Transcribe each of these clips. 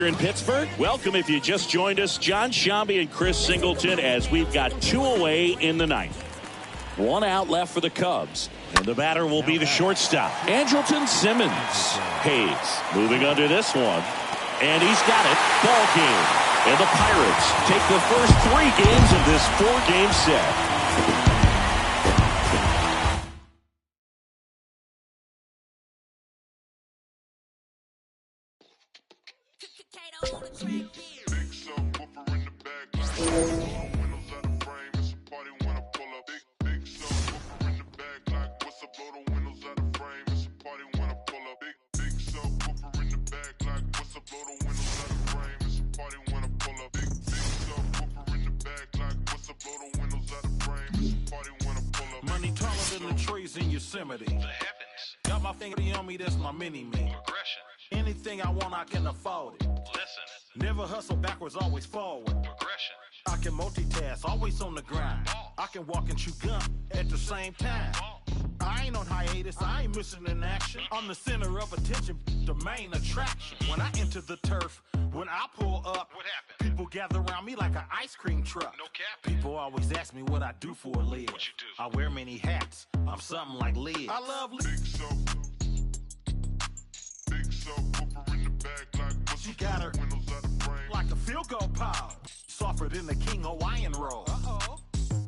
In Pittsburgh, welcome if you just joined us, John Sciambi and Chris Singleton, as we've got 2 away in the ninth. 1 out left for the Cubs, and the batter will be the shortstop, Andrelton Simmons. Hayes moving under this one, and he's got it. Ball game, and the Pirates take the first 3 games of this 4-game set. Money taller than the trees in Yosemite. The heavens. Got my finger on me, that's my mini-me. Progression. Anything I want, I can afford it. Listen. Never hustle backwards, always forward. Progression. I can multitask, always on the grind. I can walk and chew gum at the same time. I ain't on hiatus, I ain't missing an action. I'm the center of attention, the main attraction. When I enter the turf, when I pull up, what happened? People gather around me like an ice cream truck. No cap. People always ask me what I do for a live. What you do? I wear many hats, I'm something like Liz. I love Liz. Big so, whooper in the bag like she got her like a field goal pile. Softer than the King Hawaiian roll. Uh-oh.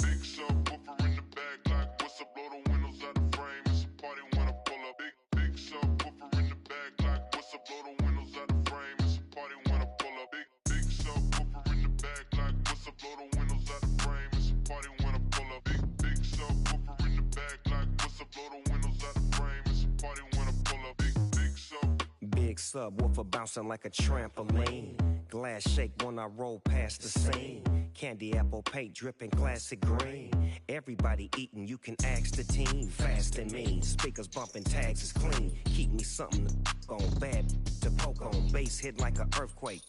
Big so, whooper in the bag like what's up, blow the windows out the frame. It's a party when I pull up. Big so, whooper in the bag like what's up, blow the windows out the frame. It's a party when I pull up. Big so, whooper in the bag like what's up, blow the windows out the frame. It's a party when I pull up. Big so, whooper in the bag like what's up, blow the windows out the frame. It's a party when I pull up. Big so. Big subwoofer bouncing like a trampoline. Glass shake when I roll past the scene. Candy apple paint dripping classic green. Everybody eating, you can ask the team. Fast and mean, speakers bumping, tags is clean. Keep me something to on, bad to poke on. Bass hit like an earthquake.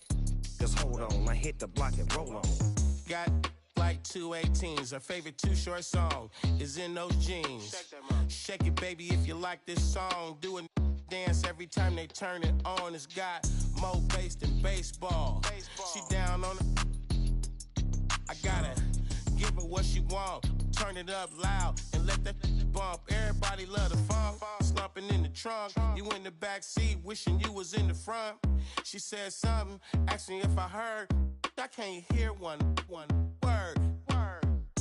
Cause hold on, I hit the block and roll on. Got like 218s. Her favorite Too Short song is In Those Jeans. Shake it, baby, if you like this song. Do it. Dance every time they turn it on. It's got more bass than baseball. She down on it. I gotta give her what she want. Turn it up loud and let that bump. Everybody love the funk. Slumping in the trunk. You in the back seat, wishing you was in the front. She said something, asked me if I heard. I can't hear one word.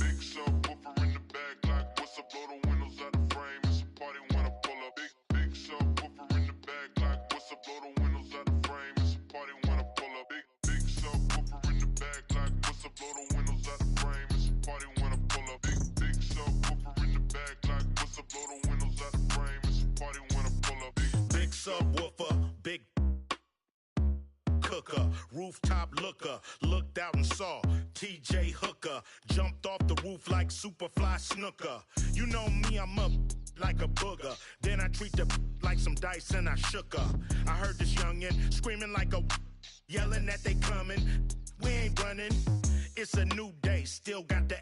Big so, whooper in the bag like what's up, blow the windows out the frame. It's a party when I pull up. Big so, whooper in the bag like what's up, blow the windows out the frame. It's a party when I pull up. Big so, whooper in the bag like what's up, blow the windows out the frame. It's a party when I pull up. Big so, whooper in the bag like what's up, blow the windows out the frame. It's a party when I pull up. Big subwoofer, big cooker, rooftop looker, looked out and saw TJ Hooker, jumped off the roof like Superfly Snooker. You know me, I'm up like a booger. Then I treat the like some dice and I shook her. I heard this youngin' screaming like a yelling that they coming. We ain't running. It's a new day, still got the.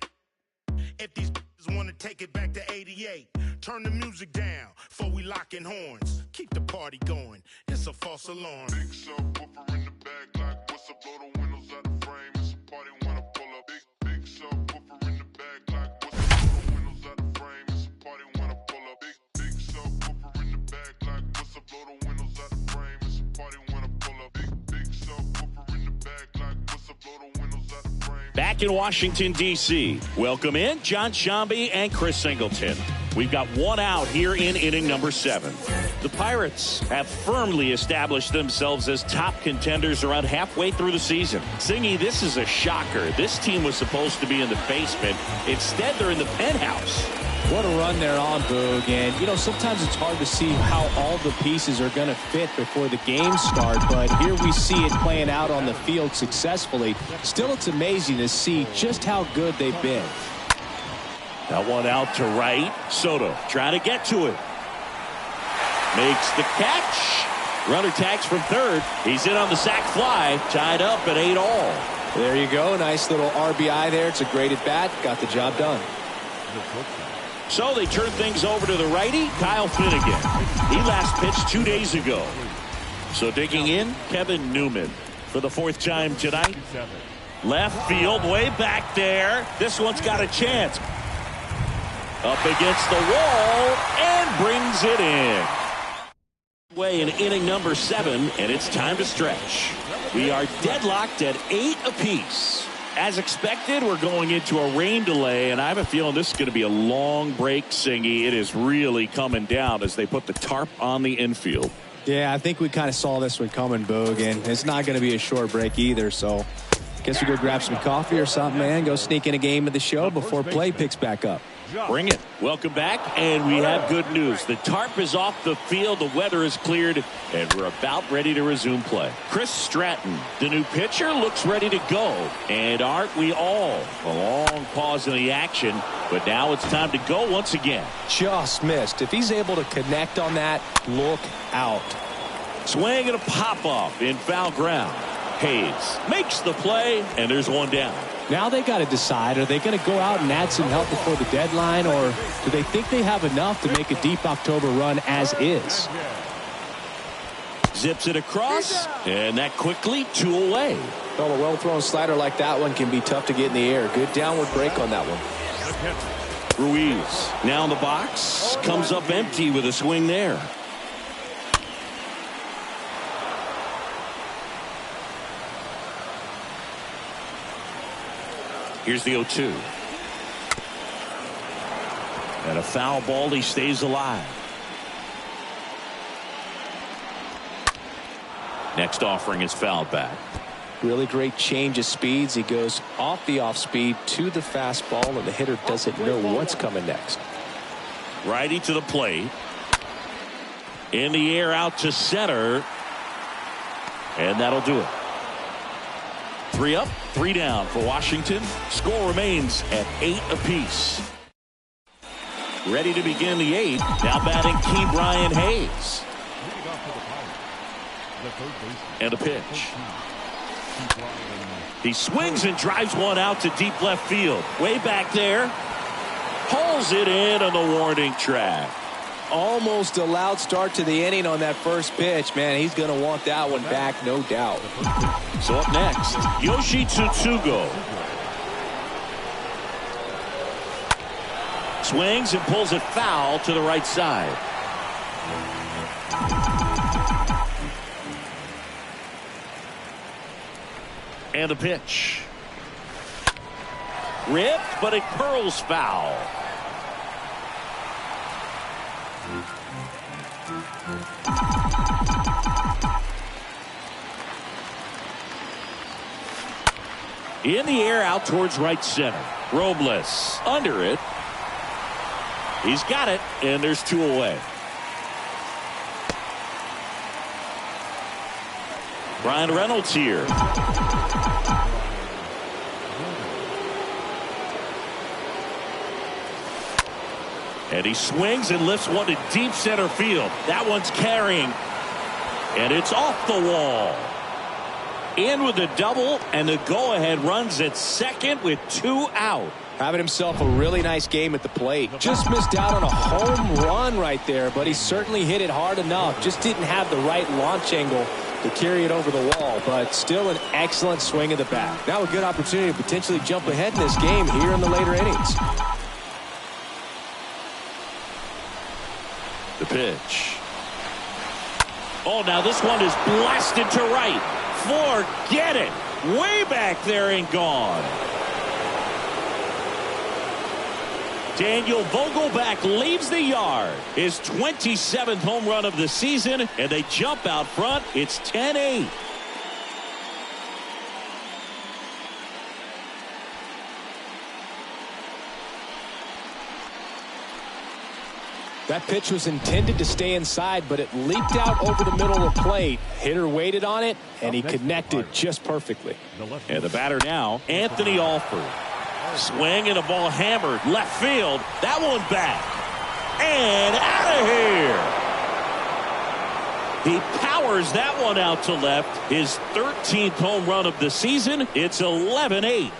If these wanna take it back to 88, turn the music down before we locking horns. Keep the party going. It's a false alarm. Big so, whooper in the bag like what's up, blow the windows out the frame. It's a party when I pull up. Big so, whooper in the bag like what's up, blow the windows out the frame. It's a party when I pull up. Big so, whooper in the bag like what's up, blow the windows out the frame. It's a party when I pull up. Big so, whooper in the bag like what's up, blow the windows out the frame. Back in Washington, D.C., welcome in John Sciambi and Chris Singleton. We've got 1 out here in inning number 7. The Pirates have firmly established themselves as top contenders around halfway through the season. Singy, this is a shocker. This team was supposed to be in the basement. Instead, they're in the penthouse. What a run they're on, Boog. And, you know, sometimes it's hard to see how all the pieces are going to fit before the games start. But here we see it playing out on the field successfully. Still, it's amazing to see just how good they've been. That one out to right. Soto trying to get to it. Makes the catch. Runner tags from third. He's in on the sac fly. Tied up at 8-all. There you go. Nice little RBI there. It's a great at bat. Got the job done. So they turn things over to the righty, Kyle Finnegan. He last pitched 2 days ago. So digging in, Kevin Newman. for the 4th time tonight. Left field, way back there. This one's got a chance. Up against the wall and brings it in. Way in inning number 7, and it's time to stretch. We are deadlocked at 8 apiece. As expected, we're going into a rain delay, and I have a feeling this is going to be a long break, Singy. It is really coming down as they put the tarp on the infield. Yeah, I think we kind of saw this one coming, Boog, and it's not going to be a short break either, so I guess we go grab some coffee or something, man. Go sneak in a game of the show before play picks back up. Bring it. Welcome back, and we have good news. The tarp is off the field, the weather is cleared, and we're about ready to resume play. Chris Stratton, the new pitcher, looks ready to go. And aren't we all? A long pause in the action, but now it's time to go once again. Just missed. If he's able to connect on that, look out. Swing and a pop-off in foul ground. Hayes makes the play, and there's one down. Now they got to decide, are they going to go out and add some help before the deadline, or do they think they have enough to make a deep October run as is? Zips it across, and that quickly 2 away. Well, a well-thrown slider like that one can be tough to get in the air. Good downward break on that one. Ruiz now in the box, comes up empty with a swing there. Here's the 0-2. And a foul ball, he stays alive. Next offering is fouled back. Really great change of speeds. He goes off the off speed to the fastball, and the hitter doesn't know what's coming next. Righty to the plate. In the air out to center. And that'll do it. 3 up, 3 down for Washington. Score remains at 8 apiece. Ready to begin the 8th. Now batting Key Brian Hayes. And a pitch. He swings and drives one out to deep left field. Way back there. Pulls it in on the warning track. Almost a loud start to the inning on that first pitch. Man, he's going to want that one back, no doubt. So up next, Yoshi Tsutsugo. Swings and pulls it foul to the right side. And a pitch. Ripped, but it curls foul. In the air out towards right center. Robles under it. He's got it, and there's 2 away. Brian Reynolds here. And he swings and lifts one to deep center field. That one's carrying. And it's off the wall. In with a double, and the go-ahead runs at second with 2 out. Having himself a really nice game at the plate. Just missed out on a home run right there, but he certainly hit it hard enough. Just didn't have the right launch angle to carry it over the wall, but still an excellent swing of the bat. Now a good opportunity to potentially jump ahead in this game here in the later innings. The pitch. Oh, now this one is blasted to right. Forget it. Way back there and gone. Daniel Vogelback leaves the yard. His 27th home run of the season, and they jump out front. It's 10-8. That pitch was intended to stay inside, but it leaped out over the middle of the plate. Hitter waited on it, and he connected just perfectly. And the batter now, Anthony Alford. Swing and a ball hammered left field. That one back. And out of here. He powers that one out to left. His 13th home run of the season. It's 11-8.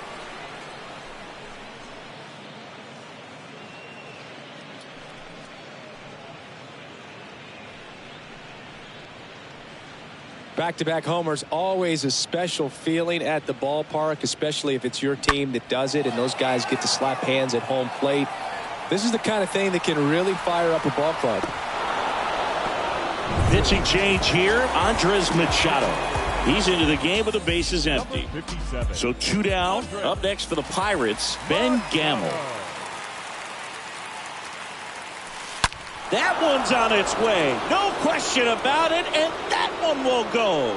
Back-to-back homers, always a special feeling at the ballpark, especially if it's your team that does it and those guys get to slap hands at home plate. This is the kind of thing that can really fire up a ball club. Pitching change here, Andres Machado. He's into the game with the bases empty. So 2 down. Up next for the Pirates, Ben Gamel. That one's on its way. No question about it, and that one will go.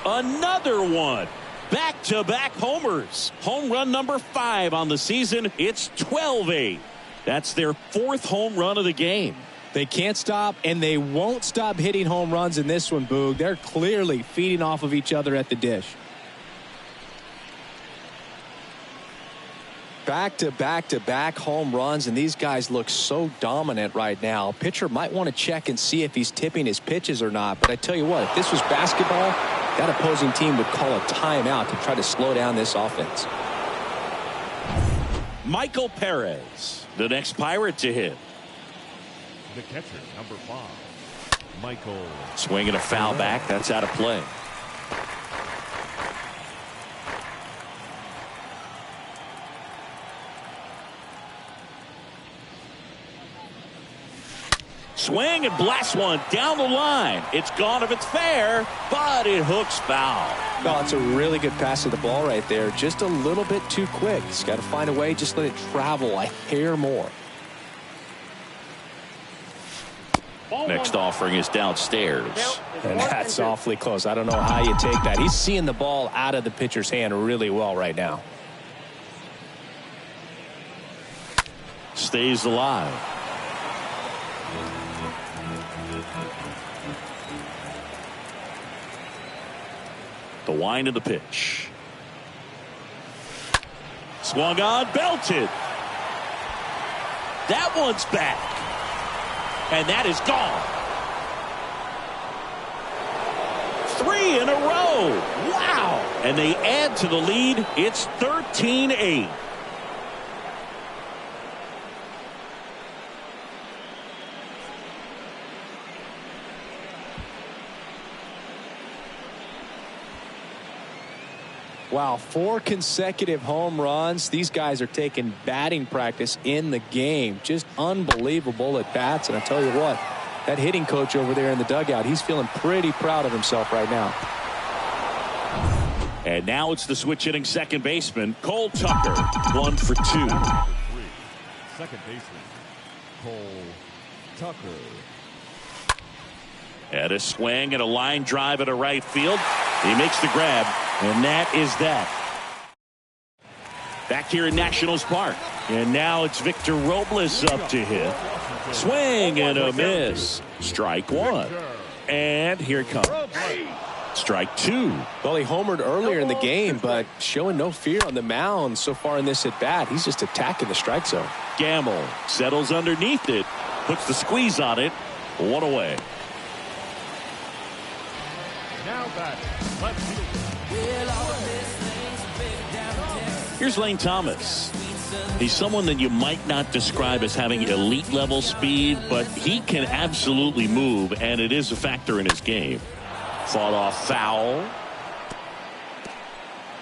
Another one. Back-to-back homers. Home run number 5 on the season. It's 12-8. That's their 4th home run of the game. They can't stop, and they won't stop hitting home runs in this one, Boog. They're clearly feeding off of each other at the dish. Back-to-back-to-back home runs, and these guys look so dominant right now. Pitcher might want to check and see if he's tipping his pitches or not, but I tell you what, if this was basketball, that opposing team would call a timeout to try to slow down this offense. Michael Perez, the next Pirate to hit. The catcher, number 5, Michael. Swinging a foul back. That's out of play. Swing and blast one down the line. It's gone if it's fair, but it hooks foul. Well, it's a really good pass of the ball right there. Just a little bit too quick. He's got to find a way. Just let it travel a hair more. Next offering is downstairs. And that's awfully close. I don't know how you take that. He's seeing the ball out of the pitcher's hand really well right now. Stays alive. The wind of the pitch. Swung on, belted. That one's back. And that is gone. 3 in a row. Wow. And they add to the lead. It's 13-8. Wow, 4 consecutive home runs. These guys are taking batting practice in the game. Just unbelievable at bats. And I tell you what, that hitting coach over there in the dugout, he's feeling pretty proud of himself right now. And now it's the switch hitting second baseman, Cole Tucker. 1 for 2. Second baseman, Cole Tucker. And a swing and a line drive at a right field. He makes the grab, and that is that. Back here in Nationals Park. And now it's Victor Robles up to hit. Swing and a miss. Strike 1. And here it comes. Strike 2. Well, he homered earlier in the game, but showing no fear on the mound so far in this at-bat. He's just attacking the strike zone. Gamble settles underneath it. Puts the squeeze on it. 1 away. Now batting, left fielder. Here's Lane Thomas. He's someone that you might not describe as having elite level speed, but he can absolutely move, and it is a factor in his game. Fought off foul.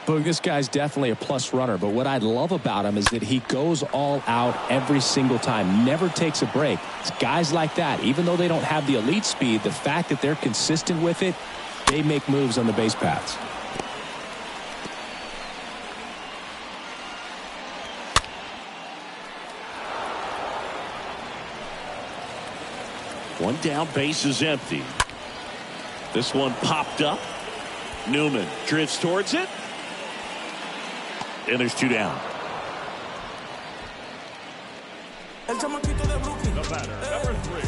Boog, this guy's definitely a plus runner, but what I love about him is that he goes all out every single time, never takes a break. It's guys like that, even though they don't have the elite speed, the fact that they're consistent with it, they make moves on the base paths. One down, base is empty. This one popped up. Newman drifts towards it. And there's 2 down.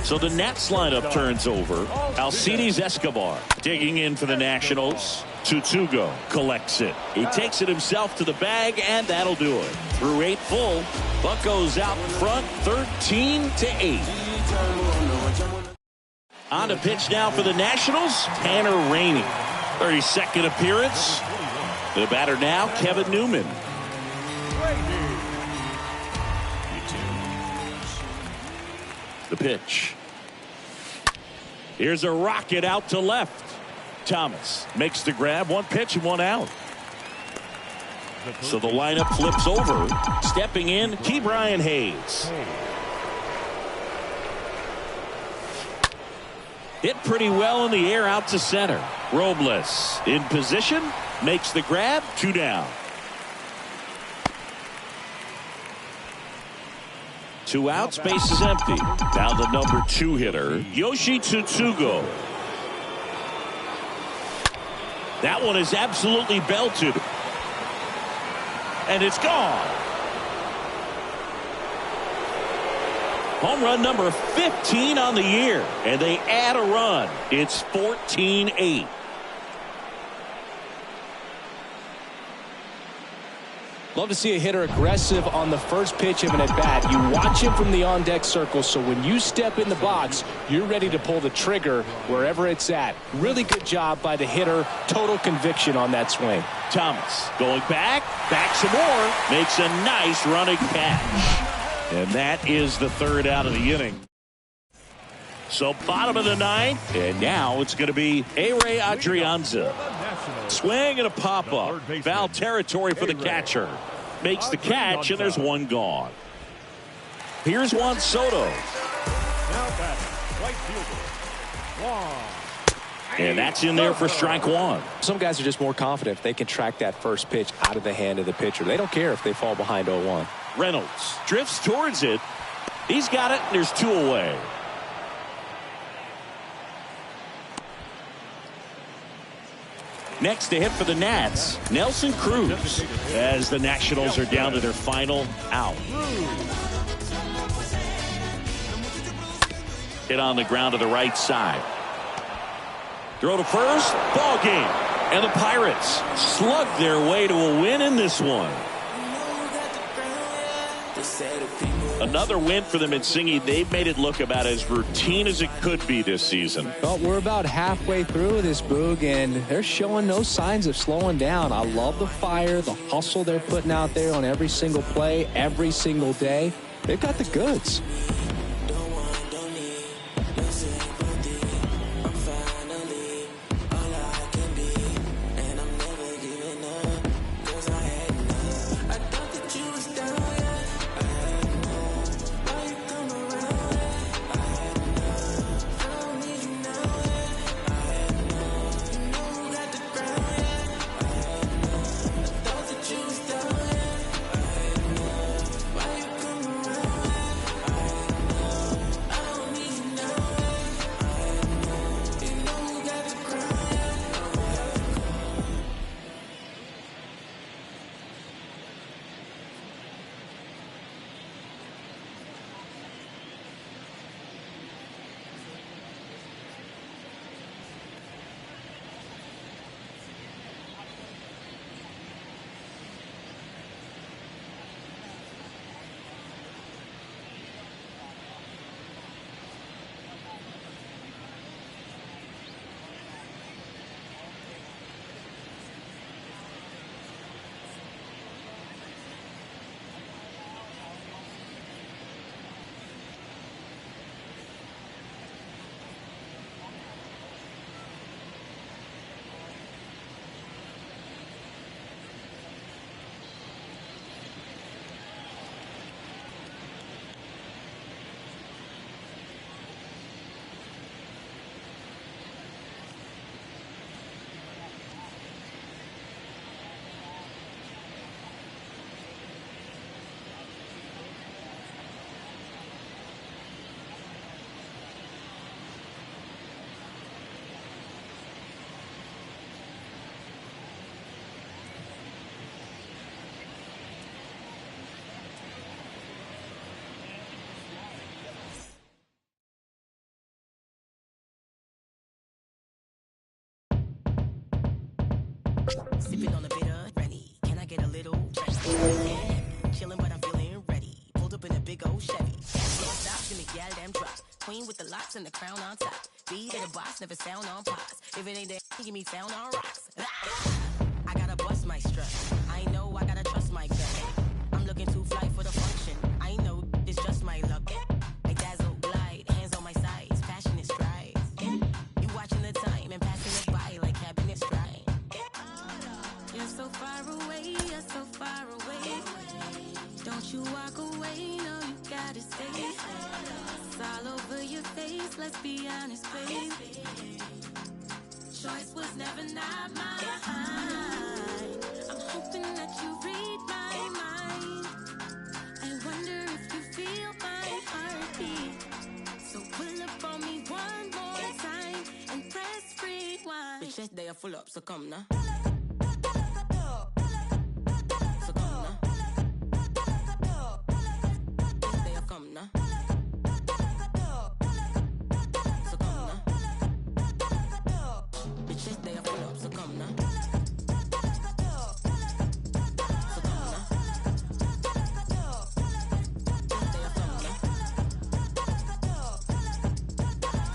So the Nats lineup turns over. Alcides Escobar digging in for the Nationals. Tutugo collects it. He takes it himself to the bag, and that'll do it. Through 8 full, Buccos out in front, 13-8. On to pitch now for the Nationals, Tanner Rainey. 32nd appearance. The batter now, Kevin Newman. The pitch. Here's a rocket out to left. Thomas makes the grab. One pitch and one out. So the lineup flips over. Stepping in, Ke'Bryan Hayes. Hit pretty well in the air out to center. Robles in position, makes the grab, 2 down. 2 outs, base is empty. Now the number 2 hitter, Yoshi Tsutsugo. That one is absolutely belted. And it's gone. Home run number 15 on the year. And they add a run. It's 14-8. Love to see a hitter aggressive on the first pitch of an at-bat. You watch him from the on-deck circle, so when you step in the box, you're ready to pull the trigger wherever it's at. Really good job by the hitter. Total conviction on that swing. Thomas going back some more, makes a nice running catch. And that is the 3rd out of the inning. So bottom of the 9th, and now it's going to be A-Ray Adrianza. Swing and a pop-up. Foul territory for the catcher. Makes the catch, and there's one gone. Here's Juan Soto. And that's in there for strike 1. Some guys are just more confident if they can track that first pitch out of the hand of the pitcher. They don't care if they fall behind 0-1. Reynolds drifts towards it. He's got it, and there's 2 away. Next to hit for the Nats, Nelson Cruz, as the Nationals are down to their final out. Hit on the ground to the right side. Throw to first, ball game. And the Pirates slug their way to a win in this one. Another win for them in singing. They've made it look about as routine as it could be this season. Well, we're about halfway through this, Boog, and they're showing no signs of slowing down. I love the fire, the hustle they're putting out there on every single play, every single day. They've got the goods. Sipping on a bitter, ready. Can I get a little chilling, but I'm feeling ready. Pulled up in a big old Chevy. Can't stop, give me gal damn drop. Queen with the locks and the crown on top. Beat in the box, never sound on pops. If it ain't there, give me sound on rocks. I gotta bust my strut. I know I gotta trust my gut. I'm looking too fly for the function. I know it's just my luck. I dazzle, glide, hands on my sides, passionate strides. never not mine. I'm hoping that you read my mind. I wonder if you feel my heartbeat. So pull up on me one more time and press rewind. Bitch, they are full up, so come now. So come now. They are come now. So come now. Bitch, they are full up, so come now. So come now. They are come now.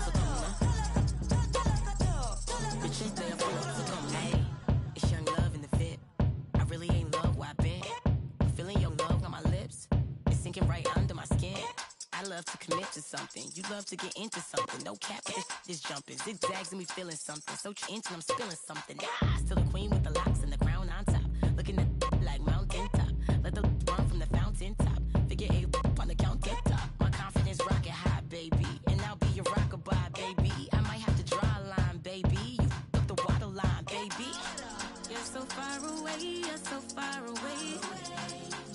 So come now. Bitch, they are full up, so come now. Hey, it's young love in the fit. I really ain't love where I've been. Feeling your love on my lips. It's sinking right under my skin. I love to commit to something. You love to get into something. No cap, but this is jumping. Zigzags and me feeling something. So inch and I'm spilling something. Still the queen with the locks and the crown on top. Looking at like mountain top. Let the run from the fountain top. Figure 8 on the counter top. My confidence rocket high, baby. And I'll be your rockabye, baby. I might have to draw a line, baby. You up the water line, baby. You're so far away, you're so far away.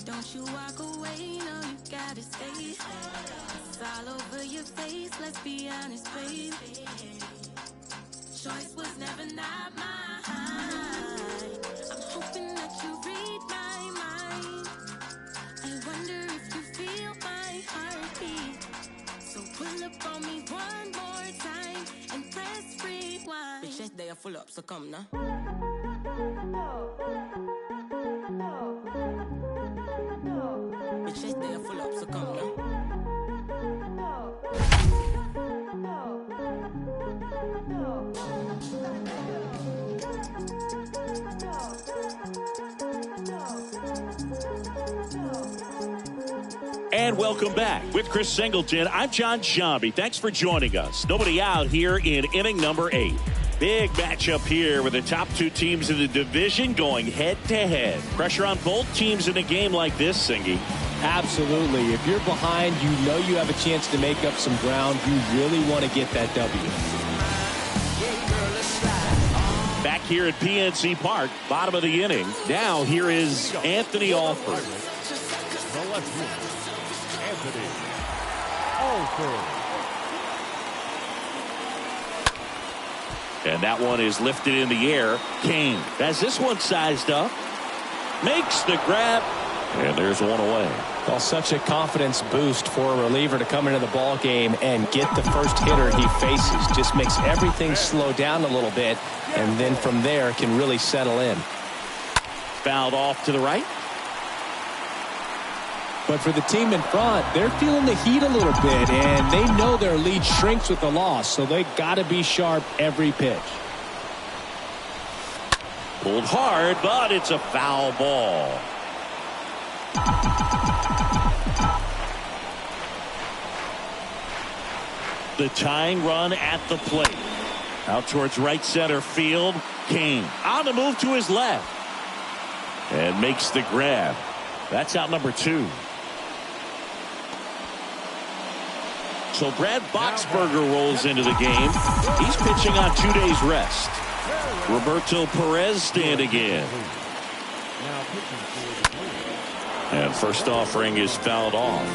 Don't you walk away, no, you gotta stay. It's all over your face, let's be honest, babe. Choice was never not mine. I'm hoping that you read my mind. I wonder if you feel my heartbeat. So pull up on me one more time and press rewind. Bitch, they are full up, so come now. Bitches, they are full up, so come now. And welcome back with Chris Singleton. I'm John Shambi. Thanks for joining us. Nobody out here in inning number 8. Big matchup here with the top 2 teams in the division going head-to-head. Pressure on both teams in a game like this, Singy. Absolutely. If you're behind, you know you have a chance to make up some ground. You really want to get that W. Back here at PNC Park, bottom of the inning. Now here is Anthony Alford. The left fielder, Anthony Alford. And that one is lifted in the air. Kane has this one sized up. Makes the grab. And there's one away. Well, such a confidence boost for a reliever to come into the ball game and get the first hitter he faces. Just makes everything slow down a little bit, and then from there can really settle in. Fouled off to the right. But for the team in front, they're feeling the heat a little bit, and they know their lead shrinks with the loss, so they got to be sharp every pitch. Pulled hard, but it's a foul ball. The tying run at the plate. Out towards right center field. Kane on the move to his left. And makes the grab. That's out number 2. So Brad Boxberger rolls into the game. He's pitching on 2 days rest. Roberto Perez standing in. And first offering is fouled off.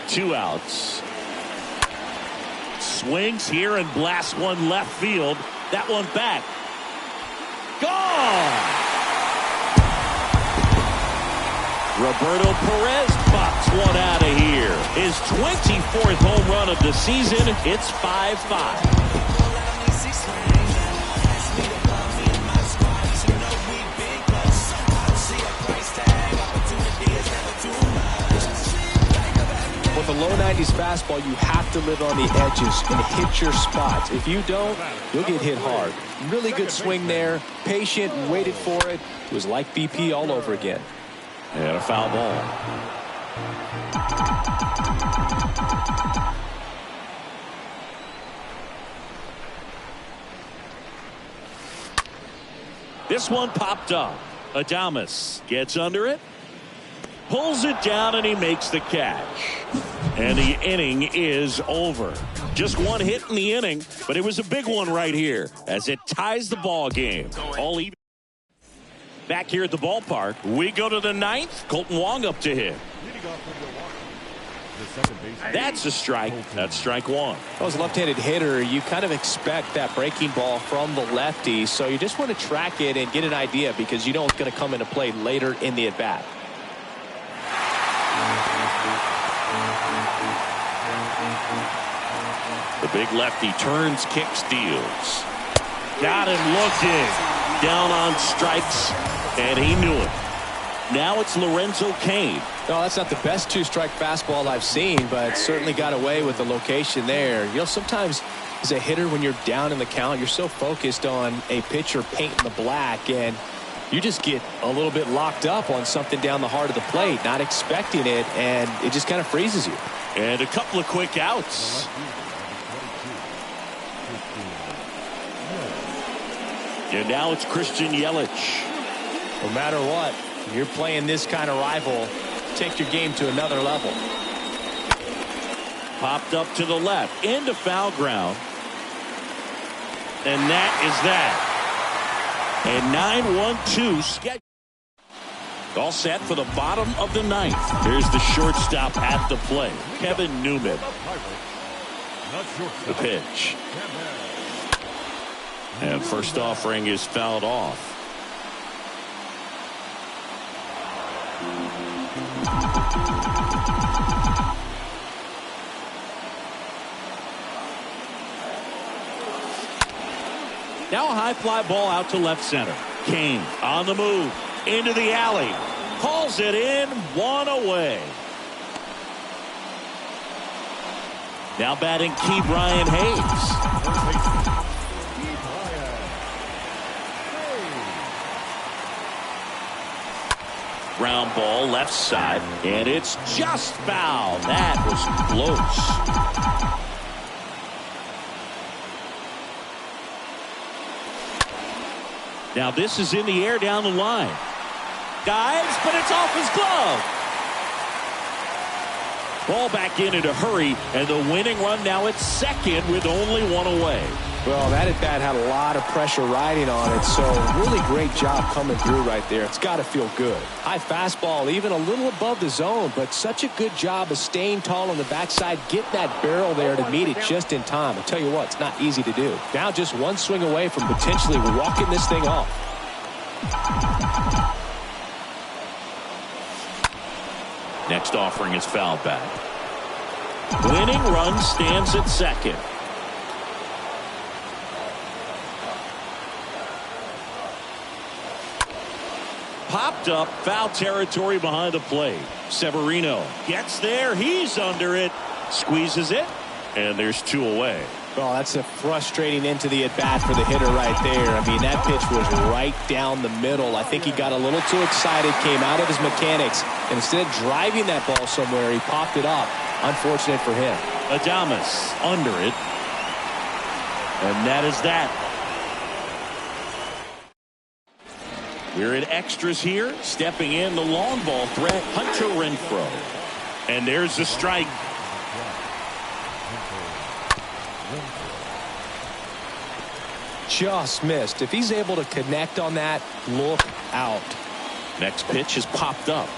Two outs. Swings here and blasts one left field. That one back. Gone! Roberto Perez pops one out of here. His 24th home run of the season. It's 5-5. With a low 90s fastball, you have to live on the edges and hit your spots. If you don't, you'll get hit hard. Really good swing there. Patient, waited for it. It was like BP all over again. And a foul ball. This one popped up. Adames gets under it, pulls it down, and he makes the catch. And the inning is over. Just one hit in the inning, but it was a big one right here as it ties the ball game. All even. Back here at the ballpark, we go to the ninth. Colton Wong up to hit. That's a strike. That's strike one. As a left-handed hitter, you kind of expect that breaking ball from the lefty, so you just want to track it and get an idea because you know it's going to come into play later in the at-bat. The big lefty turns, kicks, deals. Got him looking. Down on strikes, and he knew it. Now it's Lorenzo Cain. No, that's not the best two-strike fastball I've seen, but certainly got away with the location there. You know, sometimes as a hitter, when you're down in the count, you're so focused on a pitcher painting the black, and you just get a little bit locked up on something down the heart of the plate, not expecting it, and it just kind of freezes you. And a couple of quick outs. And now it's Christian Yelich. No matter what, you're playing this kind of rival, take your game to another level. Popped up to the left, into foul ground. And that is that. And 9-1-2 schedule. All set for the bottom of the ninth. Here's the shortstop at the plate, Kevin Newman. The pitch. And first offering is fouled off. Now a high fly ball out to left center. Cain on the move. Into the alley. Hauls it in. One away. Now batting Key Brian Hayes. Ground ball left side, and it's just foul. That was close. Now this is in the air down the line. Dives, but it's off his glove. Ball back in a hurry, and the winning run now at second with only one away. Well, that at-bat had a lot of pressure riding on it, so really great job coming through right there. It's got to feel good. High fastball, even a little above the zone, but such a good job of staying tall on the backside, getting that barrel there to meet it just in time. I'll tell you what, it's not easy to do. Now just one swing away from potentially walking this thing off. Next offering is fouled back. Winning run stands at second. Popped up, foul territory behind the plate. Severino gets there, he's under it, squeezes it, and there's two away. Well, that's a frustrating end to the at-bat for the hitter right there. I mean, that pitch was right down the middle. I think he got a little too excited, came out of his mechanics, and instead of driving that ball somewhere, he popped it up. Unfortunate for him. Adames under it, and that is that. We're in extras here. Stepping in, the long ball threat, Hunter Renfroe. And there's the strike. Just missed. If he's able to connect on that, look out. Next pitch is popped up.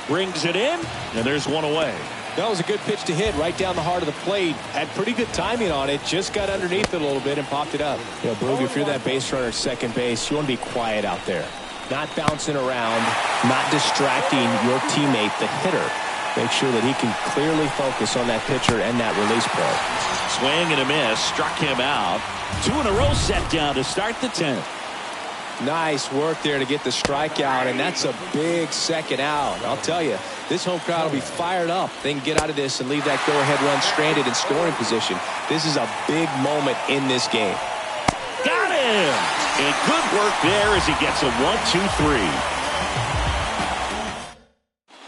Brings it in, and there's one away. That was a good pitch to hit right down the heart of the plate. Had pretty good timing on it. Just got underneath it a little bit and popped it up. You know, Boog, if you're that base runner at second base, you want to be quiet out there. Not bouncing around, not distracting your teammate, the hitter. Make sure that he can clearly focus on that pitcher and that release play. Swing and a miss. Struck him out. Two in a row set down to start the 10th. Nice work there to get the strikeout, and that's a big second out. I'll tell you, this home crowd will be fired up. They can get out of this and leave that go-ahead run stranded in scoring position. This is a big moment in this game. Got him! And good work there as he gets a 1-2-3.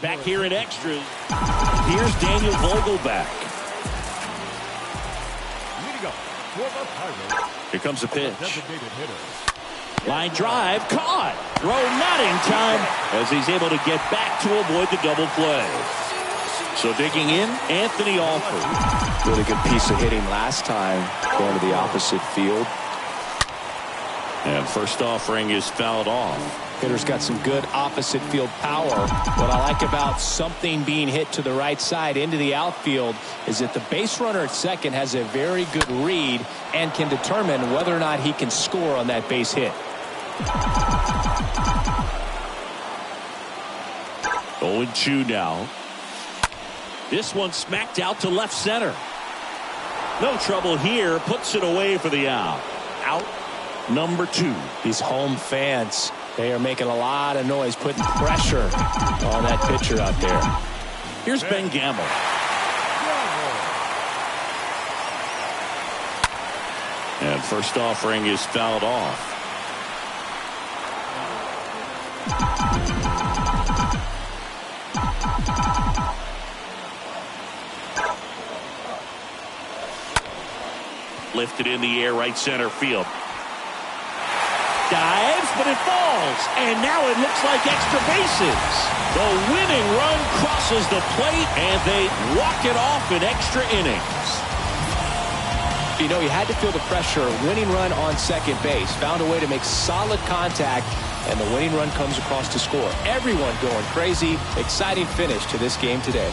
Back here in extras, here's Daniel Vogelback. Here comes a pitch. Line drive, caught. Throw not in time as he's able to get back to avoid the double play. So digging in, Anthony Alford. Really good piece of hitting last time, going to the opposite field. And first offering is fouled off. Hitter's got some good opposite field power. What I like about something being hit to the right side into the outfield is that the base runner at second has a very good read and can determine whether or not he can score on that base hit. 0-2 now. This one smacked out to left center. No trouble here. Puts it away for the out. Out number 2. These home fans, they are making a lot of noise, putting pressure on that pitcher out there. Here's Ben Gamble. And first offering is fouled off. Lifted in the air, right center field. Dives, but it falls. And now it looks like extra bases. The winning run crosses the plate, and they walk it off in extra innings. You know, he had to feel the pressure. Winning run on second base. Found a way to make solid contact, and the winning run comes across to score. Everyone going crazy. Exciting finish to this game today.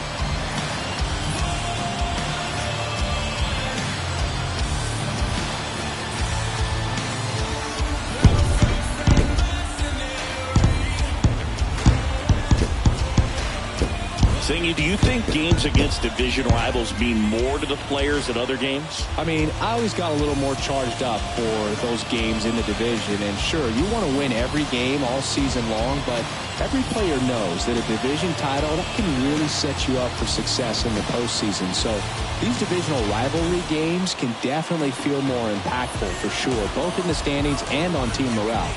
Singy, do you think games against division rivals mean more to the players than other games? I mean, I always got a little more charged up for those games in the division. And sure, you want to win every game all season long, but every player knows that a division title, that can really set you up for success in the postseason. So these divisional rivalry games can definitely feel more impactful for sure, both in the standings and on team morale.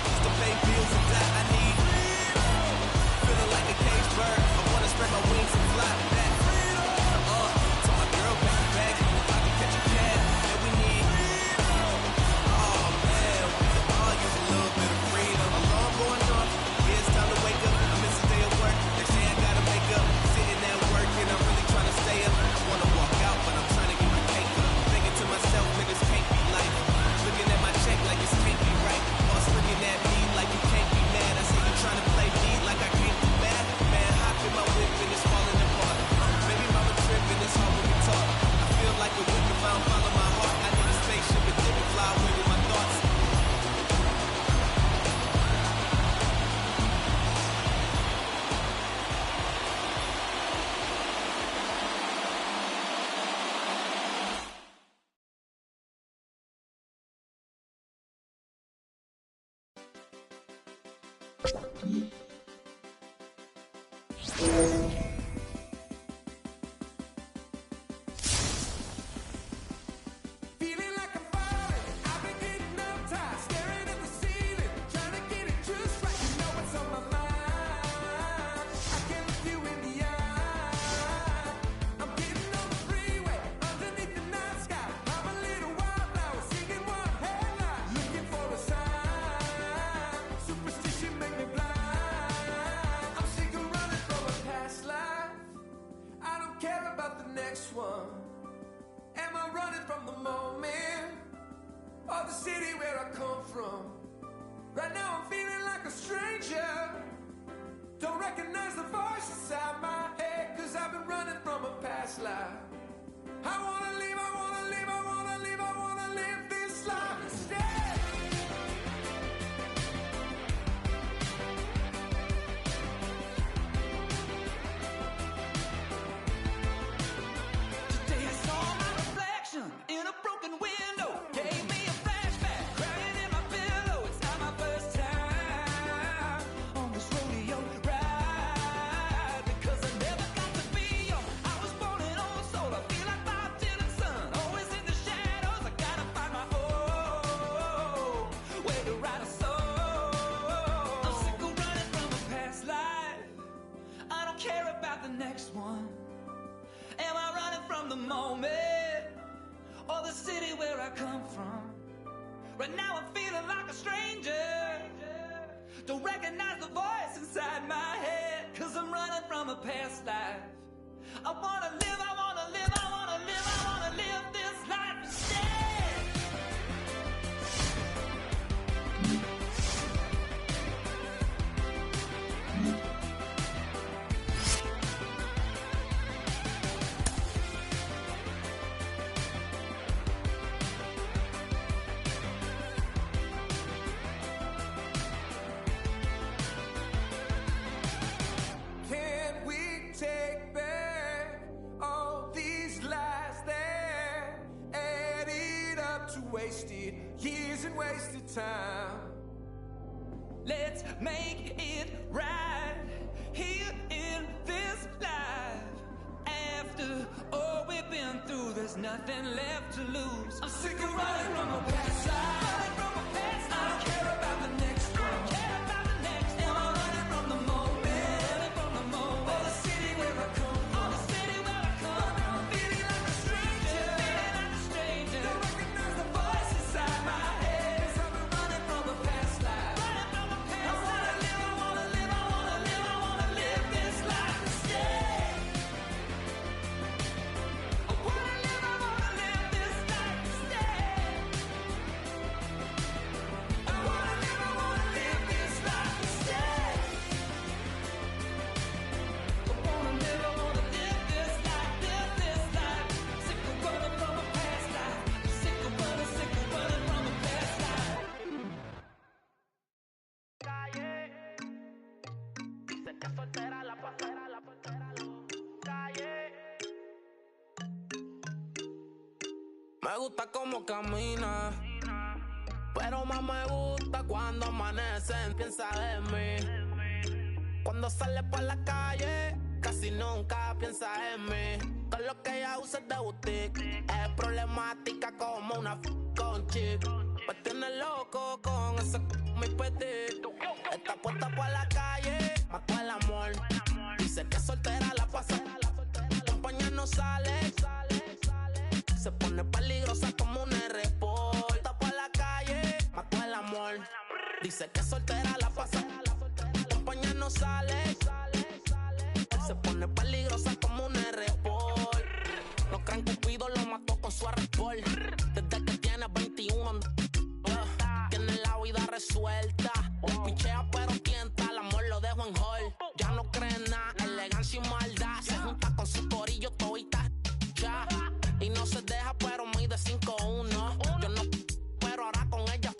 I wanna live, I wanna live, I wanna live, I wanna live this life instead. Can we take back all these lies that added up to wasted years and wasted time? Let's make it right here in this life. After all we've been through, there's nothing left to lose. I'm sick of running from my past life. I don't care about the next one. I don't care about the next one. And I'm running from the moment. Running from the moment. Or the city where I come from. Or the city where I come from. I'm feeling like a stranger. Feeling like a stranger. Don't recognize the voice inside my head. 'Cause I've been running from the past life. Running from the past life. I wanna live, I wanna live, I wanna live, I wanna live this life instead. I wanna live this life instead. I wanna live this life instead. I wanna live this life. Sick of running from a past life. Sick of running from a past life. Me gusta cómo camina, pero más me gusta cuando amanece. Piensa en mí. Cuando sale por la calle, casi nunca piensa en mí. Todo lo que ella usa es de boutique. Es problemática como una con chick. Me tiene loco con ese mi petit. Está puesta por la calle, mató el amor. Dice que soltera la pasa. Compañía no sale. Se pone peligrosa como un R-Port. Está por la calle, mató el amor. Dice que soltera la pasa. Compañía no sale. Se pone peligrosa como un R-Port. No creen que Cupido lo mató con su R-Port. Desde que tiene 21 tiene la vida resuelta. Pichea pero tienta, el amor lo dejo en hall. Ya no cree nada, elegancia y maldad. Se junta con su corillo, todita ya. Y no se deja, pero mide 5'1". Yo no, pero ahora con ella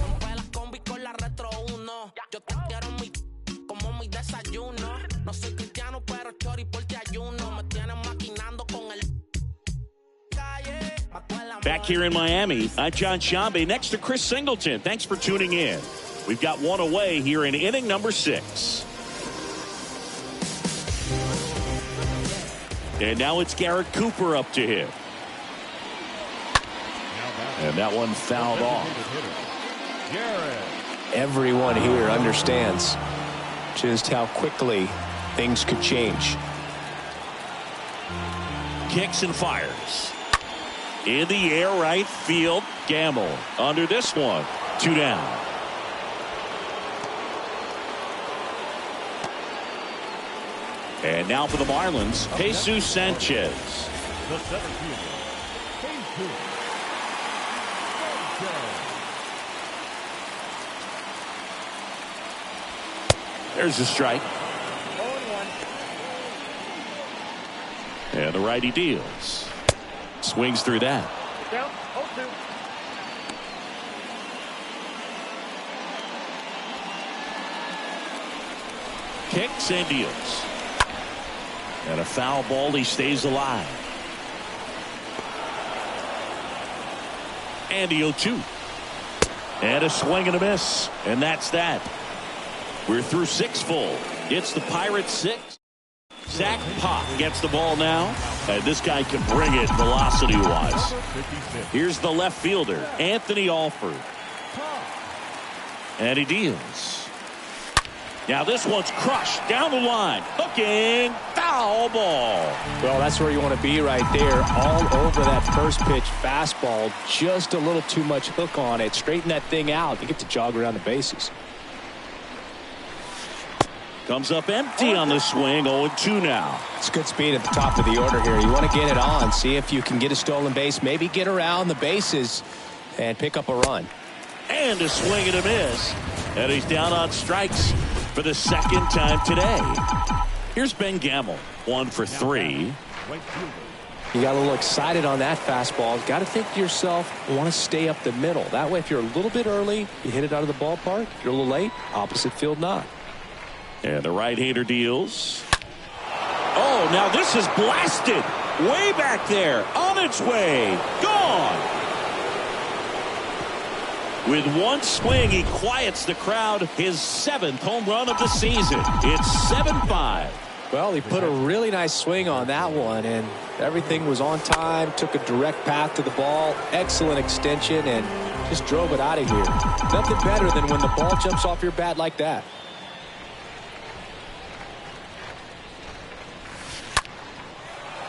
rompe la combi con la Retro 1. Yo te quiero mi como mi desayuno. No soy cristiano, pero chori por ti ayuno. Me tienen maquinando con el calle. Back here in Miami, I'm John Shambi next to Chris Singleton. Thanks for tuning in. We've got one away here in inning number 6. And now it's Garrett Cooper up to hit. And that one fouled off. Everyone here understands just how quickly things could change. Kicks and fires. In the air, right field. Gamble under this one. 2 down. And now for the Marlins, Jesus Sanchez. The center fielder, Jesus Sanchez. There's a strike. 0-1. And the righty deals. Swings through that. Down 0-2. Kicks and deals. And a foul ball, he stays alive. And the 0-2. And a swing and a miss. And that's that. We're through 6 full. It's the Pirates 6. Zach Pop gets the ball now. And this guy can bring it velocity-wise. Here's the left fielder, Anthony Alford. And he deals. Now this one's crushed down the line. Hooking, foul ball. Well, that's where you want to be right there. All over that first pitch fastball. Just a little too much hook on it. Straighten that thing out. You get to jog around the bases. Comes up empty on the swing. 0-2 now. It's good speed at the top of the order here. You want to get it on. See if you can get a stolen base. Maybe get around the bases and pick up a run. And a swing and a miss. And he's down on strikes for the second time today. Here's Ben Gamble. 1 for 3. You got a little excited on that fastball. Got to think to yourself, I want to stay up the middle. That way, if you're a little bit early, you hit it out of the ballpark. If you're a little late, opposite field not. And the right-hander deals. Oh, now this is blasted. Way back there. On its way. Gone. With one swing, he quiets the crowd. His 7th home run of the season. It's 7-5. Well, he put a really nice swing on that one, and everything was on time. Took a direct path to the ball. Excellent extension, and just drove it out of here. Nothing better than when the ball jumps off your bat like that.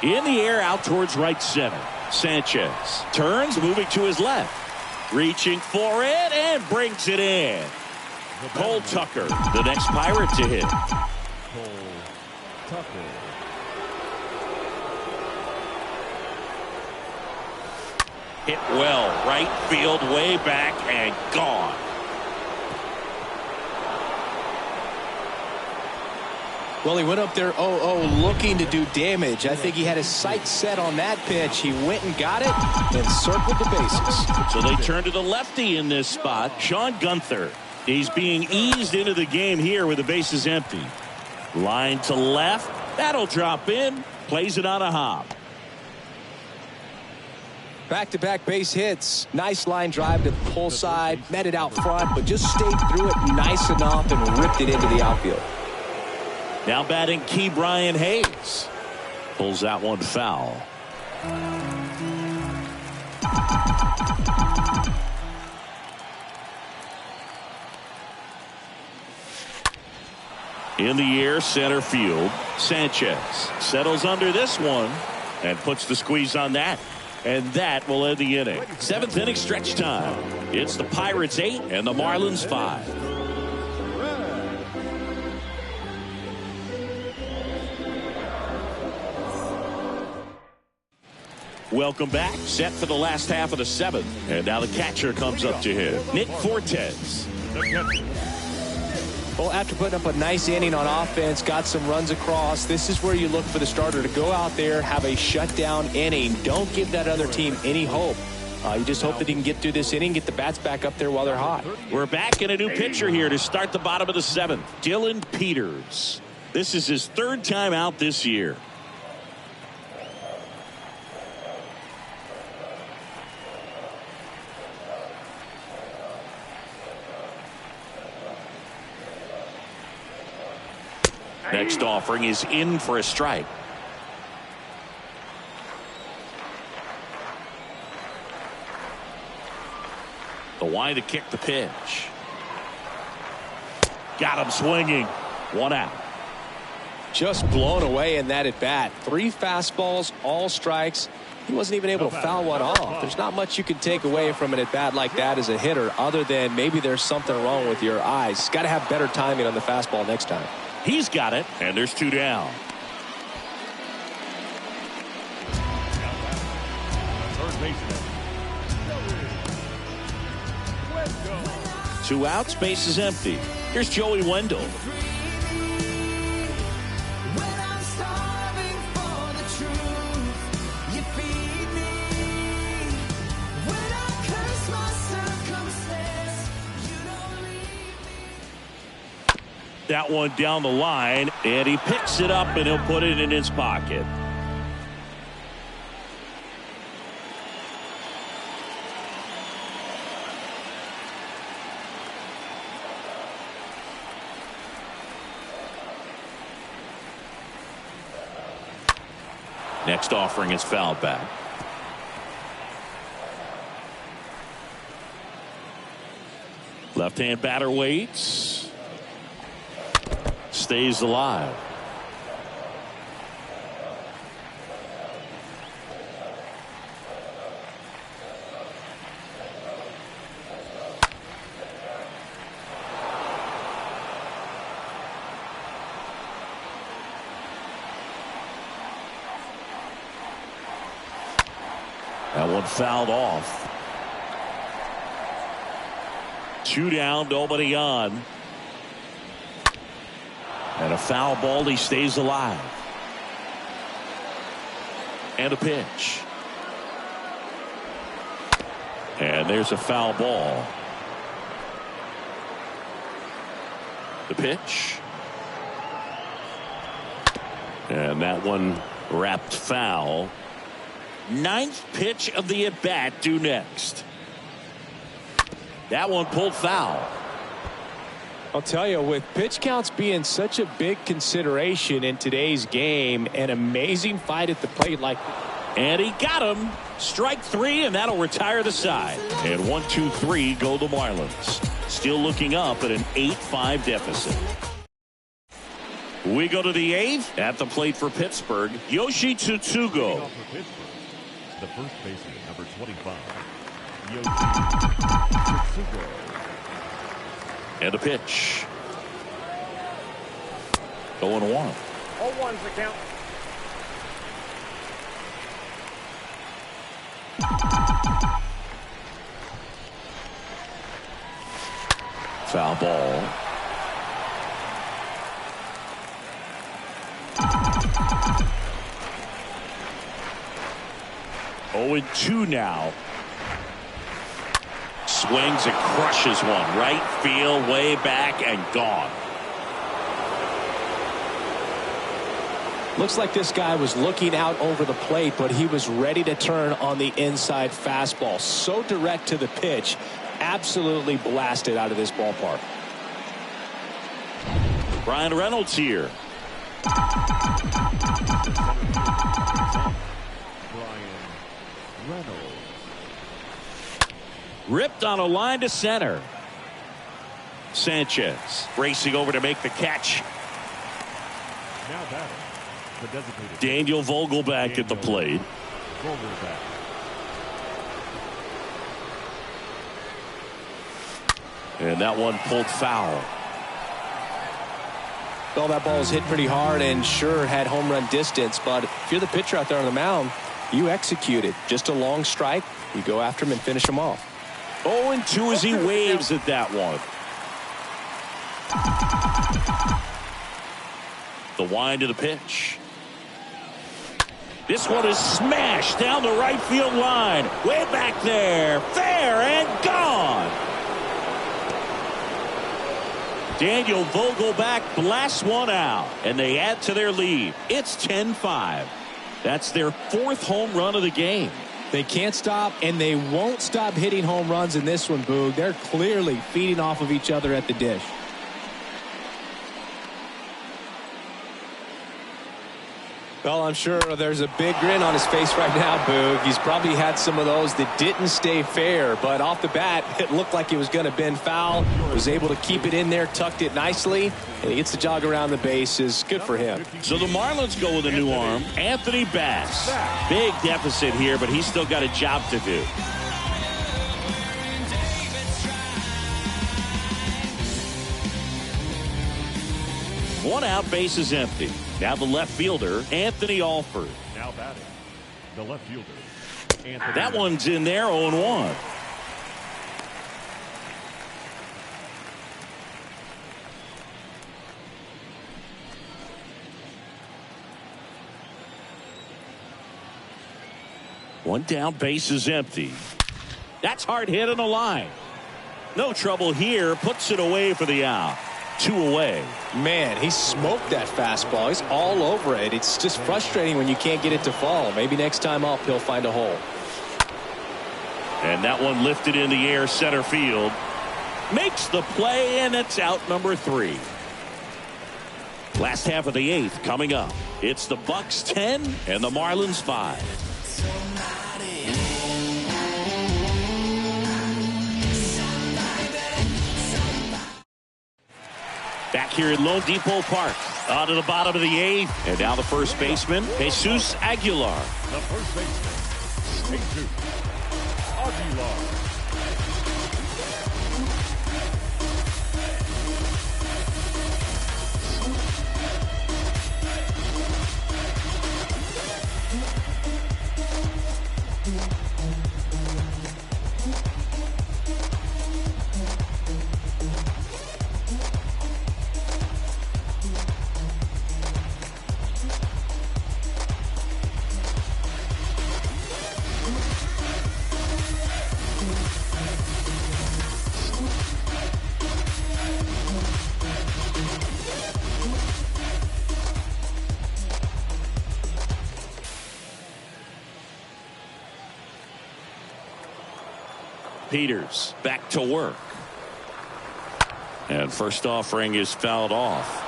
In the air, out towards right center. Sanchez turns, moving to his left. Reaching for it, and brings it in. Cole Tucker, the next Pirate to hit. Hit well, right field, way back, and gone. Well, he went up there 0-0 looking to do damage. I think he had his sights set on that pitch. He went and got it and circled the bases. So they turn to the lefty in this spot, Sean Gunther. He's being eased into the game here with the bases empty. Line to left. That'll drop in. Plays it on a hop. Back-to-back base hits. Nice line drive to the pull side. Met it out front, but just stayed through it nice enough and ripped it into the outfield. Now batting Key Brian Hayes. Pulls that one foul. In the air, center field. Sanchez settles under this one and puts the squeeze on that. And that will end the inning. 7th inning stretch time. It's the Pirates 8 and the Marlins 5. Welcome back. Set for the last half of the 7th. And now the catcher comes up to him. Nick Fortes. Well, after putting up a nice inning on offense, got some runs across, this is where you look for the starter to go out there, have a shutdown inning. Don't give that other team any hope. You just hope that he can get through this inning, get the bats back up there while they're hot. We're back in a new pitcher here to start the bottom of the 7th. Dylan Peters. This is his 3rd time out this year. Next offering is in for a strike. The wind to kick the pitch. Got him swinging. 1 out. Just blown away in that at bat. 3 fastballs, all strikes. He wasn't even able to foul one off. There's not much you can take away from an at bat like that as a hitter, other than maybe there's something wrong with your eyes. Got to have better timing on the fastball next time. He's got it, and there's 2 down. Two outs, base is empty. Here's Joey Wendell. That one down the line, and he picks it up and he'll put it in his pocket. Next offering is fouled back. Left-hand batter waits. Stays alive. That one fouled off. 2 down, nobody on. And a foul ball, he stays alive. And a pitch. And there's a foul ball. The pitch. And that one wrapped foul. 9th pitch of the at-bat due next. That one pulled foul. I'll tell you, with pitch counts being such a big consideration in today's game, an amazing fight at the plate like. And he got him. Strike 3, and that'll retire the side. And 1, 2, 3 go the Marlins. Still looking up at an 8-5 deficit. We go to the 8th. At the plate for Pittsburgh, Yoshi Tsutsugo. The first baseman, number 25, Yoshi Tsutsugo. And a pitch. 0-1. 0-1's the count. Foul ball. Oh, and 2 now. Swings and crushes one. Right field, way back, and gone. Looks like this guy was looking out over the plate, but he was ready to turn on the inside fastball. So direct to the pitch. Absolutely blasted out of this ballpark. Brian Reynolds here. Reynolds. Ripped on a line to center. Sanchez racing over to make the catch. Now batting, the designated Daniel Vogelback at the plate. Vogelback. And that one pulled foul. Well, that ball was hit pretty hard and sure had home run distance, but if you're the pitcher out there on the mound, you execute it. Just a long strike. You go after him and finish him off. 0-2 as he waves at that one. The wind of the pitch. This one is smashed down the right field line. Way back there. Fair and gone. Daniel Vogelback blasts one out, and they add to their lead. It's 10-5. That's their 4th home run of the game. They can't stop, and they won't stop hitting home runs in this one, Boog. They're clearly feeding off of each other at the dish. Well, I'm sure there's a big grin on his face right now, Boog. He's probably had some of those that didn't stay fair, but off the bat, it looked like it was going to bend foul. Was able to keep it in there, tucked it nicely, and he gets the jog around the bases. Good for him. So the Marlins go with a new arm, Anthony Bass. Big deficit here, but he's still got a job to do. One out, base is empty. Now the left fielder, Anthony Alford. Now batting, the left fielder, Anthony. That one's in there, 0-1. One down, base is empty. That's hard hit on the line. No trouble here, puts it away for the out. 2 away. Man, he smoked that fastball. He's all over it. It's just frustrating when you can't get it to fall. Maybe next time up he'll find a hole. And that one lifted in the air, center field. Makes the play, and it's out number 3. Last half of the 8th coming up. It's the Bucks 10 and the Marlins 5. Back here at Lone Depot Park. On to the bottom of the 8th. And now the first baseman, Jesus Aguilar. The first baseman, Jesus Aguilar. Peters back to work. And first offering is fouled off.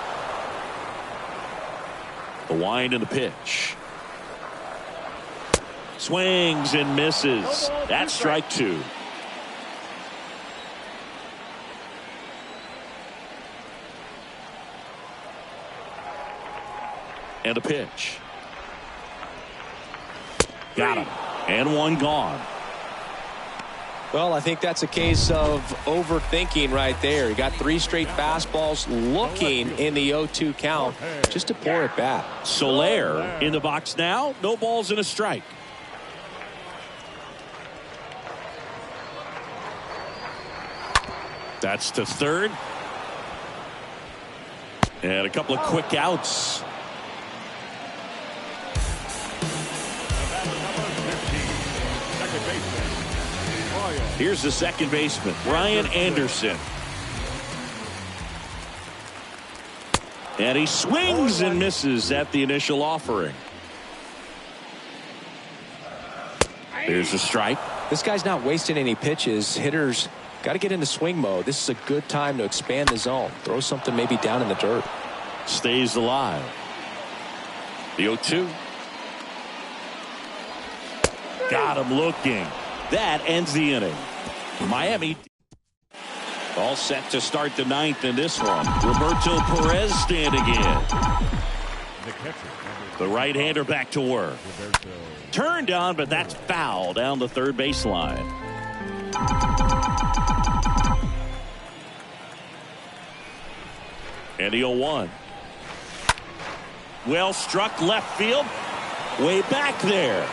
The wind and the pitch. Swings and misses. That's strike two. And a pitch. Got him. And one gone. Well, I think that's a case of overthinking right there. He got 3 straight fastballs looking in the 0-2 count just to pour it back. Soler in the box now. No balls and a strike. That's to third. And a couple of quick outs. Here's the second baseman, Ryan Anderson. And he swings and misses at the initial offering. There's a strike. This guy's not wasting any pitches. Hitters got to get into swing mode. This is a good time to expand the zone. Throw something maybe down in the dirt. Stays alive. The 0-2. Got him looking. That ends the inning. Miami all set to start the 9th in this one. Roberto Perez standing in. The right-hander back to work. Turned on, but that's foul down the third baseline. And the 0-1. Well struck left field. Way back there.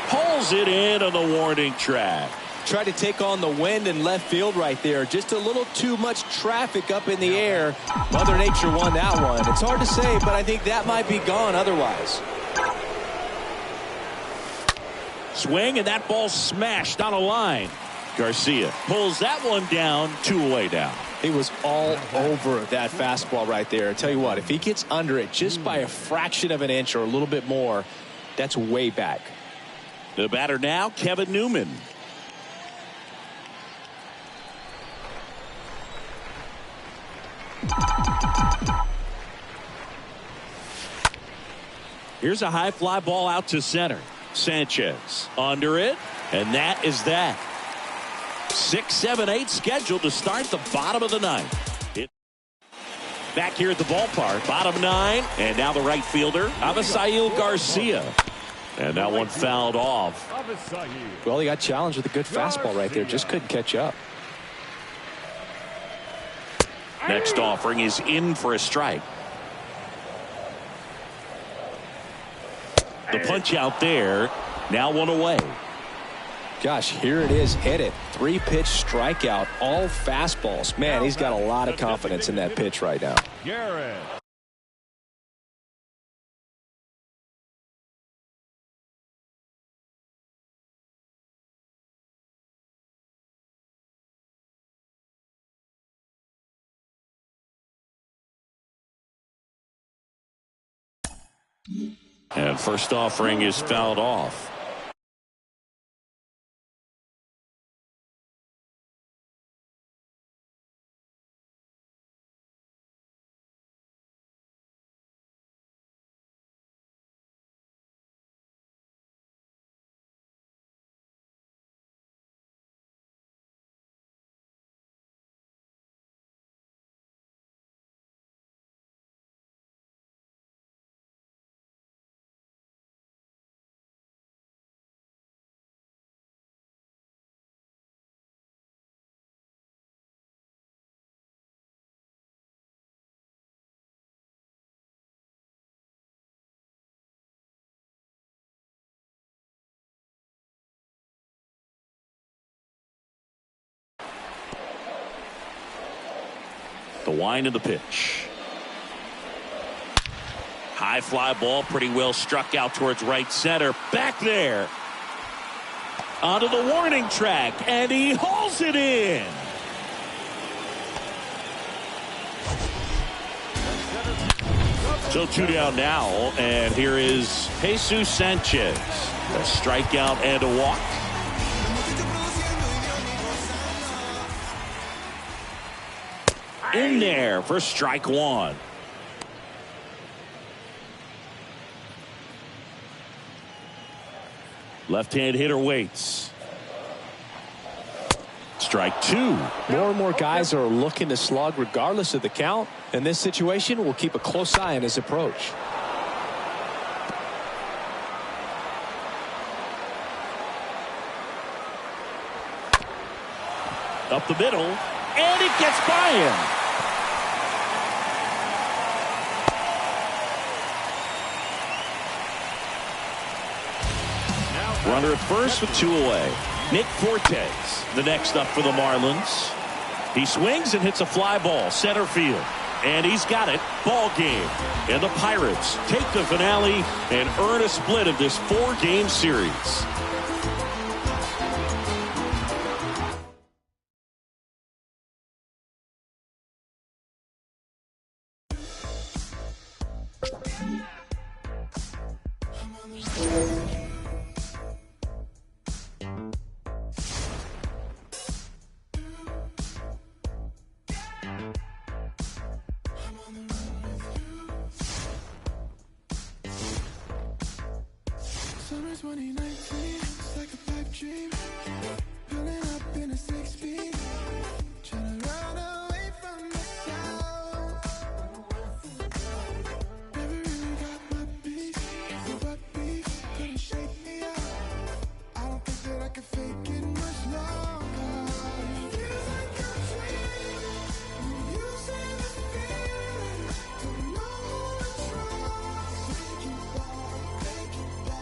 Pulls it in on the warning track. Tried to take on the wind in left field right there. Just a little too much traffic up in the air. Mother Nature won that one. It's hard to say, but I think that might be gone otherwise. Swing, and that ball smashed on a line. Garcia pulls that one down, 2 away down. He was all over that fastball right there. I tell you what, if he gets under it just by a fraction of an inch or a little bit more, that's way back. The batter now, Kevin Newman. Here's a high fly ball out to center. Sanchez under it, and that is that. 6, 7, 8 scheduled to start the bottom of the 9th. Back here at the ballpark, bottom 9, and now the right fielder, Avisail Garcia. And that one fouled off. Well, he got challenged with a good fastball right there. Just couldn't catch up. Next offering is in for a strike. The punch out there. Now 1 away. Gosh, here it is. Hit it. 3-pitch strikeout. All fastballs. Man, he's got a lot of confidence in that pitch right now. Garrett. And first offering is fouled off. The wind of the pitch. High fly ball, pretty well struck out towards right center. Back there. Onto the warning track, and he hauls it in. So 2 down now, and here is Jesus Sanchez. A strikeout and a walk. In there for strike one. Left-hand hitter waits. Strike two. More and more guys are looking to slug regardless of the count. In this situation, we'll keep a close eye on his approach. Up the middle, and it gets by him. Runner at first with 2 away. Nick Fortes, the next up for the Marlins. He swings and hits a fly ball center field. And he's got it. Ball game. And the Pirates take the finale and earn a split of this 4-game series. Summer 2019, it's like a pipe dream. Pulling up in a 6-speed, trying to run away from the sound. Never really got my peace, so what beef couldn't shake me out. I don't think that I can fake it much longer. Feels like a dream. You say the feeling, don't know who to trust. Take you back.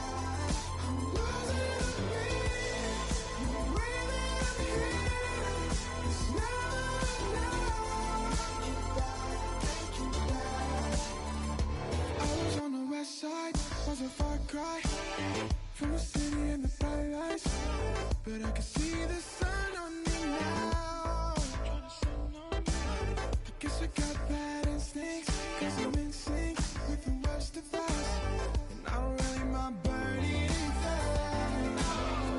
Was a far cry from the city and the bright lights, but I can see the sun on me now. I guess I got bad instincts, 'cause I'm in sync with the worst of us, and I don't really mind burning anything.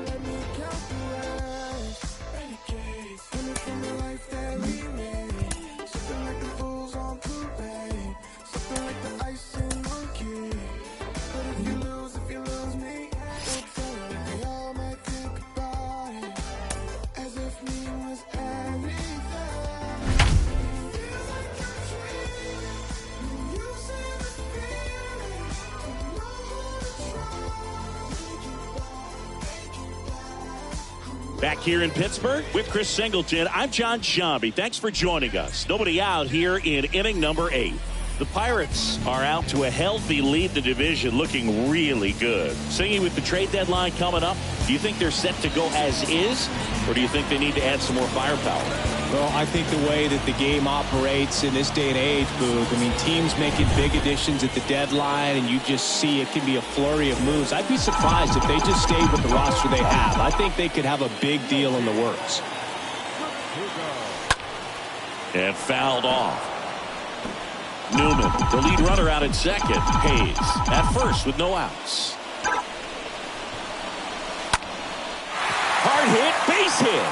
Let me count the waves, renegades, coming from the life that we made. Something like the fools on parade, something like the ice and monkey. But if you lose me, don't tell me. They all might think about it as if me was everything. Feels like a dream. You say the feeling, don't know who to trust. Back here in Pittsburgh with Chris Singleton, I'm John Sciambi. Thanks for joining us. Nobody out here in inning number 8. The Pirates are out to a healthy lead the division, looking really good. Singing with the trade deadline coming up, do you think they're set to go as is, or do you think they need to add some more firepower? Well, I think the way that the game operates in this day and age, Boog, I mean, teams making big additions at the deadline, and you just see it can be a flurry of moves. I'd be surprised if they just stayed with the roster they have. I think they could have a big deal in the works. And fouled off. Newman, the lead runner out at second. Hayes at first with no outs. Hard hit, base hit.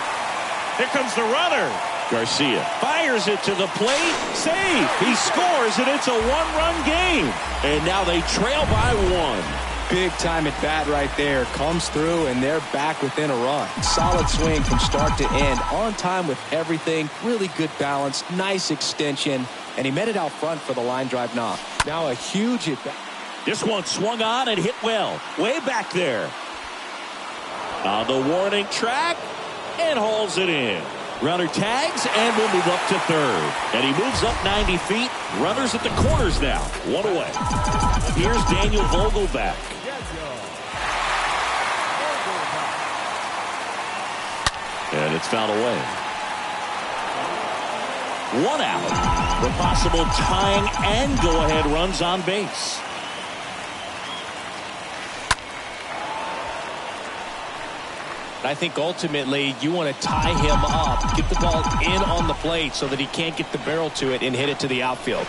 Here comes the runner. Garcia fires it to the plate. Save. He scores, and it's a 1-run game. And now they trail by 1. Big time at bat right there. Comes through, and they're back within a run. Solid swing from start to end. On time with everything. Really good balance. Nice extension. And he met it out front for the line drive knock. Now a huge at bat. This one swung on and hit well. Way back there. On the warning track. And hauls it in. Runner tags and will move up to third. And he moves up 90 feet. Runners at the corners now. 1 away. Here's Daniel Vogelback. And it's fouled away. 1 out. The possible tying and go-ahead runs on base. I think ultimately you want to tie him up, get the ball in on the plate so that he can't get the barrel to it and hit it to the outfield.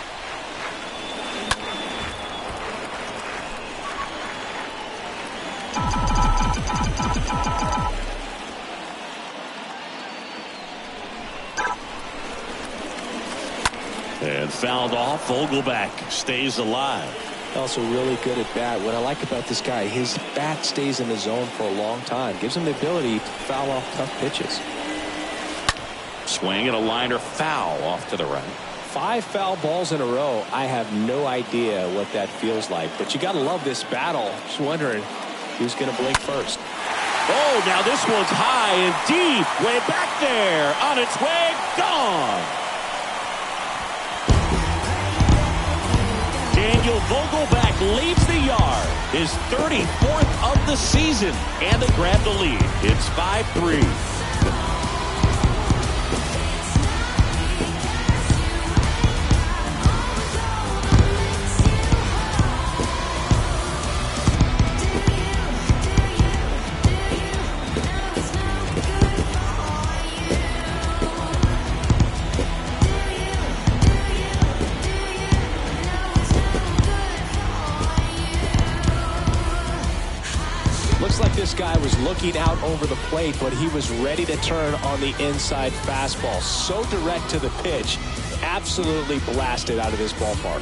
fouled off. Vogelback stays alive. Also really good at bat. What I like about this guy, his bat stays in the zone for a long time. Gives him the ability to foul off tough pitches. Swing and a liner foul off to the right. 5 foul balls in a row. I have no idea what that feels like, but you got to love this battle. Just wondering who's going to blink first. Oh, now this one's high and deep. Way back there. On its way. Gone. Daniel Vogelback leaves the yard. His 34th of the season. And they grab the lead. It's 5-3. This guy was looking out over the plate, but he was ready to turn on the inside fastball. So direct to the pitch, absolutely blasted out of this ballpark.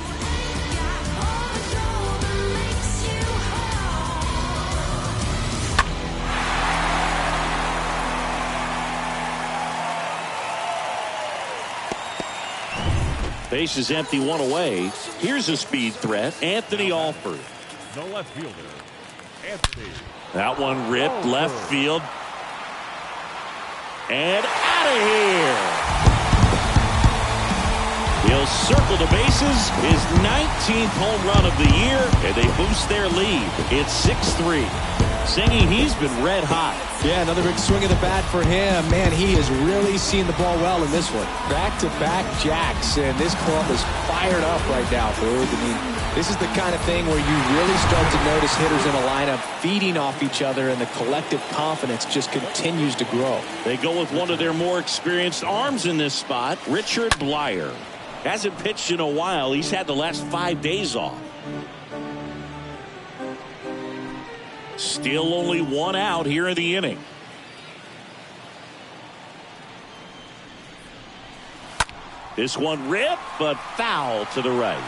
Base is empty, 1 away. Here's a speed threat, Anthony Alford. The left fielder, Anthony. That one ripped left field. And out of here. He'll circle the bases. His 19th home run of the year. And they boost their lead. It's 6-3. Singy, he's been red hot. Yeah, another big swing of the bat for him. Man, he has really seen the ball well in this one. Back-to-back jacks, and this club is fired up right now, Boog. I mean, this is the kind of thing where you really start to notice hitters in a lineup feeding off each other, and the collective confidence just continues to grow. They go with one of their more experienced arms in this spot, Richard Blyer. Hasn't pitched in a while. He's had the last 5 days off. Still only 1 out here in the inning. This one ripped, but foul to the right.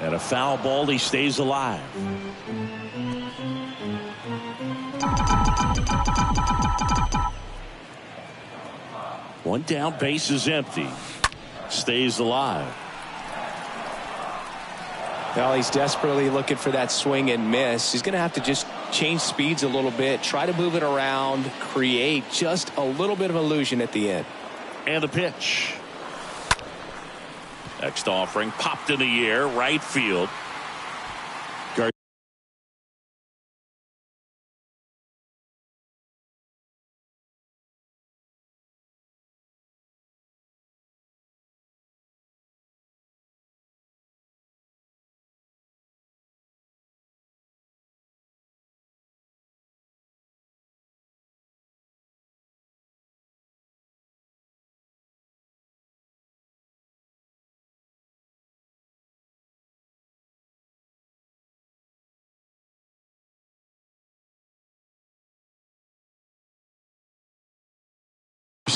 And a foul ball, he stays alive. One down, base is empty. Stays alive. Well, he's desperately looking for that swing and miss. He's going to have to just change speeds a little bit, try to move it around, create just a little bit of illusion at the end. And the pitch. Next offering popped in the air, right field.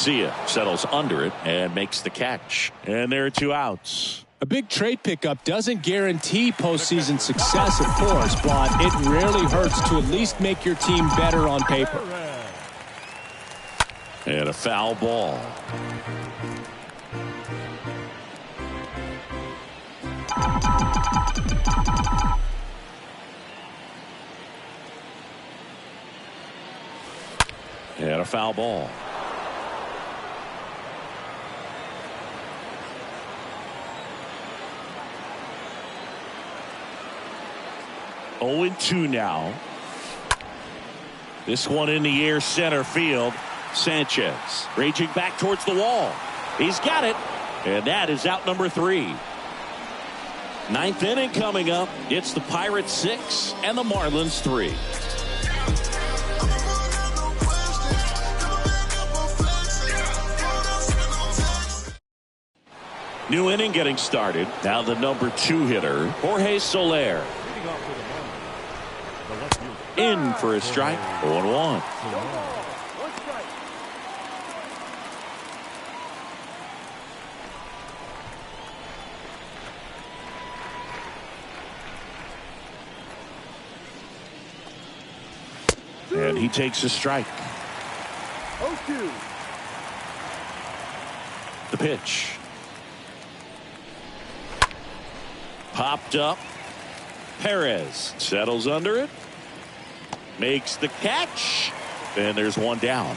Garcia settles under it and makes the catch. And there are 2 outs. A big trade pickup doesn't guarantee postseason success, of course, but it rarely hurts to at least make your team better on paper. And a foul ball. And a foul ball. 0-2 now. This one in the air, center field. Sanchez raging back towards the wall. He's got it, and that is out number 3. Ninth inning coming up. It's the Pirates 6 and the Marlins 3. New inning getting started. Now the number 2 hitter, Jorge Soler. In for a strike. 0-1. And he takes a strike. 0-2. The pitch. Popped up. Perez settles under it. Makes the catch. And there's one down.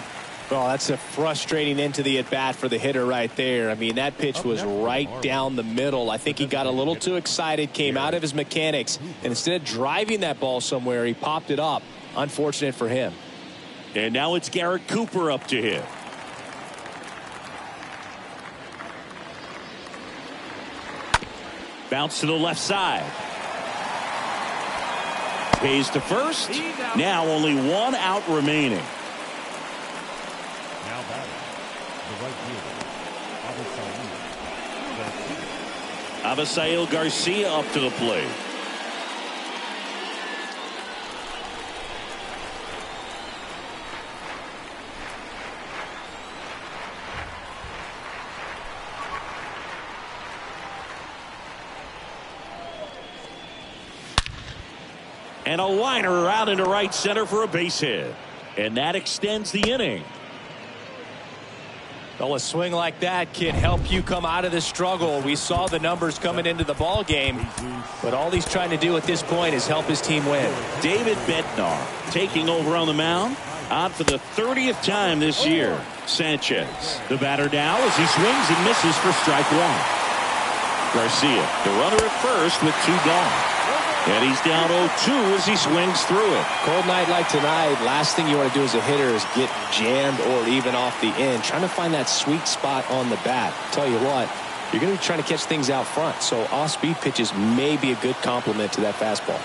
Well, that's a frustrating end to the at-bat for the hitter right there. I mean, that pitch was right down the middle. I think he got a little too excited, came out of his mechanics, and instead of driving that ball somewhere, he popped it up. Unfortunate for him. And now it's Garrett Cooper up to hit. Bounce to the left side. Pays to first. Now only 1 out remaining. Now batting, the right fielder, Avisail Garcia up to the plate. And a liner out into right center for a base hit. And that extends the inning. Well, a swing like that can help you come out of the struggle. We saw the numbers coming into the ball game, but all he's trying to do at this point is help his team win. David Bednar taking over on the mound. On for the 30th time this year. Sanchez, the batter now as he swings and misses for strike 1. Garcia, the runner at first with 2 gone. And he's down 0-2 as he swings through it. Cold night like tonight, last thing you want to do as a hitter is get jammed or even off the end. Trying to find that sweet spot on the bat. Tell you what, you're going to be trying to catch things out front. So off-speed pitches may be a good complement to that fastball.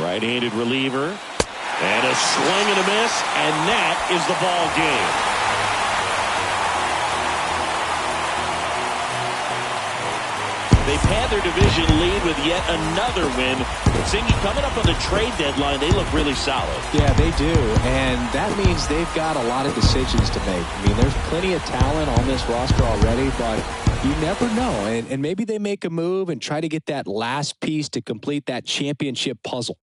Right-handed reliever. And a swing and a miss. And that is the ball game. They've had their division lead with yet another win. Singy, coming up on the trade deadline, they look really solid. Yeah, they do. And that means they've got a lot of decisions to make. I mean, there's plenty of talent on this roster already, but you never know. And maybe they make a move and try to get that last piece to complete that championship puzzle.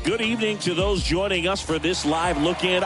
Good evening to those joining us for this live look-in.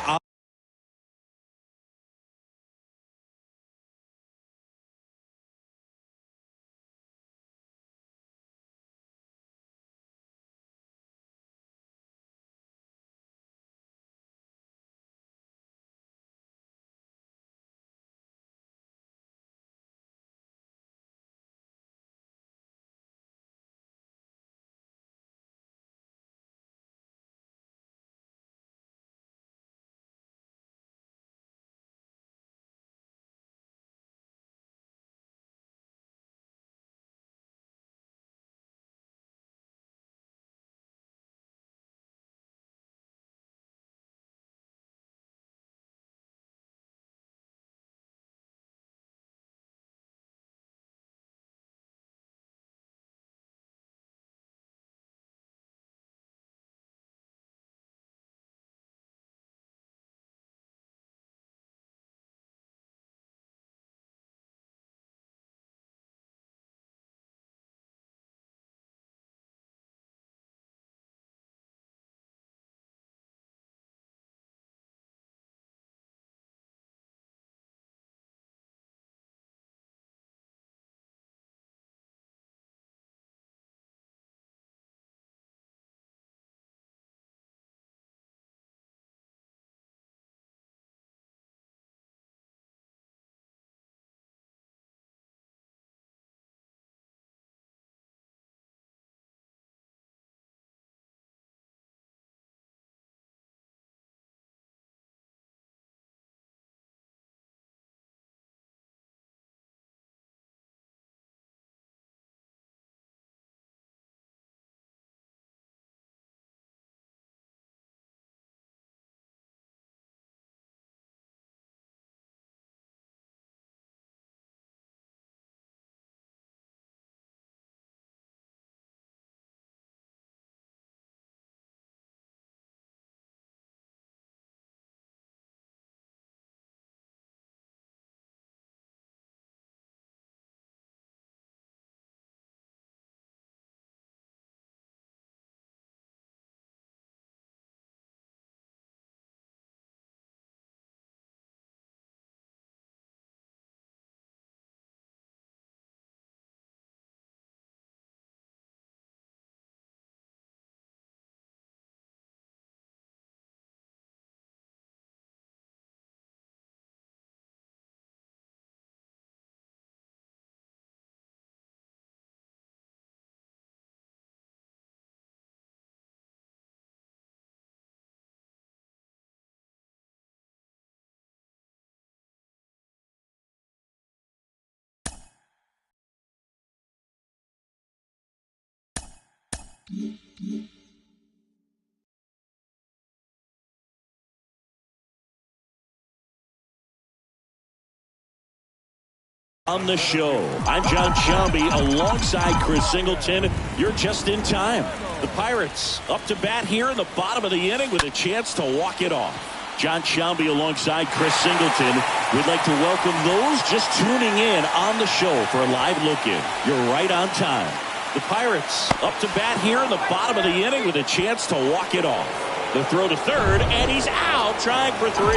On the show, I'm John Shambi alongside Chris Singleton. You're just in time. The Pirates up to bat here in the bottom of the inning with a chance to walk it off. John Shambi alongside Chris Singleton. We'd like to welcome those just tuning in on the show for a live look-in. You're right on time. The Pirates up to bat here in the bottom of the inning with a chance to walk it off. The throw to third, and he's out trying for three.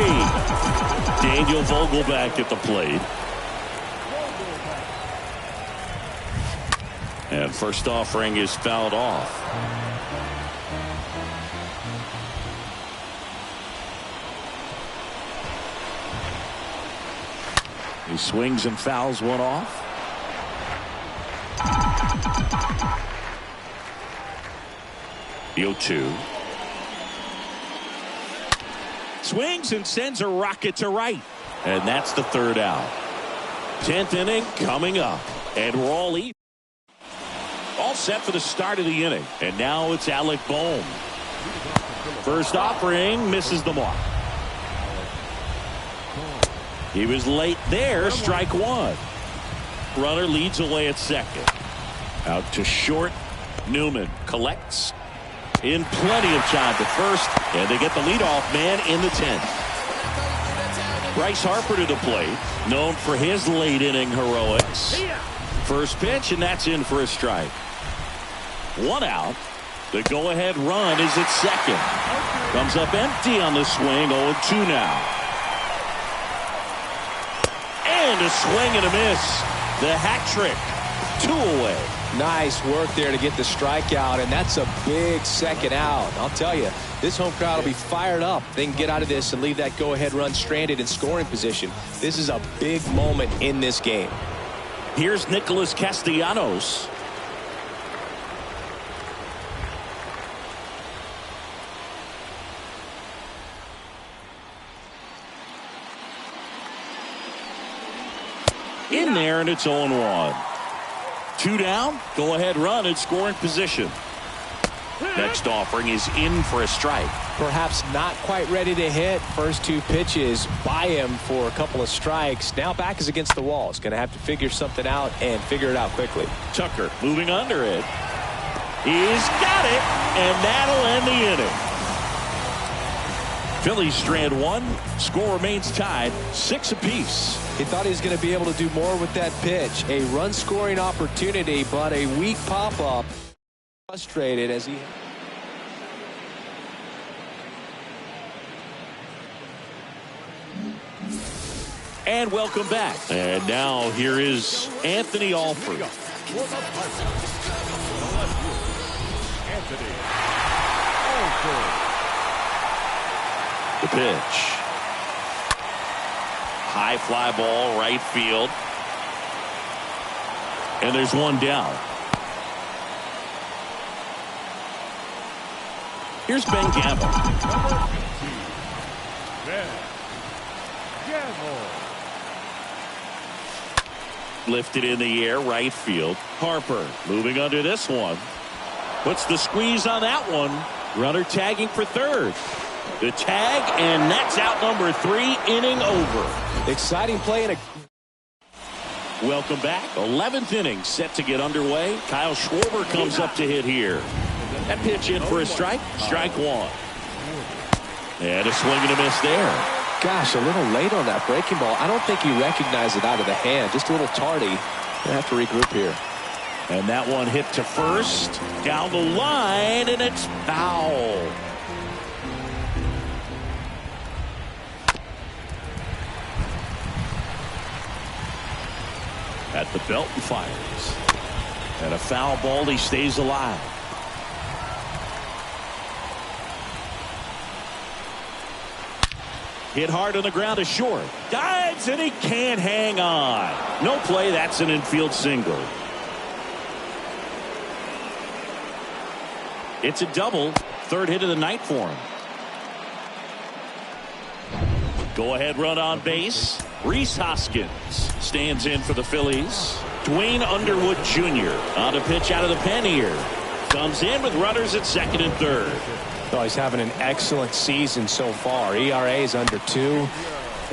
Daniel Vogelback at the plate. And first offering is fouled off. He swings and fouls one off. The 0-2. Swings and sends a rocket to right. And that's the third out. 10th inning coming up. And we're all even. All set for the start of the inning. And now it's Alec Bohm. First offering misses the mark. He was late there. Strike one. Runner leads away at second. Out to short. Newman collects in plenty of time to first. And they get the leadoff man in the 10th. Bryce Harper to the plate. Known for his late inning heroics. First pitch, and that's in for a strike. One out. The go-ahead run is at second. Comes up empty on the swing. 0-2 now. And a swing and a miss. The hat trick. 2 away. Nice work there to get the strikeout, and that's a big second out. I'll tell you, this home crowd will be fired up. They can get out of this and leave that go-ahead run stranded in scoring position. This is a big moment in this game. Here's Nicholas Castellanos. In there, and it's 0-1. 2 down. Go ahead run in scoring position. Next offering is in for a strike. Perhaps not quite ready to hit. First 2 pitches by him for a couple of strikes. Now back is against the wall. He's going to have to figure something out and figure it out quickly. Tucker moving under it. He's got it, and that'll end the inning. Phillies strand 1. Score remains tied 6 apiece. He thought he was going to be able to do more with that pitch. A run scoring opportunity, but a weak pop up. Frustrated as he. And welcome back. And now here is Anthony Alford. The pitch. High fly ball, right field. And there's one down. Here's Ben Gamble. Lifted in the air, right field. Harper moving under this one. Puts the squeeze on that one. Runner tagging for third. The tag, and that's out number 3, inning over. Exciting play. Welcome back. 11th inning set to get underway. Kyle Schwarber comes up to hit here. That pitch in for a strike. Strike 1. And a swing and a miss there. Gosh, a little late on that breaking ball. I don't think he recognized it out of the hand. Just a little tardy. Gonna have to regroup here. And that one hit to first. Down the line, and it's foul. At the belt and fires. And a foul ball, he stays alive. Hit hard on the ground to short. Dives, and he can't hang on. No play, that's an infield single. It's a double. 3rd hit of the night for him. Go ahead run on base. Rhys Hoskins stands in for the Phillies. Dwayne Underwood Jr. on a pitch out of the pen here. comes in with runners at second and third. Oh, he's having an excellent season so far. ERA is under 2.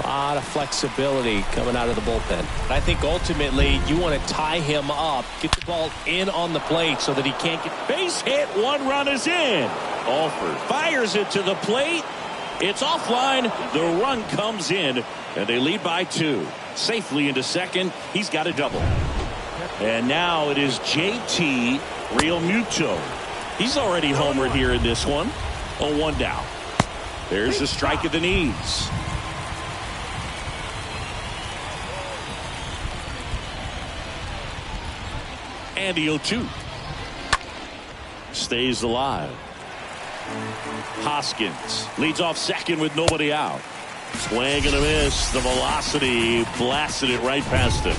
A lot of flexibility coming out of the bullpen. I think ultimately you want to tie him up, get the ball in on the plate so that he can't get base hit. 1 run is in. Alford fires it to the plate. It's offline. The run comes in, and they lead by 2. Safely into second. He's got a double. And now it is JT Realmuto. He's already homered here in this one. 0-1 down. There's a strike at the knees. And the 0-2. Stays alive. Hoskins leads off second with nobody out. Swing and a miss. The velocity blasted it right past him.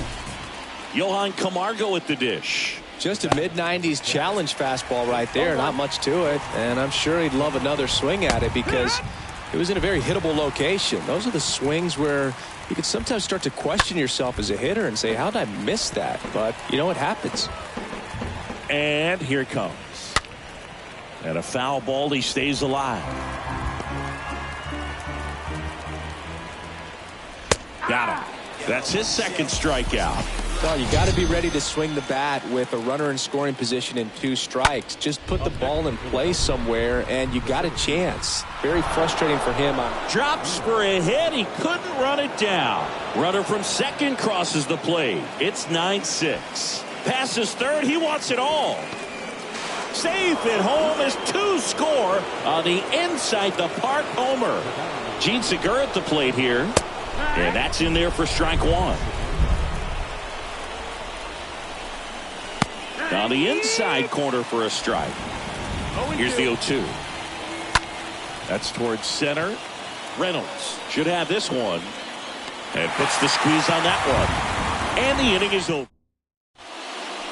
Johan Camargo at the dish. Just a mid-90s challenge fastball right there. Not much to it. And I'm sure he'd love another swing at it because it was in a very hittable location. Those are the swings where you can sometimes start to question yourself as a hitter and say, how did I miss that? But, you know, it happens. And here it comes. And a foul ball. He stays alive. Got him. That's his second strikeout. Well, you got to be ready to swing the bat with a runner in scoring position and 2 strikes. Just put the ball in play somewhere and you got a chance. Very frustrating for him. Drops for a hit. He couldn't run it down. Runner from second crosses the plate. It's 9-6. Passes third. He wants it all. Safe at home is 2 score on the inside the park homer. Gene Segura at the plate here. And that's in there for strike 1. On the inside corner for a strike. Here's the 0-2. That's towards center. Reynolds should have this one. And puts the squeeze on that one. And the inning is over.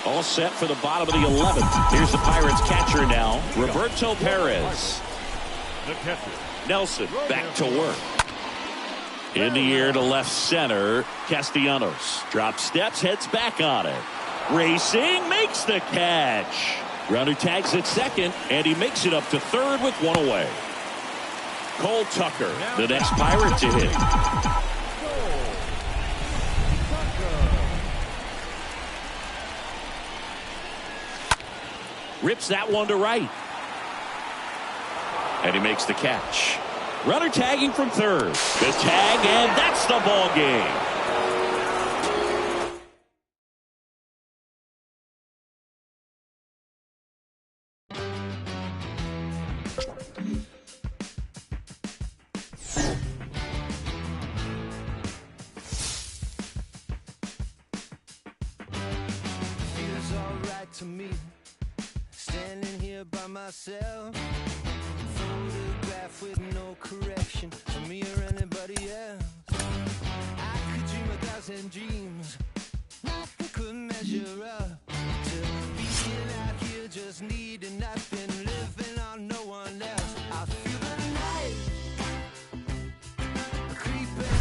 All set for the bottom of the 11th. Here's the Pirates catcher now, Roberto Perez. The catcher. Nelson back to work. In the air to left center, Castellanos. Drop steps, heads back on it. Racing, makes the catch. Runner tags at second, and he makes it up to third with 1 away. Cole Tucker, the next Pirate to hit. Rips that one to right. And he makes the catch. Runner tagging from third. The tag, and that's the ball game. Feels alright to me, standing here by myself. Photograph with no correction for me or anybody else. I could dream 1,000 dreams, nothing could measure up to being out here just needing nothing, living on no one else. I feel the night creeping,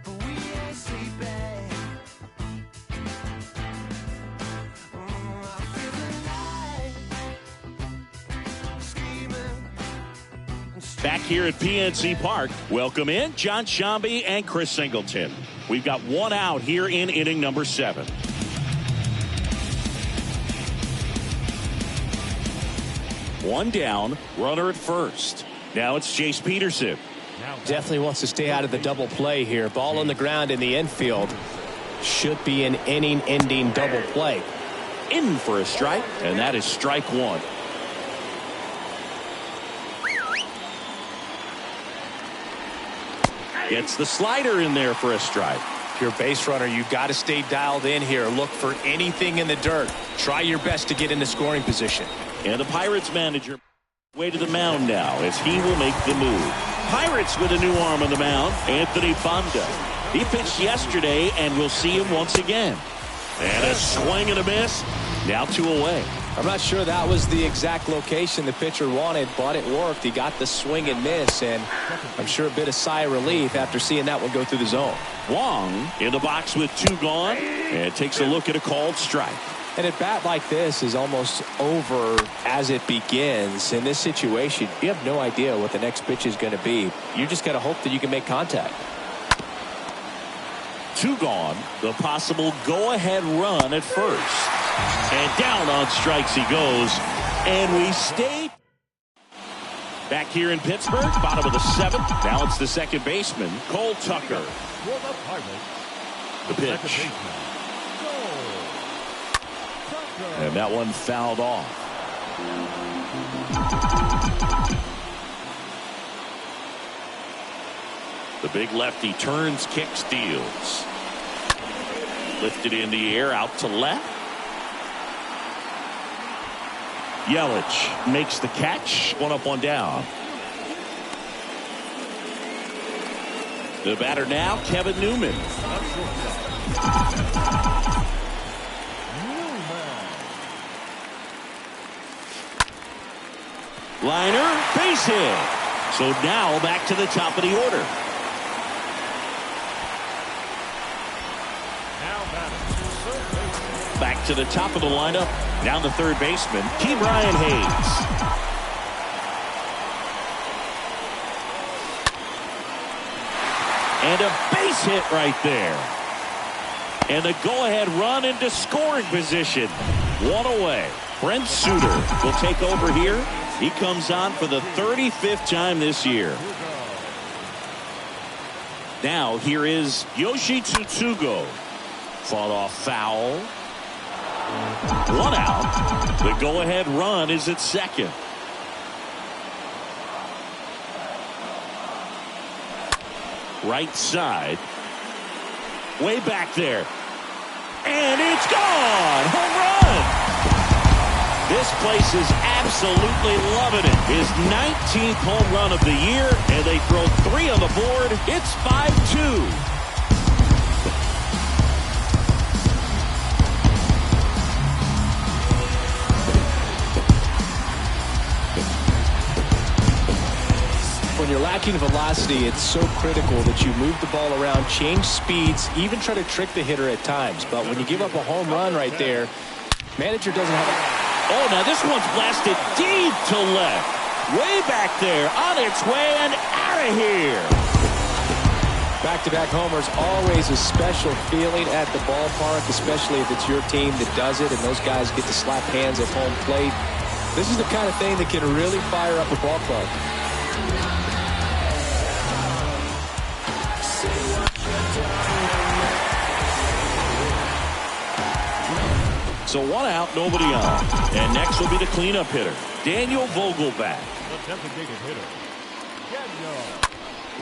but we ain't sleeping. I feel the night screaming. Back here at PNC Park, welcome in John Shambi and Chris Singleton. We've got 1 out here in inning number 7. One down, runner at first. Now it's Chase Peterson. Definitely wants to stay out of the double play here. Ball on the ground in the infield. Should be an inning-ending double play. In for a strike, and that is strike 1. Gets the slider in there for a strike. If you're a base runner, you've got to stay dialed in here. Look for anything in the dirt. Try your best to get into scoring position. And the Pirates manager way to the mound now as he will make the move. Pirates with a new arm on the mound, Anthony Banda. He pitched yesterday, and we'll see him once again. And a swing and a miss. Now 2 away. I'm not sure that was the exact location the pitcher wanted, but it worked. He got the swing and miss, and I'm sure a bit of sigh of relief after seeing that one go through the zone. Wong in the box with 2 gone and takes a look at a called strike. And a bat like this is almost over as it begins. In this situation, you have no idea what the next pitch is going to be. You just got to hope that you can make contact. 2 gone. The possible go-ahead run at first. And down on strikes he goes. And we stay back here in Pittsburgh, bottom of the 7th. Now it's the second baseman, Cole Tucker. The pitch. And that one fouled off. The big lefty turns, kicks, deals. Lifted in the air, out to left. Yelich makes the catch. 1 up, 1 down. The batter now, Kevin Newman. Liner, base hit. So now back to the top of the order. Back to the top of the lineup. Down the third baseman, Brian Hayes. And a base hit right there. And a go-ahead run into scoring position. 1 away. Brent Suter will take over here. He comes on for the 35th time this year. Now here is Yoshi Tsutsugo. Fought off foul. 1 out. The go-ahead run is at second. Right side. Way back there. And it's gone. Home run. This place is absolutely loving it. His 19th home run of the year, and they throw 3 on the board. It's 5-2. When you're lacking velocity, it's so critical that you move the ball around, change speeds, even try to trick the hitter at times. But when you give up a home run right there, manager doesn't have a... Oh, now this one's blasted deep to left. Way back there, on its way and out of here. Back-to-back homers, always a special feeling at the ballpark, especially if it's your team that does it and those guys get to slap hands at home plate. This is the kind of thing that can really fire up a ball club. So 1 out, nobody on. And next will be the cleanup hitter, Daniel Vogelbach.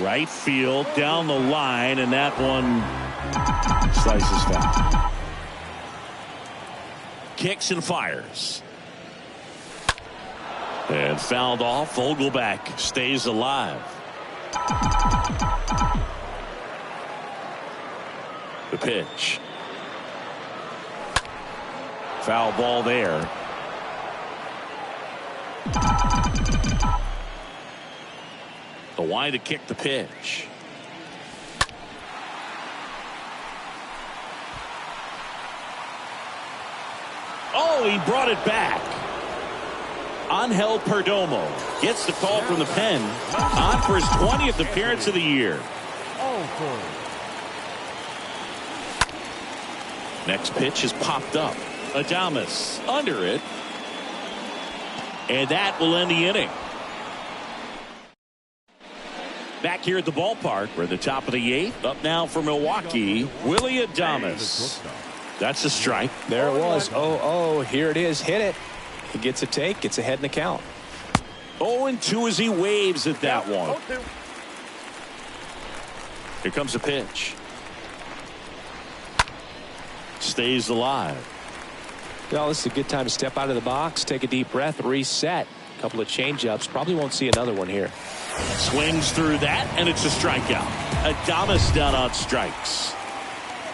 Right field, down the line, and that one slices foul. Kicks and fires. And fouled off. Vogelbach stays alive. The pitch. Foul ball there. The wide to kick the pitch. Oh, he brought it back. Angel Perdomo gets the call from the pen. On for his 20th appearance of the year. Next pitch is popped up. Adames under it. And that will end the inning. Back here at the ballpark, we're at the top of the 8th. Up now for Milwaukee, Willie Adames. That's a strike. There it was. 0-0. Here it is. Hit it. He gets a take. Gets ahead in the count. 0-2 as he waves at that one. Here comes the pitch. Stays alive. Well, this is a good time to step out of the box, take a deep breath, reset. A couple of changeups. Probably won't see another one here. Swings through that, and it's a strikeout. Adames down on strikes.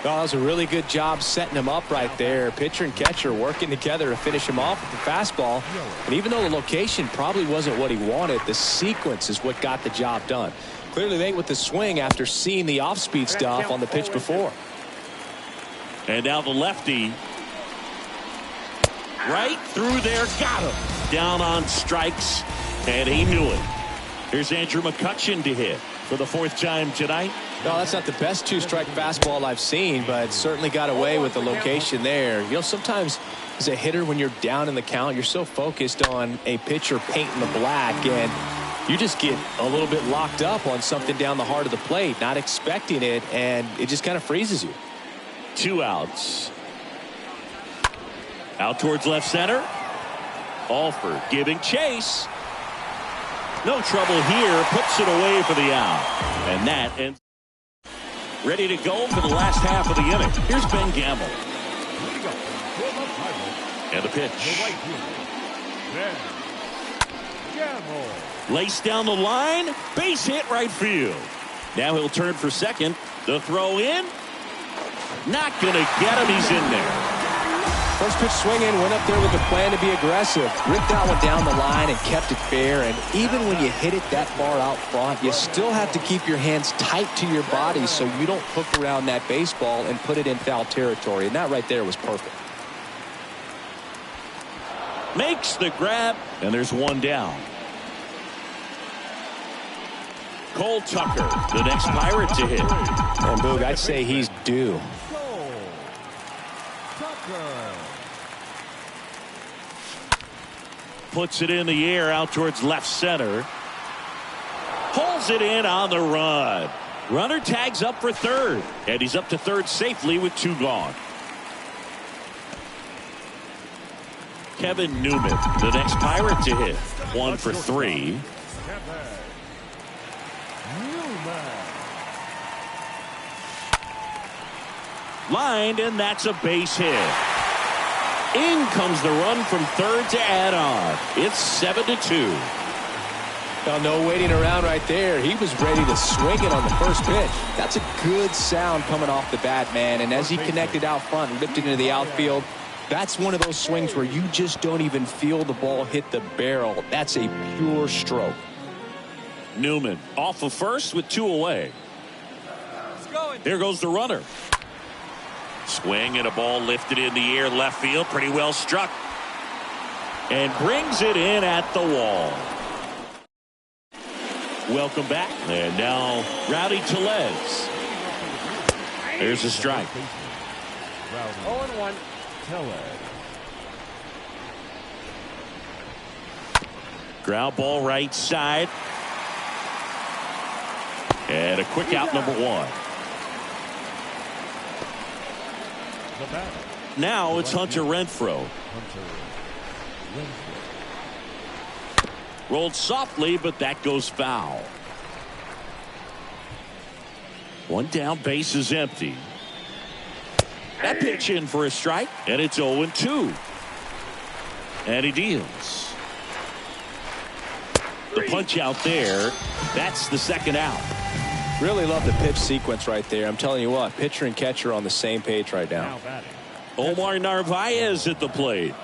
Well, that was a really good job setting him up right there. Pitcher and catcher working together to finish him off with the fastball. And even though the location probably wasn't what he wanted, the sequence is what got the job done. Clearly late with the swing after seeing the off-speed stuff on the pitch before. And now the lefty. Right through there. Got him. Down on strikes. And he knew it. Here's Andrew McCutchen to hit for the 4th time tonight. No, that's not the best two-strike fastball I've seen, but certainly got away with the location there. You know, sometimes as a hitter, when you're down in the count, you're so focused on a pitcher painting the black, and you just get a little bit locked up on something down the heart of the plate, not expecting it, and it just kind of freezes you. 2 outs. Out towards left center. Alford giving chase. No trouble here. Puts it away for the out. And that ends. Ready to go for the last half of the inning. Here's Ben Gamble. And the pitch. Laced down the line. Base hit right field. Now he'll turn for second. The throw in. Not going to get him. He's in there. First pitch swinging, went up there with the plan to be aggressive. Ripped that one down the line and kept it fair. And even when you hit it that far out front, you still have to keep your hands tight to your body so you don't hook around that baseball and put it in foul territory. And that right there was perfect. Makes the grab, and there's one down. Cole Tucker, the next Pirate to hit. And Boog, I'd say he's due. Puts it in the air out towards left center. Pulls it in on the run. Runner tags up for third. And he's up to third safely with 2 gone. Kevin Newman, the next Pirate to hit. 1 for 3. Lined, and that's a base hit. In comes the run from third to add on. It's 7-2. Well, no waiting around right there. He was ready to swing it on the first pitch. That's a good sound coming off the bat, man. And as he connected out front and lifted into the outfield, that's one of those swings where you just don't even feel the ball hit the barrel. That's a pure stroke. Newman off of first with 2 away. There goes the runner. Swing and a ball lifted in the air left field. Pretty well struck. And brings it in at the wall. Welcome back. And now Rowdy Tellez. There's a strike. 0-1. Tellez. Ground ball right side. And a quick out number 1. Now it's Hunter Renfroe. Rolled softly, but that goes foul. 1 down, base is empty. That pitch in for a strike, and it's 0-2. And he deals. The punch out there. That's the second out. Really love the pitch sequence right there. I'm telling you what, pitcher and catcher on the same page right now. Omar Narvaez at the plate.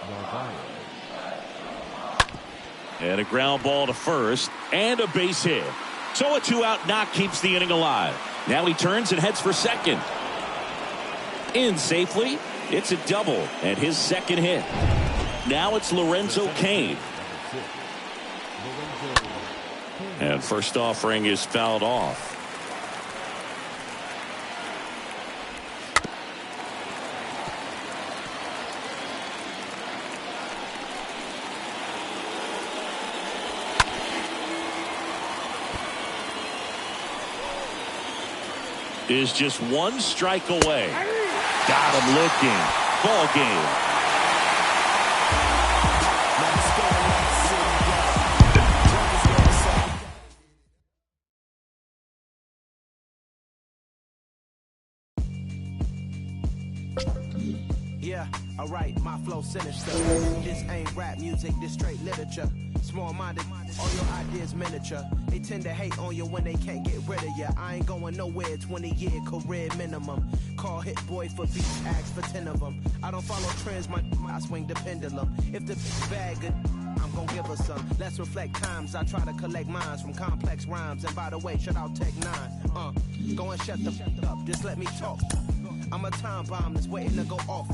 And a ground ball to first and a base hit. So a 2-out knock keeps the inning alive. Now he turns and heads for second. In safely. It's a double and his second hit. Now it's Lorenzo Cain. And first offering is fouled off. Is just 1 strike away. Got him looking. Ball game. Yeah, Alright, my flow sinister. This ain't rap music, this straight literature. Small-minded, all your ideas miniature. They tend to hate on you when they can't get rid of you. I ain't going nowhere, 20-year career minimum. Call Hit Boy for beats, ask for 10 of them. I don't follow trends, I swing the pendulum. If the bag good, I'm gonna give her some. Let's reflect times. I try to collect minds from complex rhymes. And by the way, shout out Tech 9. Go and shut the up. Just let me talk. I'm a time bomb that's waiting to go off.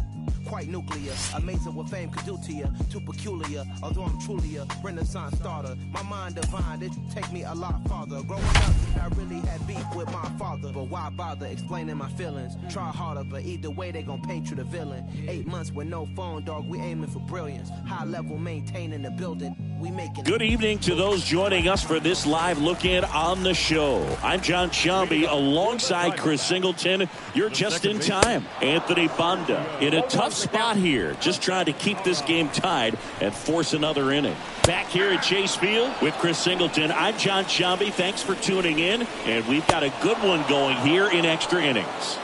Quite nuclear, amazing what fame could do to you. Too peculiar, although I'm truly a renaissance starter. My mind divine, it take me a lot farther. Growing up, I really had beef with my father. But why bother explaining my feelings? Try harder, but either way they gon' paint you the villain. 8 months with no phone, dog, we aiming for brilliance. High level maintaining the building. We making. Good evening to those joining us for this live look-in on the show. I'm John Shambi alongside Chris Singleton. You're just in time. Anthony Banda in a tough spot here, just trying to keep this game tied and force another inning. Back here at Chase Field with Chris Singleton, I'm John Shambi. Thanks for tuning in, and we've got a good one going here in extra innings.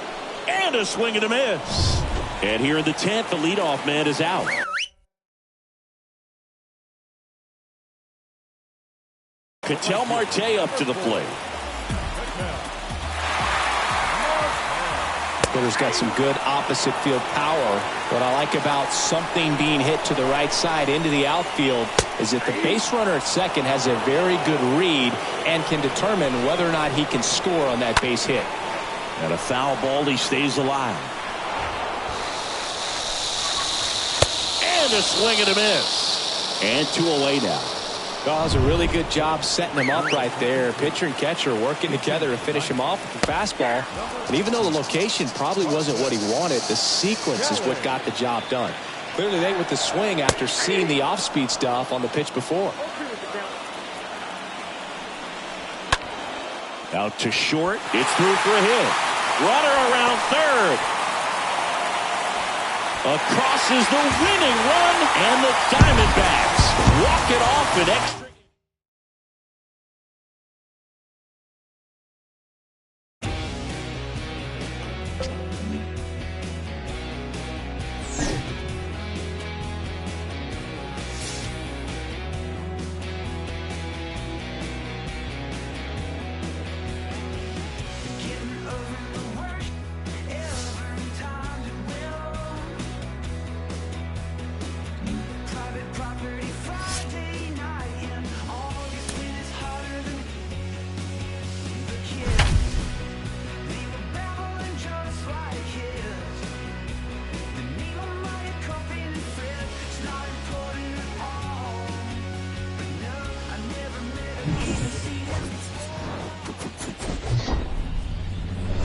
And a swing and a miss. And here in the 10th, the leadoff man is out. Ketel Marte up to the plate. Hitter's got some good opposite field power. What I like about something being hit to the right side into the outfield is that the base runner at second has a very good read and can determine whether or not he can score on that base hit. And a foul ball, he stays alive. And a swing and a miss. And 2 away now. Does a really good job setting him up right there. Pitcher and catcher working together to finish him off with the fastball. And even though the location probably wasn't what he wanted, the sequence is what got the job done. Clearly late with the swing after seeing the off-speed stuff on the pitch before. Out to short. It's through for a hit. Runner around third. Across is the winning run, and the Diamondbacks walk it off in extra.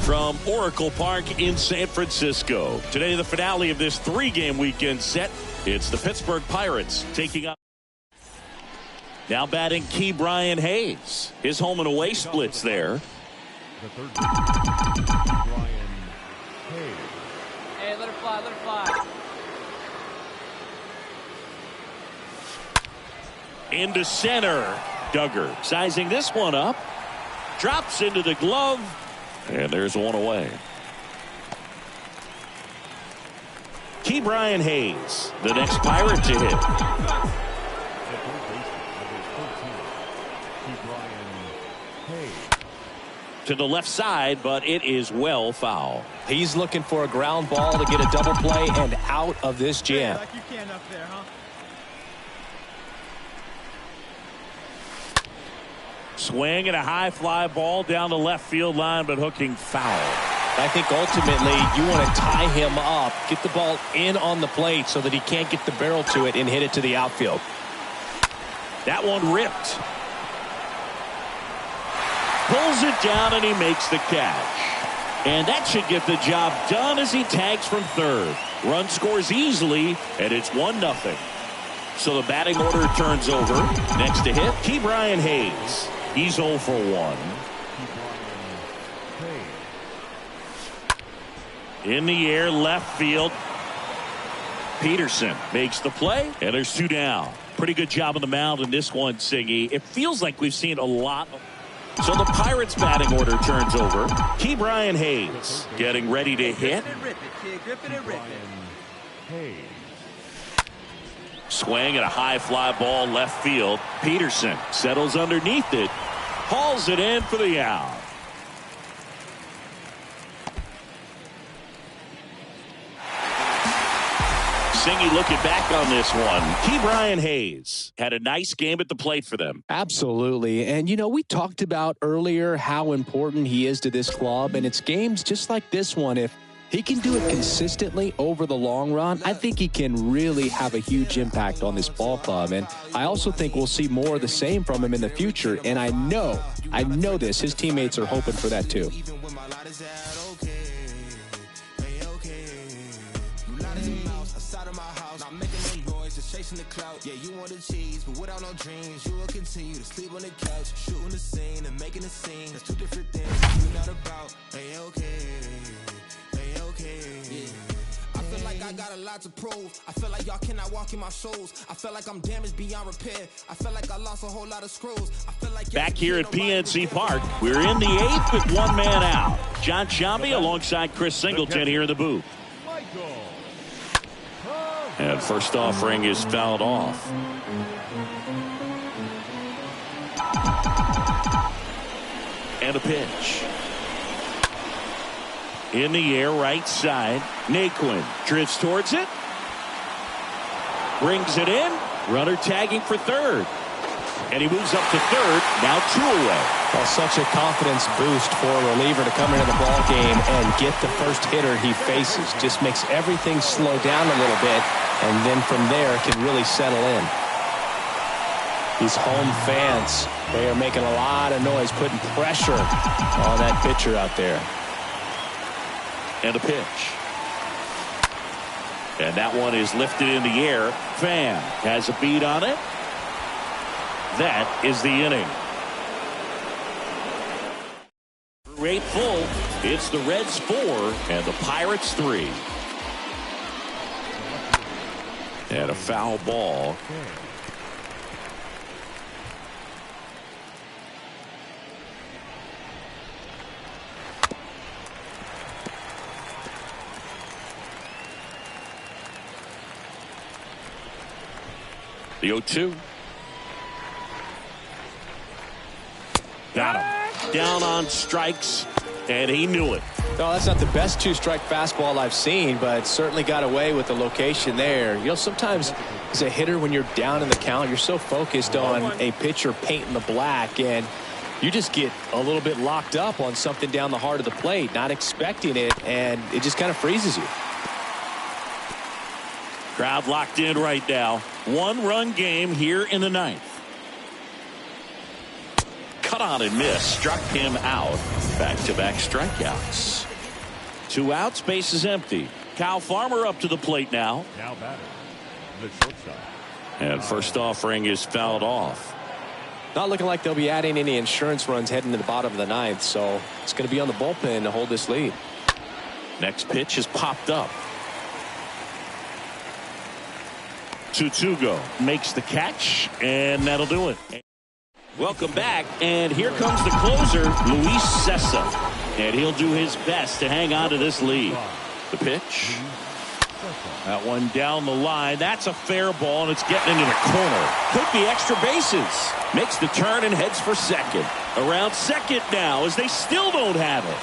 From Oracle Park in San Francisco. Today, the finale of this 3-game weekend set. It's the Pittsburgh Pirates taking up. Now batting Key Brian Hayes. His home and away splits there. The third Brian Hayes. Hey, let her fly, let her fly. Into center. Duggar sizing this one up. Drops into the glove. And there's one away. Key Brian Hayes, the next Pirate to hit. To the left side, but it is well foul. He's looking for a ground ball to get a double play and out of this jam. Like you can up there, huh? Swing and a high fly ball down the left field line, but hooking foul. I think ultimately you want to tie him up, get the ball in on the plate so that he can't get the barrel to it and hit it to the outfield. That one ripped. Pulls it down and he makes the catch. And that should get the job done as he tags from third. Run scores easily, and it's 1-0. So the batting order turns over. Next to hit, Key Brian Hayes. He's 0 for 1. In the air, left field. Peterson makes the play, and there's 2 down. Pretty good job on the mound in this one, Singy. It feels like we've seen a lot of... So the Pirates batting order turns over. Key Brian Hayes getting ready to hit. Hayes. Swing and a high fly ball left field. Peterson settles underneath it. Hauls it in for the out. Singy looking back on this one. Ke'Bryan Hayes had a nice game at the plate for them. Absolutely. And, you know, we talked about earlier how important he is to this club. And it's games just like this one. If he can do it consistently over the long run, I think he can really have a huge impact on this ball club. And I also think we'll see more of the same from him in the future. And I know this. His teammates are hoping for that too. Chasing the clout, yeah, you want the cheese, but without no dreams, you will continue to sleep on the couch, shooting the scene and making a scene. That's two different things. You're not about, okay, yeah. I feel like I got a lot to prove. I feel like y'all cannot walk in my shoes. I feel like I'm damaged beyond repair. I feel like I lost a whole lot of screws. I feel like back here at PNC Park, we're in the 8th with one man out. John Sciambi alongside Chris Singleton here in the booth. And first offering is fouled off. And a pitch. In the air, right side. Naquin drifts towards it. Brings it in. Runner tagging for third. And he moves up to third. Now 2 away. Well, such a confidence boost for a reliever to come into the ball game and get the first hitter he faces. Just makes everything slow down a little bit, and then from there can really settle in. These home fans, they are making a lot of noise, putting pressure on that pitcher out there. And a pitch. And that one is lifted in the air. Pham has a beat on it. That is the inning. Through 8 full, it's the Reds 4 and the Pirates 3. And a foul ball. The 0-2. Got him. Down on strikes, and he knew it. No, that's not the best 2-strike fastball I've seen, but certainly got away with the location there. You know, sometimes as a hitter, when you're down in the count, you're so focused on a pitcher painting the black, and you just get a little bit locked up on something down the heart of the plate, not expecting it, and it just kind of freezes you. Crowd locked in right now. 1-run game here in the 9th. Cut on and miss. Struck him out. Back-to-back strikeouts. 2 outs. Base is empty. Kyle Farmer up to the plate now. Now batter, the shortstop. And first offering is fouled off. Not looking like they'll be adding any insurance runs heading to the bottom of the 9th, so it's going to be on the bullpen to hold this lead. Next pitch is popped up. 2-2 go. Makes the catch, and that'll do it. Welcome back, and here comes the closer, Luis Cessa. And he'll do his best to hang on to this lead. The pitch. That one down the line. That's a fair ball, and it's getting into the corner. Could be extra bases. Makes the turn and heads for second. Around second now as they still don't have it.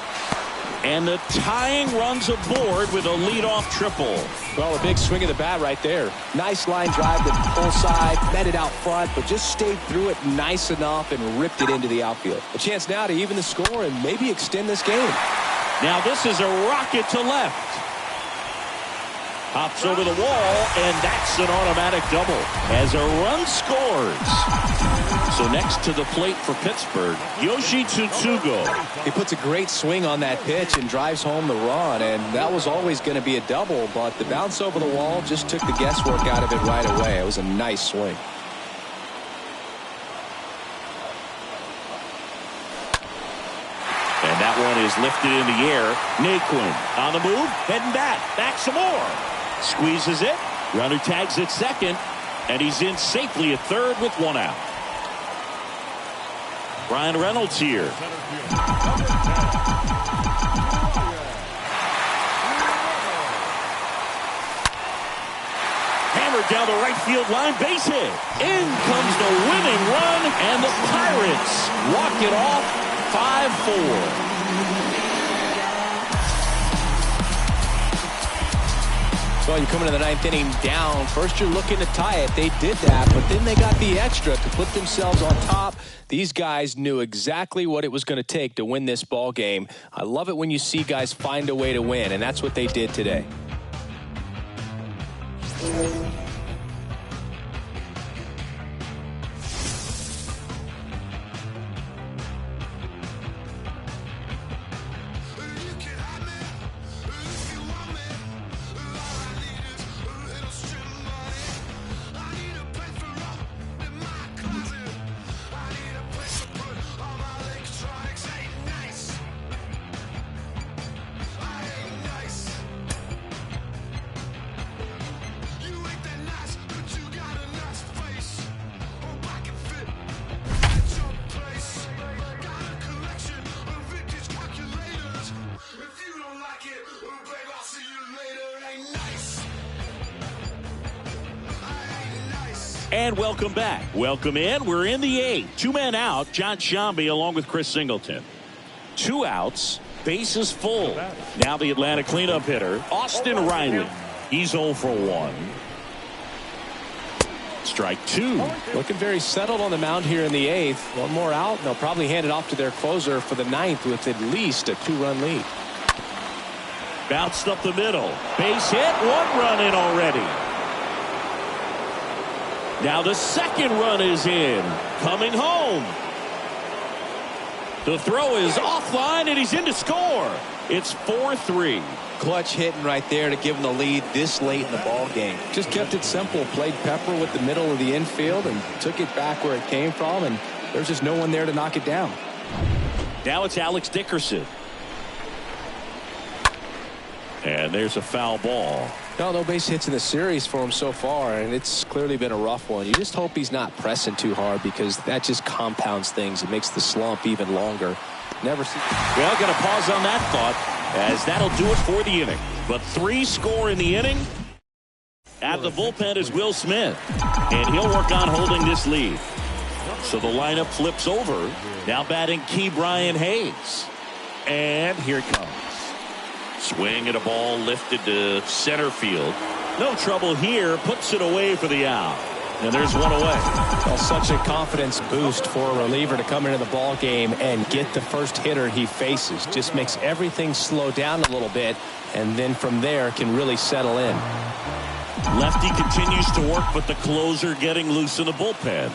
And the tying runs aboard with a leadoff triple. Well, a big swing of the bat right there. Nice line drive to the pull side, met it out front, but just stayed through it nice enough and ripped it into the outfield. A chance now to even the score and maybe extend this game. Now this is a rocket to left. Hops over the wall, and that's an automatic double as a run scores. So next to the plate for Pittsburgh, Yoshi Tsutsugo. He puts a great swing on that pitch and drives home the run, and that was always going to be a double, but the bounce over the wall just took the guesswork out of it right away. It was a nice swing. And that one is lifted in the air. Naquin on the move, heading back some more. Squeezes it, runner tags at second, and he's in safely at third with 1 out. Brian Reynolds here. hammered down the right field line, base hit. In comes the winning run, and the Pirates walk it off 5-4. Well, you come into the ninth inning down. First, you're looking to tie it. They did that, but then they got the extra to put themselves on top. These guys knew exactly what it was going to take to win this ball game. I love it when you see guys find a way to win, and that's what they did today. And welcome back. Welcome in. We're in the eighth. 2 men out. John Sciambi along with Chris Singleton. 2 outs. Bases full. Now the Atlanta cleanup hitter, Austin Riley. He's 0 for 1. Strike 2. Looking very settled on the mound here in the eighth. One more out, and they'll probably hand it off to their closer for the ninth with at least a 2-run lead. Bounced up the middle. Base hit. 1 run in already. Now the second run is in. Coming home. The throw is offline, and he's in to score. It's 4-3. Clutch hitting right there to give them the lead this late in the ball game. Just kept it simple. Played pepper with the middle of the infield and took it back where it came from, and there's just no one there to knock it down. Now it's Alex Dickerson. And there's a foul ball. No base hits in the series for him so far, and it's clearly been a rough one. You just hope he's not pressing too hard, because that just compounds things. It makes the slump even longer. Never see. Well, going to pause on that thought, as that'll do it for the inning. But 3 score in the inning. At the bullpen is Will Smith, and he'll work on holding this lead. So the lineup flips over. Now batting Key Brian Hayes. And here it comes. Swing at a ball lifted to center field. No trouble here. Puts it away for the out. And there's one away. Well, such a confidence boost for a reliever to come into the ball game and get the first hitter he faces. Just makes everything slow down a little bit, and then from there can really settle in. Lefty continues to work, but the closer getting loose in the bullpen.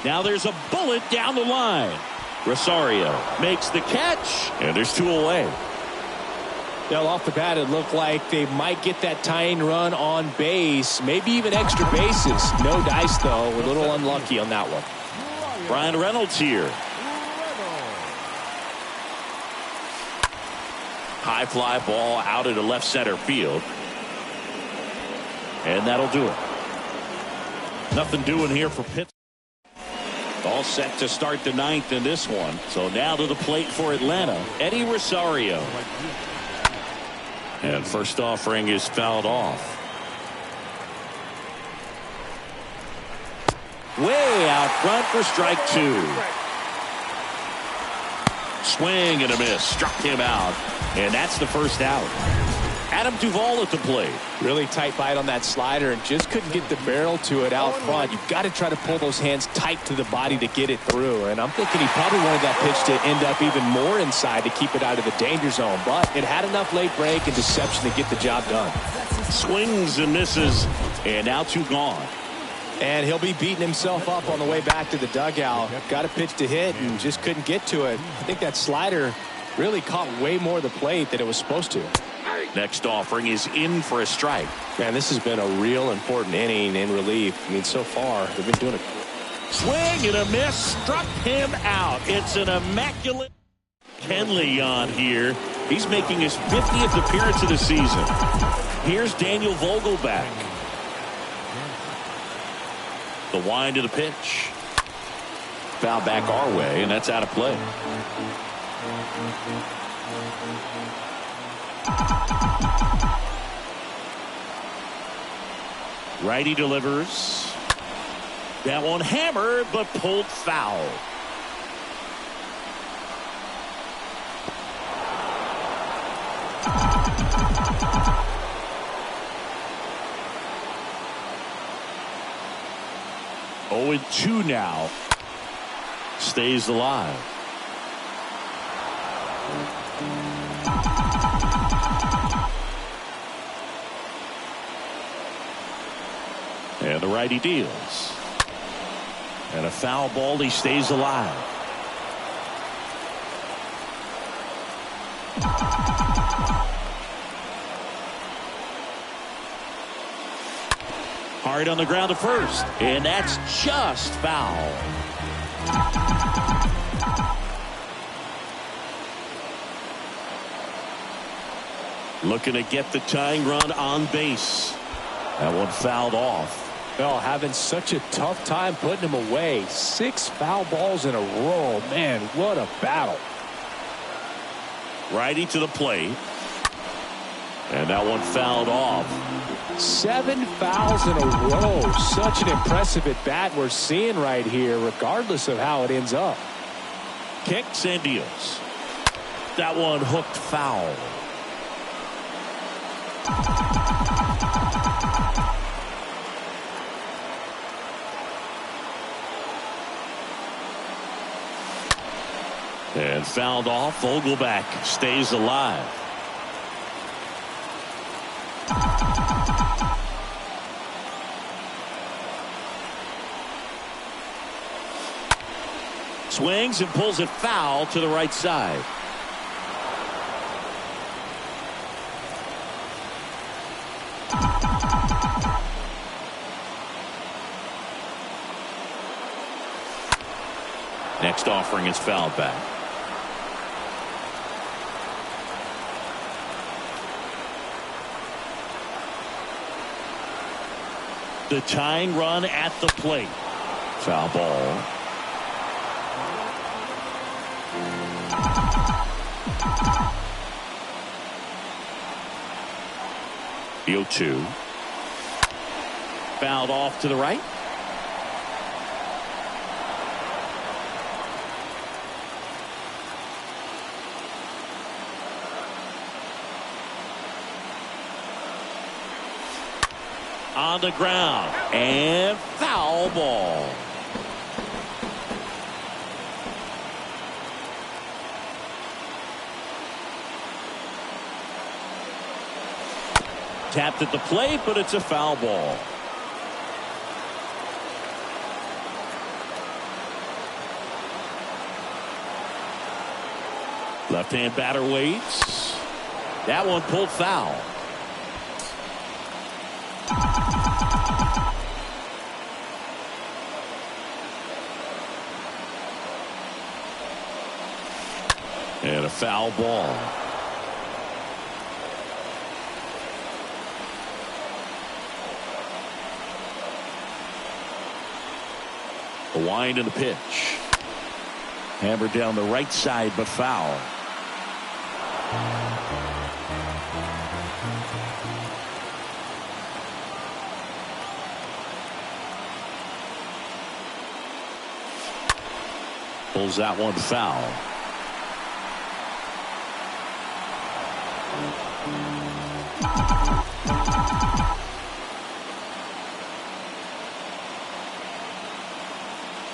Now there's a bullet down the line. Rosario makes the catch, and there's 2 away. Well, off the bat, it looked like they might get that tying run on base, maybe even extra bases. No dice, though. A little unlucky on that one. Brian Reynolds here. High fly ball out into left center field. And that'll do it. Nothing doing here for Pittsburgh. All set to start the ninth in this one. So now to the plate for Atlanta, Eddie Rosario. And first offering is fouled off. Way out front for strike 2. Swing and a miss. Struck him out. And that's the first out. Adam Duvall at the plate. Really tight bite on that slider and just couldn't get the barrel to it out front. You've got to try to pull those hands tight to the body to get it through. And I'm thinking he probably wanted that pitch to end up even more inside to keep it out of the danger zone. But it had enough late break and deception to get the job done. Swings and misses. And now 2 gone. And he'll be beating himself up on the way back to the dugout. Got a pitch to hit and just couldn't get to it. I think that slider really caught way more of the plate than it was supposed to. Next offering is in for a strike. Man, this has been a real important inning in relief. I mean, so far, they've been doing it. Swing and a miss. Struck him out. It's an immaculate Kenley on here. He's making his 50th appearance of the season. Here's Daniel Vogelback. The wind of the pitch. Foul back our way, and that's out of play. Righty delivers. That one hammered, but pulled foul. Oh, 2 now. Stays alive. And the righty deals. And a foul ball. He stays alive. Hard on the ground to first. And that's just foul. Looking to get the tying run on base. That one fouled off. Well, having such a tough time putting him away. 6 foul balls in a row. Man, what a battle. Righty to the plate. And that one fouled off. 7 fouls in a row. Such an impressive at bat we're seeing right here, regardless of how it ends up. Kicks and deals. That one hooked foul. And fouled off. Vogelback stays alive. Swings and pulls it foul to the right side. Next offering is fouled back. The tying run at the plate. Foul ball. The 0-2. Fouled off to the right. On the ground. And foul ball. Tapped at the plate, but it's a foul ball. Left-hand batter waits. That one pulled foul. And a foul ball. The wind and the pitch. Hammered down the right side, but foul. Pulls that one foul.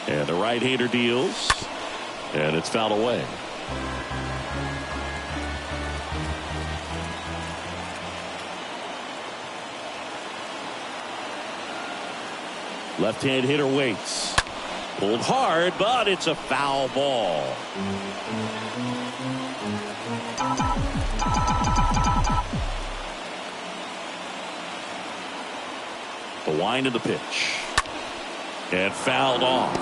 And the right-hander deals. And it's fouled away. Left-hand hitter waits. Pulled hard, but it's a foul ball. The wind of the pitch. And fouled off.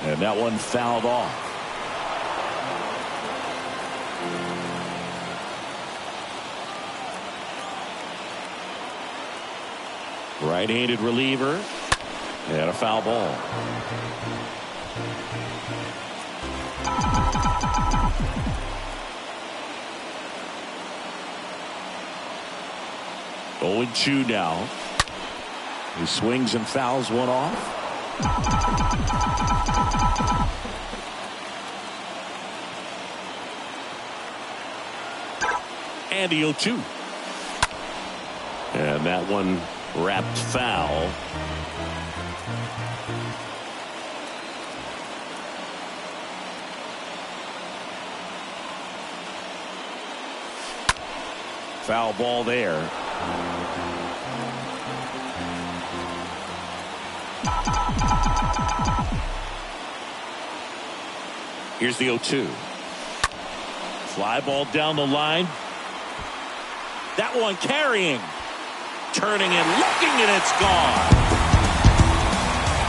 And that one fouled off. Right-handed reliever. And a foul ball. Oh, 0-2 now. He swings and fouls one off. And the 0-2. And that one wrapped foul. Foul ball there. Here's the 0-2. Fly ball down the line. That one carrying. Turning and looking, and it's gone.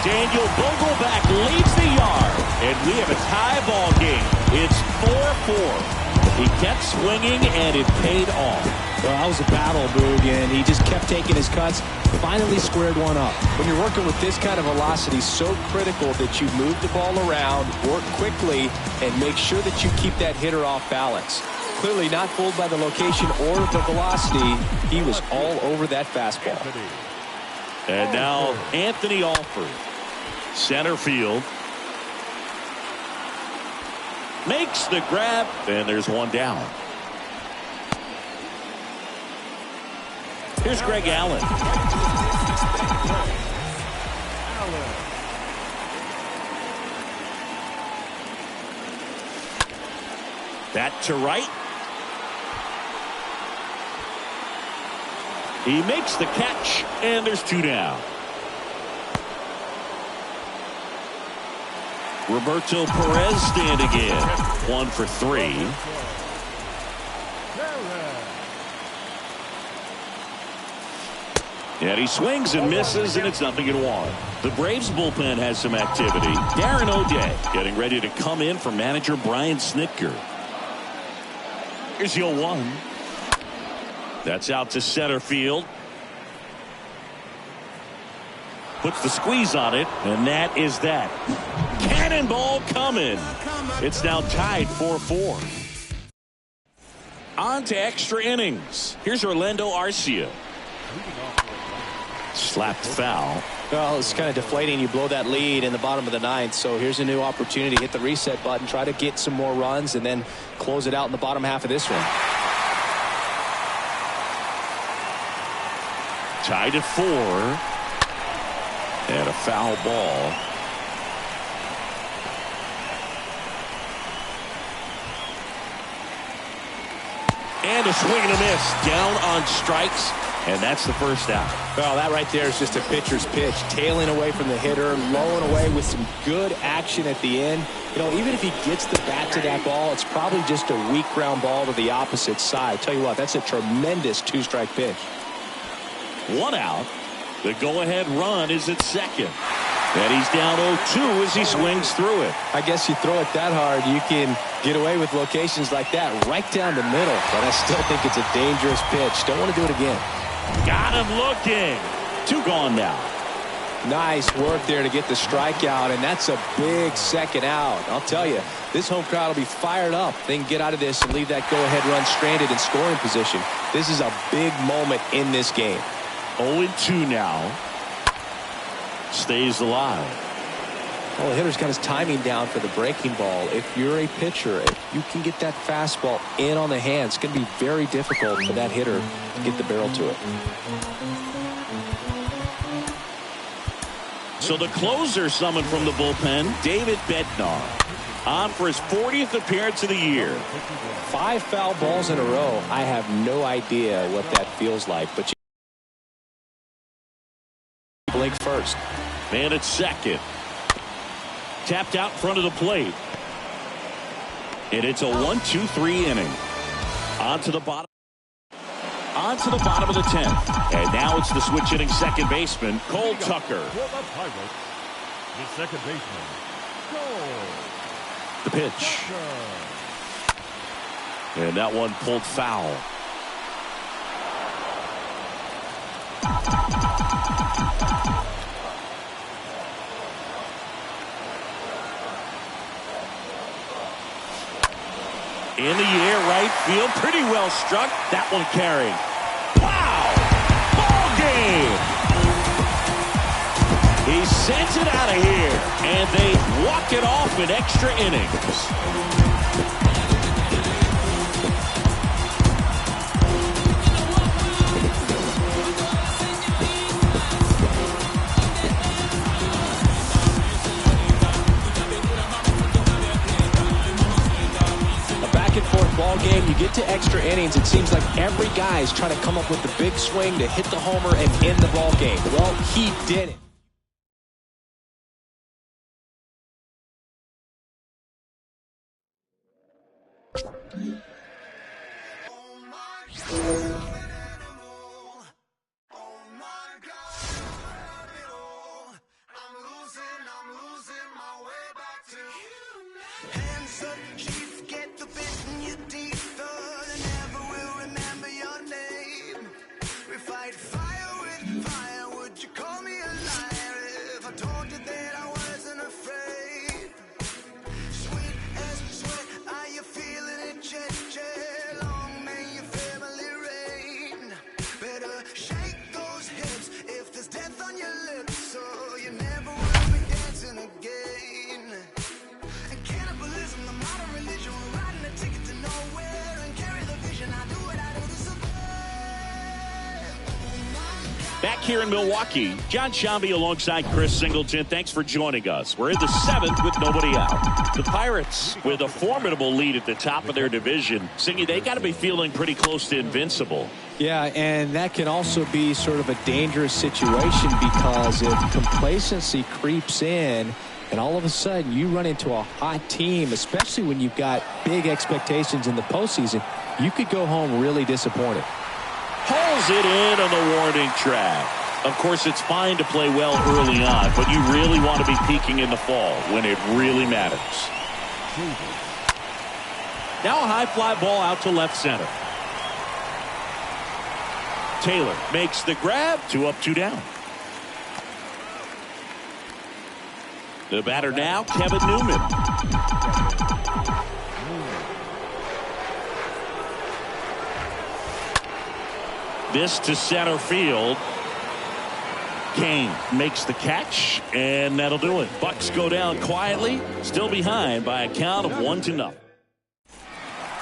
Daniel Vogelback leads the yard. And we have a tie ball game. It's 4-4. He kept swinging, and it paid off. Well, that was a battle, Boog, and he just kept taking his cuts. Finally squared one up. When you're working with this kind of velocity, so critical that you move the ball around, work quickly, and make sure that you keep that hitter off balance. Clearly not fooled by the location or the velocity. He was all over that fastball. And now Anthony Alford, center field, makes the grab, and there's one down. Here's Greg Allen. That to right. He makes the catch, and there's two down. Roberto Perez standing in. 1 for 3. And he swings and misses, and it's 0-1. The Braves bullpen has some activity. Darren O'Day getting ready to come in for manager Brian Snitker. Here's the 0-1. That's out to center field. Puts the squeeze on it, and that is that. Cannonball coming. It's now tied 4-4. On to extra innings. Here's Orlando Arcia. Slapped foul. Well, it's kind of deflating. You blow that lead in the bottom of the ninth. So here's a new opportunity. Hit the reset button. Try to get some more runs and then close it out in the bottom half of this one. Tied at 4. And a foul ball. And a swing and a miss. Down on strikes. And that's the first out. Well, that right there is just a pitcher's pitch. Tailing away from the hitter. Lowing away with some good action at the end. You know, even if he gets the bat to that ball, it's probably just a weak ground ball to the opposite side. Tell you what, that's a tremendous two-strike pitch. 1 out. The go-ahead run is at second. And he's down 0-2 as he swings through it. I guess you throw it that hard, you can get away with locations like that right down the middle. But I still think it's a dangerous pitch. Don't want to do it again. Got him looking. 2 gone now. Nice work there to get the strikeout, and that's a big second out. I'll tell you, this home crowd will be fired up. They can get out of this and leave that go-ahead run stranded in scoring position. This is a big moment in this game. 0-2 now. Stays alive. Well, the hitter's got his timing down for the breaking ball. If you're a pitcher, if you can get that fastball in on the hand, it's going to be very difficult for that hitter to get the barrel to it. So the closer summoned from the bullpen, David Bednar, on for his 40th appearance of the year. 5 foul balls in a row. I have no idea what that feels like, but you blink first. Man at second. Tapped out in front of the plate. And it's a 1-2-3 inning. On to the bottom. On to the bottom of the 10th. And now it's the switch hitting second baseman, Cole Tucker. The second baseman, Cole. The pitch. And that one pulled foul. In the air, right field. Pretty well struck. That one carrying. Wow! Ball game! He sends it out of here, and they walk it off in extra innings. Ball game, you get to extra innings, it seems like every guy is trying to come up with the big swing to hit the homer and end the ball game. Well, he did it. Back here in Milwaukee, John Shambi alongside Chris Singleton. Thanks for joining us. We're in the 7th with nobody out. The Pirates with a formidable lead at the top of their division. Singy, they got to be feeling pretty close to invincible. Yeah, and that can also be sort of a dangerous situation because if complacency creeps in and all of a sudden you run into a hot team, especially when you've got big expectations in the postseason, you could go home really disappointed. Pulls it in on the warning track. Of course, it's fine to play well early on, but you really want to be peaking in the fall when it really matters. Now a high fly ball out to left center. Taylor makes the grab. 2 up, 2 down. The batter now, Kevin Newman. This to center field. Kane makes the catch, and that'll do it. Bucks go down quietly, still behind by a count of 1-0.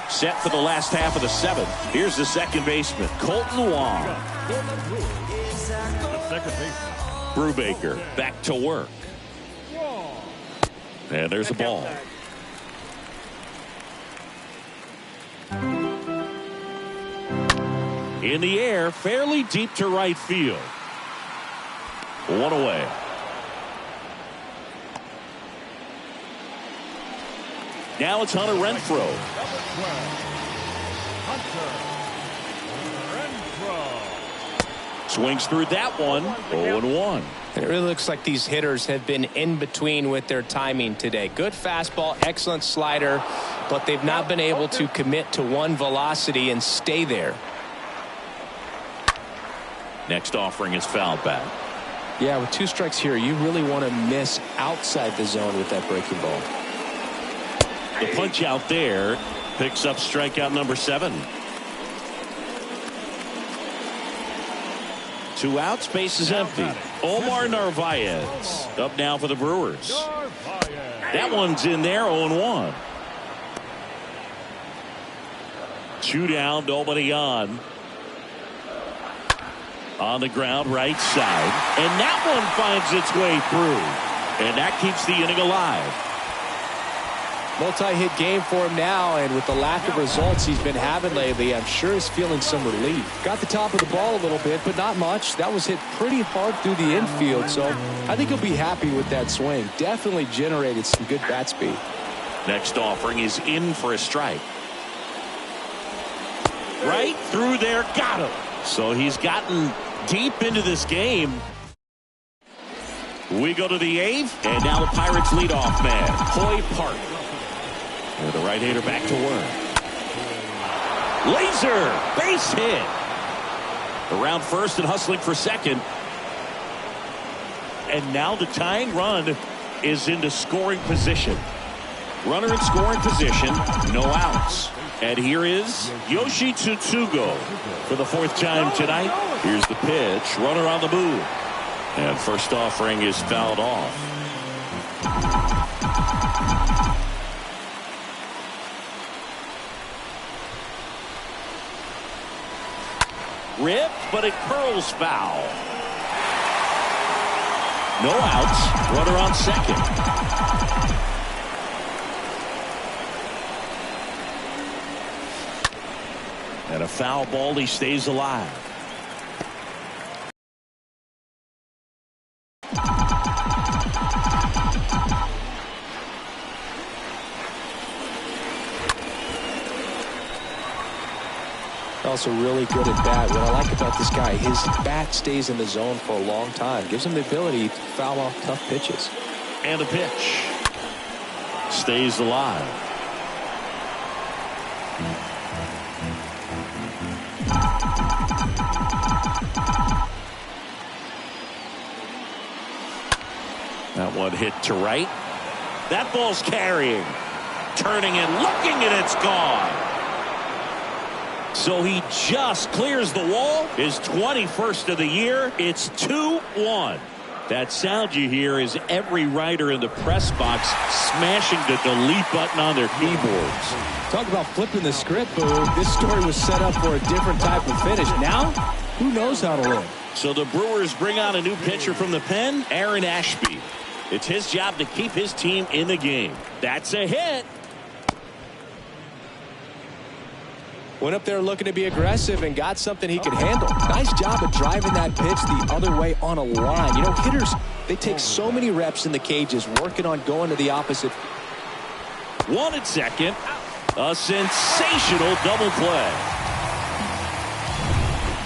Set for the last half of the 7th. Here's the second baseman, Colton Wong. Brubaker back to work. And there's a ball. In the air, fairly deep to right field. 1 away. Now it's Hunter Renfroe. Swings through that one. 0-1. It really looks like these hitters have been in between with their timing today. Good fastball, excellent slider, but they've not been able to commit to one velocity and stay there. Next offering is fouled back. Yeah, with 2 strikes here, you really want to miss outside the zone with that breaking ball. The punch out there picks up strikeout number 7. 2 outs, base is empty. Omar Narvaez up now for the Brewers. That one's in there, 0-1. 2 down, nobody on. On the ground, right side. And that one finds its way through. And that keeps the inning alive. Multi-hit game for him now, and with the lack of results he's been having lately, I'm sure he's feeling some relief. Got the top of the ball a little bit, but not much. That was hit pretty hard through the infield, so I think he'll be happy with that swing. Definitely generated some good bat speed. Next offering is in for a strike. Right through there, got him. So he's gotten deep into this game. We go to the 8th, and now the Pirates leadoff man, Hoy Park. And the right-hander back to work. Laser, base hit. Around first and hustling for second. And now the tying run is into scoring position. Runner in scoring position, no outs. And here is Yoshi Tsutsugo for the 4th time tonight. Here's the pitch. Runner on the move. And first offering is fouled off. Ripped, but it curls foul. No outs. Runner on second. And a foul ball. He stays alive. Also really good at bat. What I like about this guy, his bat stays in the zone for a long time. Gives him the ability to foul off tough pitches. And a pitch. Stays alive. That one hit to right. That ball's carrying. Turning and looking, and it's gone. So he just clears the wall. His 21st of the year. It's 2-1. That sound you hear is every writer in the press box smashing the delete button on their keyboards. Talk about flipping the script, Boo. This story was set up for a different type of finish. Now, who knows how to win? So the Brewers bring on a new pitcher from the pen, Aaron Ashby. It's his job to keep his team in the game. That's a hit. Went up there looking to be aggressive and got something he could handle. Nice job of driving that pitch the other way on a line. You know, hitters, they take so many reps in the cages working on going to the opposite. 1 at second. A sensational double play.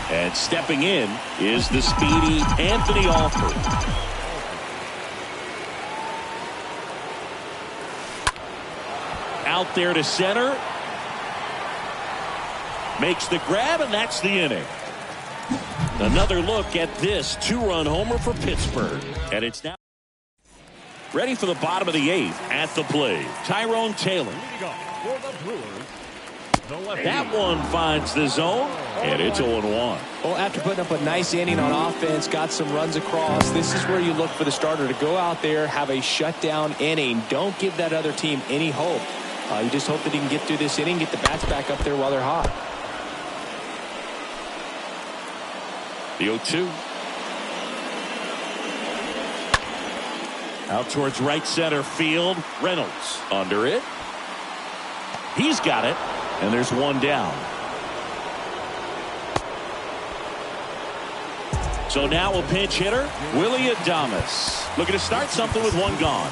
And stepping in is the speedy Anthony Alford. Out there to center. Makes the grab, and that's the inning. Another look at this 2-run homer for Pittsburgh. And it's now ready for the bottom of the 8th at the plate. Tyrone Taylor. That one finds the zone, and it's 0-1. Well, after putting up a nice inning on offense, got some runs across, this is where you look for the starter to go out there, have a shutdown inning. Don't give that other team any hope. You just hope that he can get through this inning, get the bats back up there while they're hot. The 0-2. Out towards right center field. Reynolds under it. He's got it. And there's one down. So now a pinch hitter, Willie Adames. Looking to start something with one gone.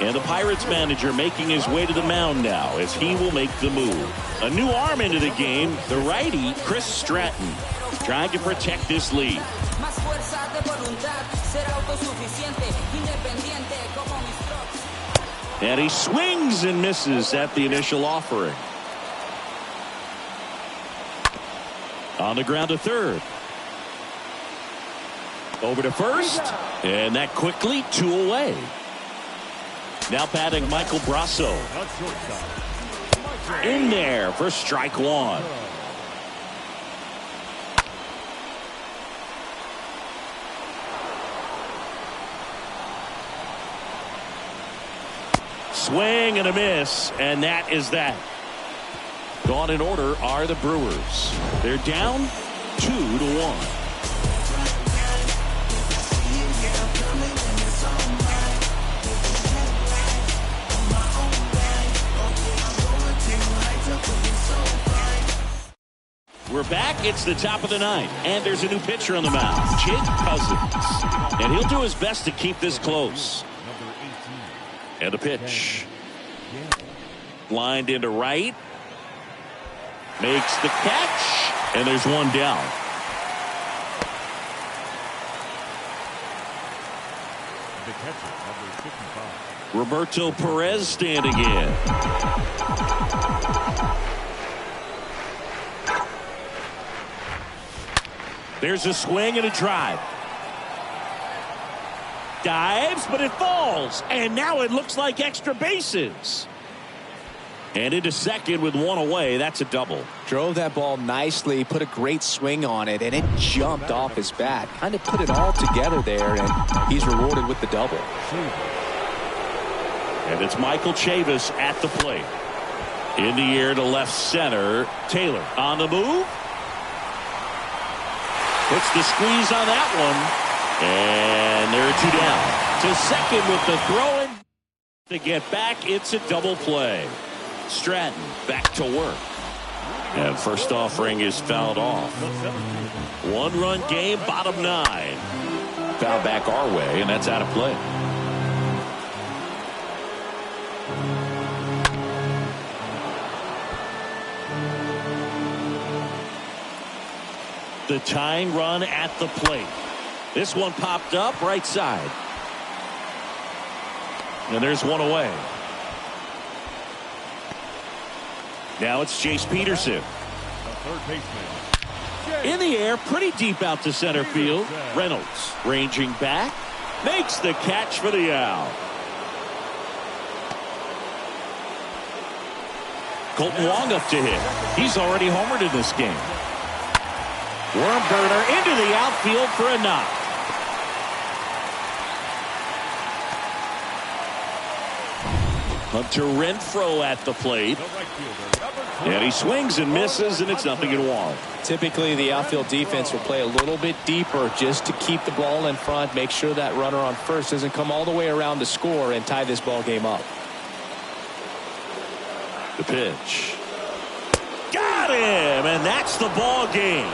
And the Pirates manager making his way to the mound now as he will make the move. A new arm into the game, the righty, Chris Stratton, trying to protect this lead. And he swings and misses at the initial offering. On the ground to third. Over to first. And that quickly 2 away. Now batting Michael Brasso. In there for strike 1. Swing and a miss, and that is that. Gone in order are the Brewers. They're down 2-1. We're back. It's the top of the 9th, and there's a new pitcher on the mound, Jake Cousins. And he'll do his best to keep this close. And a pitch. Lined into right. Makes the catch. And there's one down. The catcher, number 55. Roberto Perez standing in. There's a swing and a drive. Dives, but it falls. And now it looks like extra bases. And into second with one away. That's a double. Drove that ball nicely, put a great swing on it, and it jumped off his bat. Kind of put it all together there, and he's rewarded with the double. And it's Michael Chavis at the plate. In the air to left center. Taylor on the move. Puts the squeeze on that one. And there are two down. To second with the throw-in. To get back, it's a double play. Stratton back to work. And first offering is fouled off. One-run game, bottom 9. Foul back our way, and that's out of play. The tying run at the plate. This one popped up right side. And there's one away. Now it's Chase Peterson. Third baseman. In the air, pretty deep out to center field. Reynolds ranging back. Makes the catch for the out. Colton Wong up to hit. He's already homered in this game. Worm burner into the outfield for a knock. Hunter Renfroe at the plate. And he swings and misses, and it's 0-1. Typically, the outfield defense will play a little bit deeper just to keep the ball in front, make sure that runner on first doesn't come all the way around to score and tie this ball game up. The pitch. Got him, and that's the ball game.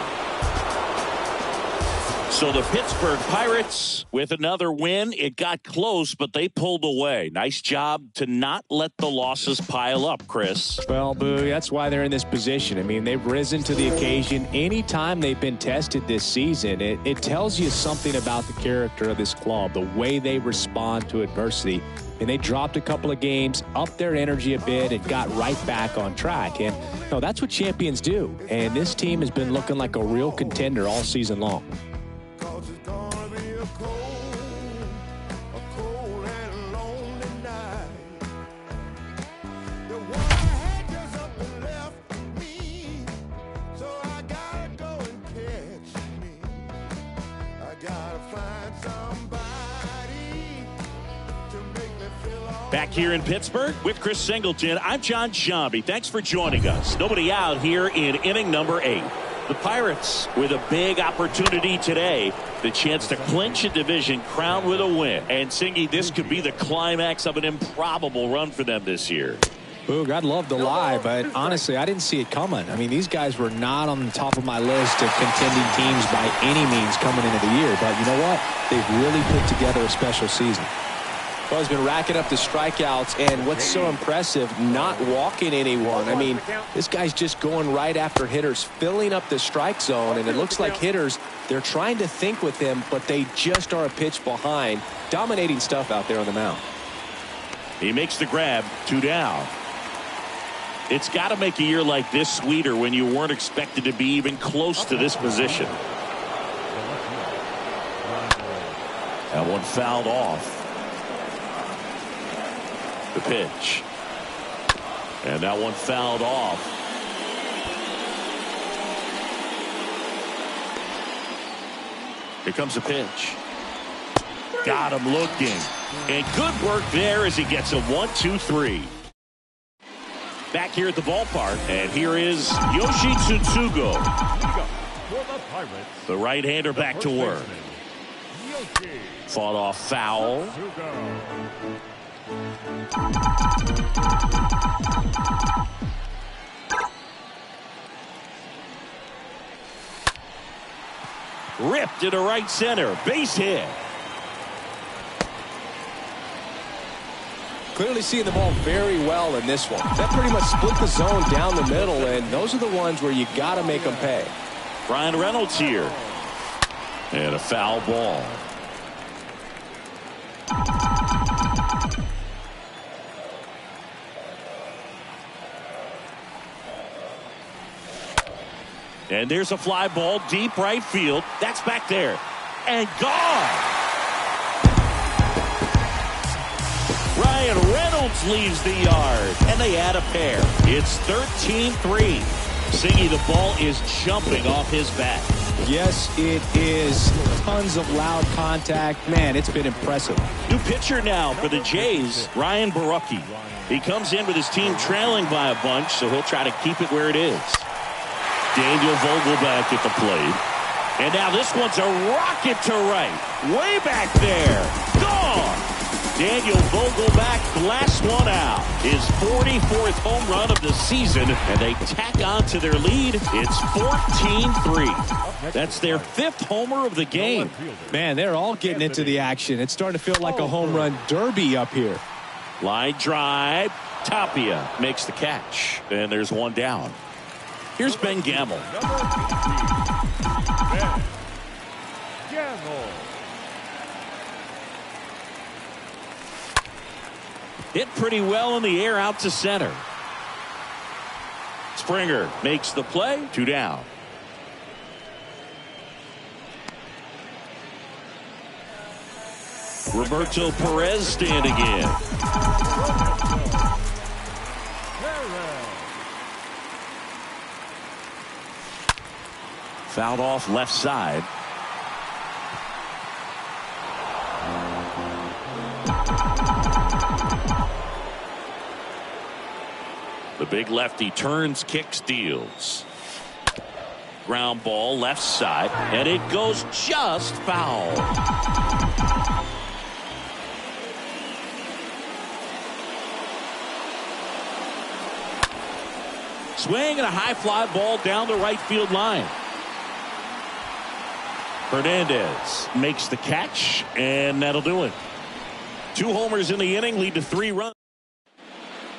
So the Pittsburgh Pirates with another win. It got close, but they pulled away. Nice job to not let the losses pile up, Chris. Well, Boo, that's why they're in this position. I mean, they've risen to the occasion. Anytime they've been tested this season, it tells you something about the character of this club, the way they respond to adversity. And they dropped a couple of games, upped their energy a bit, and got right back on track. And that's what champions do. And this team has been looking like a real contender all season long. Back here in Pittsburgh with Chris Singleton, I'm John Shambi. Thanks for joining us. Nobody out here in inning number 8. The Pirates with a big opportunity today. The chance to clinch a division, crown with a win. And Singy, this could be the climax of an improbable run for them this year. Boog, I'd love to lie, but honestly, I didn't see it coming. I mean, these guys were not on the top of my list of contending teams by any means coming into the year. But you know what? They've really put together a special season. Well, he's been racking up the strikeouts, and what's so impressive, not walking anyone. I mean, this guy's just going right after hitters, filling up the strike zone, and it looks like hitters, they're trying to think with him, but they just are a pitch behind. Dominating stuff out there on the mound. He makes the grab, 2 down. It's got to make a year like this sweeter when you weren't expected to be even close to this position. That one fouled off. The pitch. And that one fouled off. Here comes the pitch. Got him looking. And good work there as he gets a 1-2-3. Back here at the ballpark. And here is Yoshi Tsutsugo. The right-hander back to work. Fought off foul. Ripped into right center. Base hit. Clearly seeing the ball very well in this one. That pretty much split the zone down the middle, and those are the ones where you got to make them pay. Brian Reynolds here. And a foul ball. And there's a fly ball deep right field. That's back there. And gone. Ryan and Reynolds leaves the yard, and they add a pair. It's 13-3. Singy, the ball is jumping off his bat. Yes, it is. Tons of loud contact. Man, it's been impressive. New pitcher now for the Jays, Ryan Borucki. He comes in with his team trailing by a bunch, so he'll try to keep it where it is. Daniel Vogelback at the plate. And now this one's a rocket to right. Way back there. Gone. Daniel Vogelback blasts one out. His 44th home run of the season. And they tack on to their lead. It's 14-3. That's their 5th homer of the game. Man, they're all getting into the action. It's starting to feel like a home run derby up here. Line drive. Tapia makes the catch. And there's one down. Here's Ben Gamble. Hit pretty well in the air out to center. Springer makes the play. 2 down. Roberto Perez standing in. Fouled off left side. The big lefty turns, kicks, deals. Ground ball left side, and it goes just foul. Swing and a high fly ball down the right field line. Hernandez makes the catch, and that'll do it. 2 homers in the inning lead to 3 runs.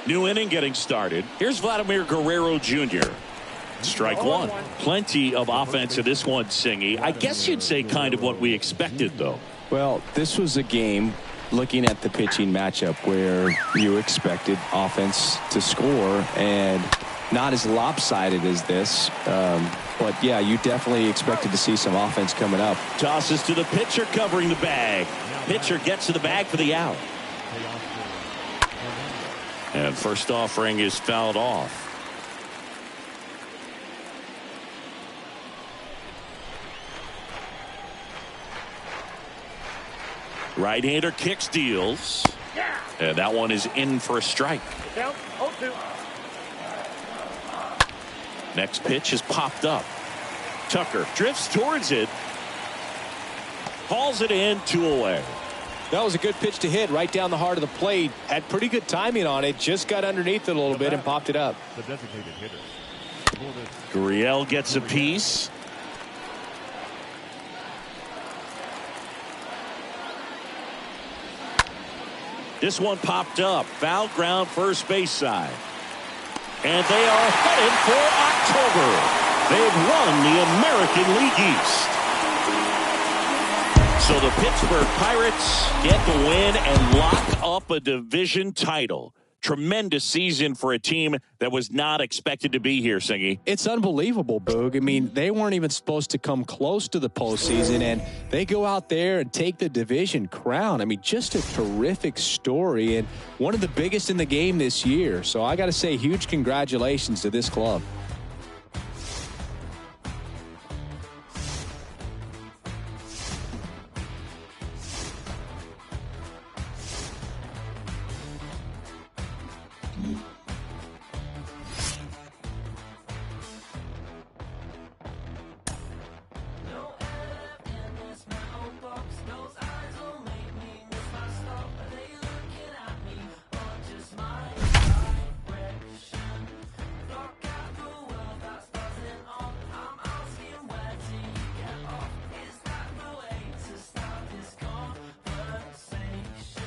New inning getting started. Here's Vladimir Guerrero Jr. Strike 1. Plenty of offense in this one, Singy. I guess you'd say kind of what we expected, though. Well, this was a game, looking at the pitching matchup, where you expected offense to score, and not as lopsided as this. But, yeah, you definitely expected to see some offense coming up. Tosses to the pitcher covering the bag. Pitcher gets to the bag for the out. And first offering is fouled off. Right-hander kicks, deals. And that one is in for a strike. Down 0-2. Next pitch is popped up. Tucker drifts towards it. Hauls it in, 2 away. That was a good pitch to hit right down the heart of the plate. Had pretty good timing on it. Just got underneath it a little bit and popped it up. The designated hitter. Gurriel gets a piece. This one popped up. Foul ground first base side. And they are headed for October. They've won the American League East. So the Pittsburgh Pirates get the win and lock up a division title. Tremendous season for a team that was not expected to be here, Singy. It's unbelievable, Boog. I mean, they weren't even supposed to come close to the postseason, and they go out there and take the division crown. I mean, just a terrific story and one of the biggest in the game this year. So I got to say, huge congratulations to this club.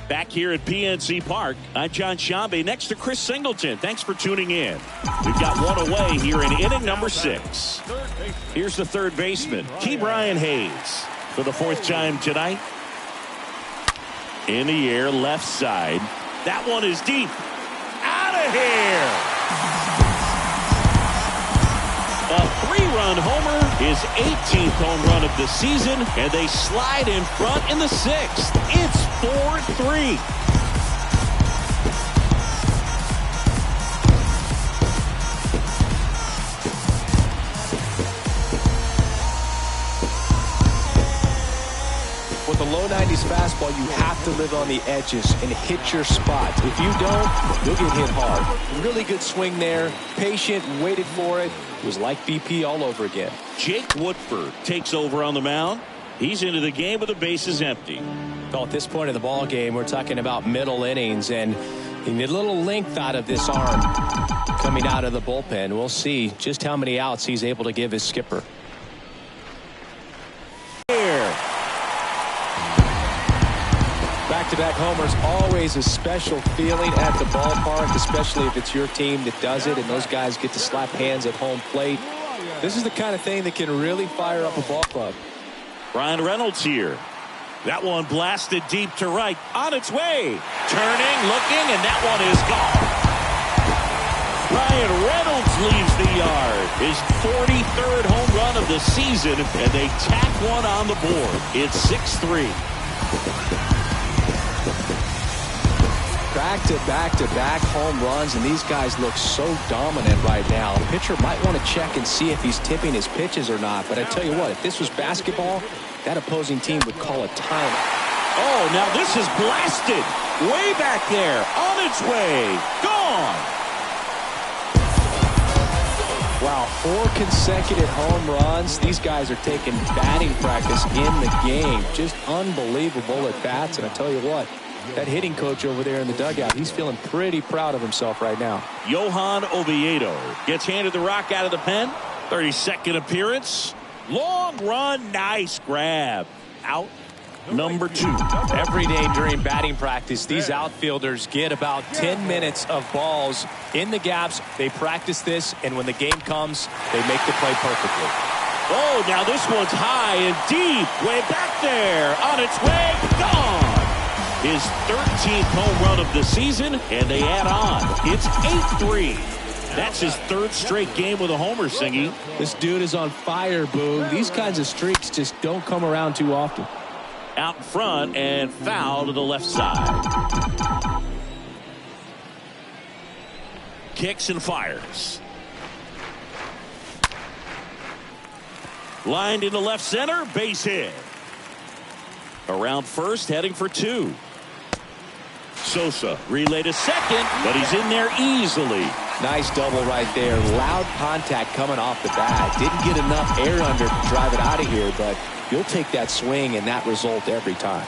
Back here at PNC Park, I'm John Shambi next to Chris Singleton. Thanks for tuning in. We've got one away here in inning number 6. Here's the third baseman, Ke'Bryan Hayes, for the 4th time tonight. In the air, left side. That one is deep. Out of here! A 3-run homer, his 18th home run of the season, and they slide in front in the 6th. It's 4-3. righty's fastball, you have to live on the edges and hit your spots. If you don't, you'll get hit hard. Really good swing there. Patient, waited for it. It was like BP all over again. Jake Woodford takes over on the mound. He's into the game with the bases empty. Well, at this point in the ball game, we're talking about middle innings, and you need a little length out of this arm coming out of the bullpen. We'll see just how many outs he's able to give his skipper. Back-to-back homers, always a special feeling at the ballpark, especially if it's your team that does it and those guys get to slap hands at home plate. This is the kind of thing that can really fire up a ball club. Ryan Reynolds here. That one blasted deep to right. On its way. Turning, looking, and that one is gone. Ryan Reynolds leaves the yard. His 43rd home run of the season, and they tack one on the board. It's 6-3. Back-to-back home runs, and these guys look so dominant right now. The pitcher might want to check and see if he's tipping his pitches or not. But I tell you what, if this was basketball, that opposing team would call a timeout. Oh, now this is blasted. Way back there. On its way. Gone. Wow, 4 consecutive home runs. These guys are taking batting practice in the game. Just unbelievable at bats. And I tell you what, that hitting coach over there in the dugout, he's feeling pretty proud of himself right now. Johan Oviedo gets handed the rock out of the pen. 32nd appearance. Long run. Nice grab. Out number 2. Every day during batting practice, these outfielders get about 10 minutes of balls in the gaps. They practice this, and when the game comes, they make the play perfectly. Oh, now this one's high and deep. Way back there. On its way. Gone. His 13th home run of the season, and they add on. It's 8-3. That's his 3rd straight game with a homer, Singy. This dude is on fire, Boog. These kinds of streaks just don't come around too often. Out in front and foul to the left side. Kicks and fires. Lined into left center, base hit. Around first, heading for 2. Sosa relay to second, but he's in there easily. Nice double right there. Loud contact coming off the bat. Didn't get enough air under to drive it out of here, but you'll take that swing and that result every time.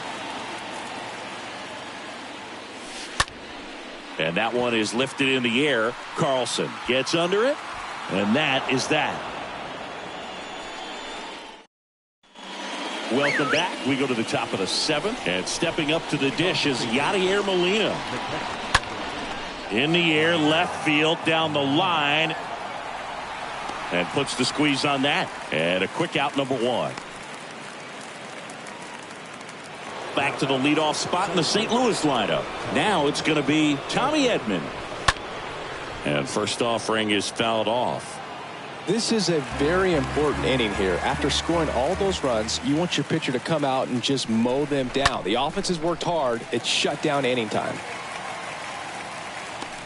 And that one is lifted in the air. Carlson gets under it, and that is that. Welcome back. We go to the top of the 7th, and stepping up to the dish is Yadier Molina. In the air, left field, down the line, and puts the squeeze on that. And a quick out, number 1. Back to the leadoff spot in the St. Louis lineup. Now it's going to be Tommy Edman. And first offering is fouled off. This is a very important inning here. After scoring all those runs, you want your pitcher to come out and just mow them down. The offense has worked hard. It's shut down inning time.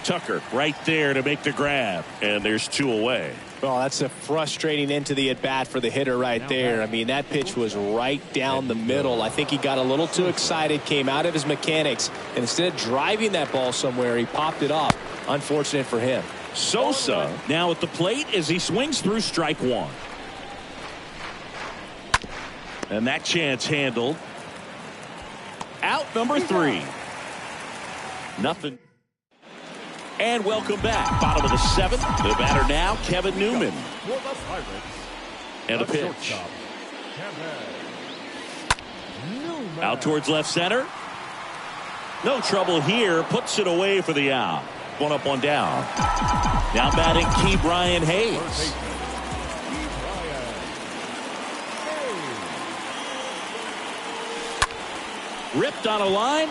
Tucker right there to make the grab, and there's 2 away. Well, that's a frustrating end to the at-bat for the hitter right there. I mean, that pitch was right down the middle. I think he got a little too excited, came out of his mechanics, and instead of driving that ball somewhere, he popped it up. Unfortunate for him. Sosa now at the plate as he swings through strike 1. And that chance handled. Out number 3. Nothing. And welcome back. Bottom of the 7th. The batter now, Kevin Newman. And a pitch. Out towards left center. No trouble here. Puts it away for the out. 1 up, 1 down. Now batting Key Brian Hayes. Ripped on a line.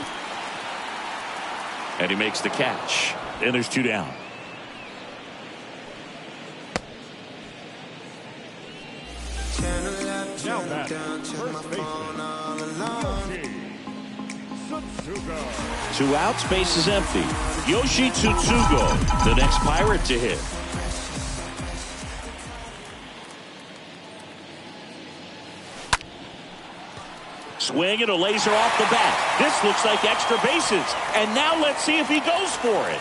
And he makes the catch. And there's 2 down. Now back, first baseman, 2 outs, base is empty. Yoshi Tsutsugo, the next Pirate to hit. swing and a laser off the bat. This looks like extra bases. And now let's see if he goes for it.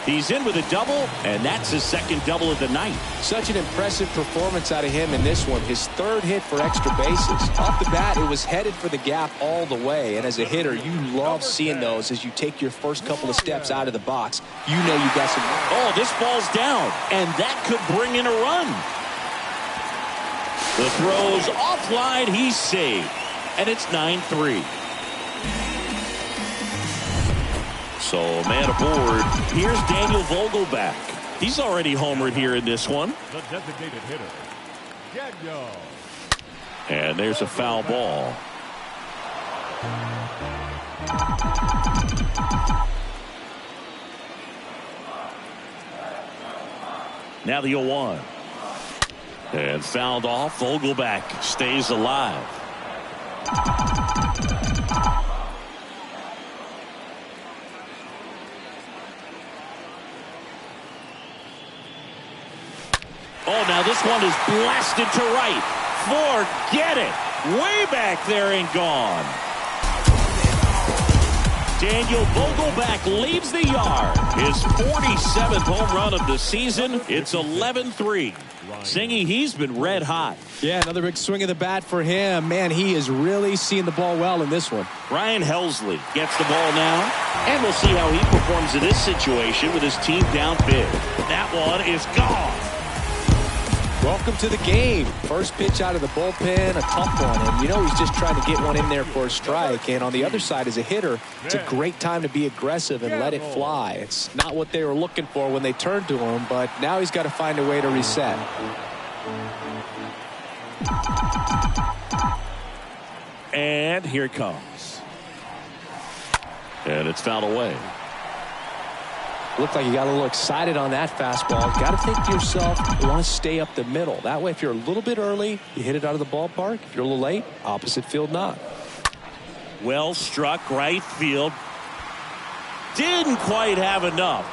He's in with a double, and that's his second double of the night. Such an impressive performance out of him in this one. His third hit for extra bases. Off the bat, it was headed for the gap all the way. And as a hitter, you love seeing those as you take your first couple of steps out of the box. You know you got some. Oh, this ball's down, and that could bring in a run. The throw's offline. He's saved, and it's 9-3. So, man aboard. Here's Daniel Vogelbach. He's already homered here in this one. The designated hitter, Daniel. And there's a foul ball. Now the 0-1. And fouled off. Vogelbach stays alive. Oh, now this one is blasted to right. Forget it. Way back there and gone. Daniel Vogelbach leaves the yard. His 47th home run of the season. It's 11-3. Singy, he's been red hot. Yeah, another big swing of the bat for him. Man, he is really seeing the ball well in this one. Ryan Helsley gets the ball now. And we'll see how he performs in this situation with his team down big. That one is gone. Welcome to the game. First pitch out of the bullpen, a tough one. And you know he's just trying to get one in there for a strike. And on the other side, as a hitter, it's a great time to be aggressive and let it fly. It's not what they were looking for when they turned to him, but now he's got to find a way to reset. And here it comes. And it's fouled away. Looked like you got a little excited on that fastball. Got to think to yourself, you want to stay up the middle. That way, if you're a little bit early, you hit it out of the ballpark. If you're a little late, opposite field not. Well struck, right field. Didn't quite have enough.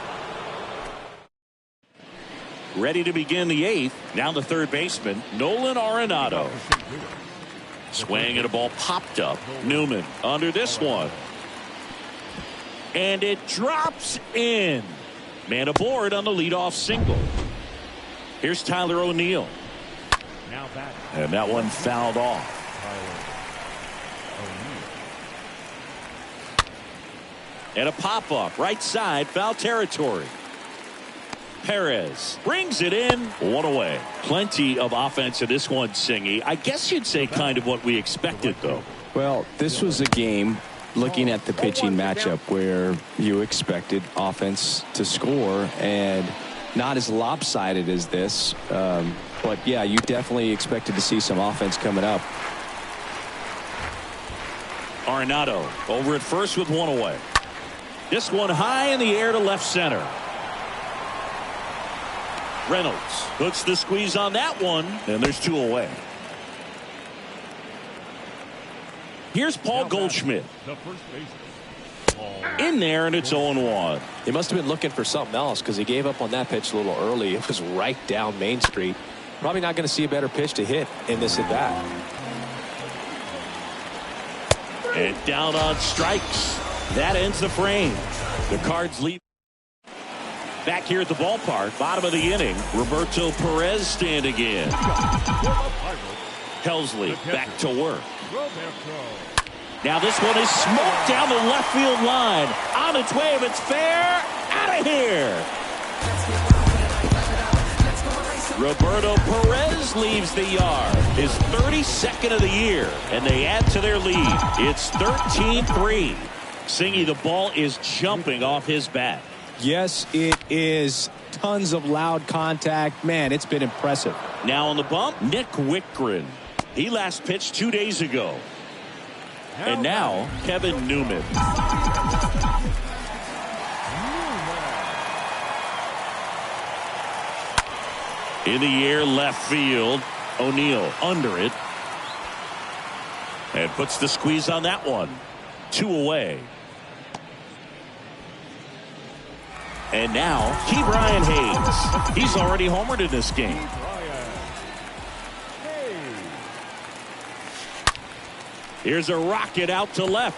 Ready to begin the 8th. Now the third baseman, Nolan Arenado. Swing and a ball popped up. Newman under this one. And it drops in. Man aboard on the leadoff single. Here's Tyler O'Neill. And that one fouled off. And a pop-up right side, foul territory. Perez brings it in, one away. Plenty of offense in this one, Singy. I guess you'd say kind of what we expected, though. Well, this was a game, looking at the pitching matchup, where you expected offense to score, and not as lopsided as this. But, yeah, you definitely expected to see some offense coming up. Arenado over at first with one away. This one high in the air to left center. Reynolds puts the squeeze on that one, and there's two away. Here's Paul Goldschmidt. In there, and it's 0-1. He must have been looking for something else because he gave up on that pitch a little early. It was right down Main Street. Probably not going to see a better pitch to hit in this at bat. And down on strikes. That ends the frame. The Cards lead. Back here at the ballpark, bottom of the inning, Roberto Perez standing in. Helsley back to work. Now this one is smoked down the left field line. On its way, if it's fair, out of here. Roberto Perez leaves the yard. His 32nd of the year, and they add to their lead. It's 13-3. Singy, the ball is jumping off his bat. Yes, it is. Tons of loud contact. Man, it's been impressive. Now on the bump, Nick Wickgren. He last pitched 2 days ago. And now, Kevin Newman. In the air, left field. O'Neill under it. And puts the squeeze on that one. 2 away. And now, Ke'Bryan Hayes. He's already homered in this game. Here's a rocket out to left.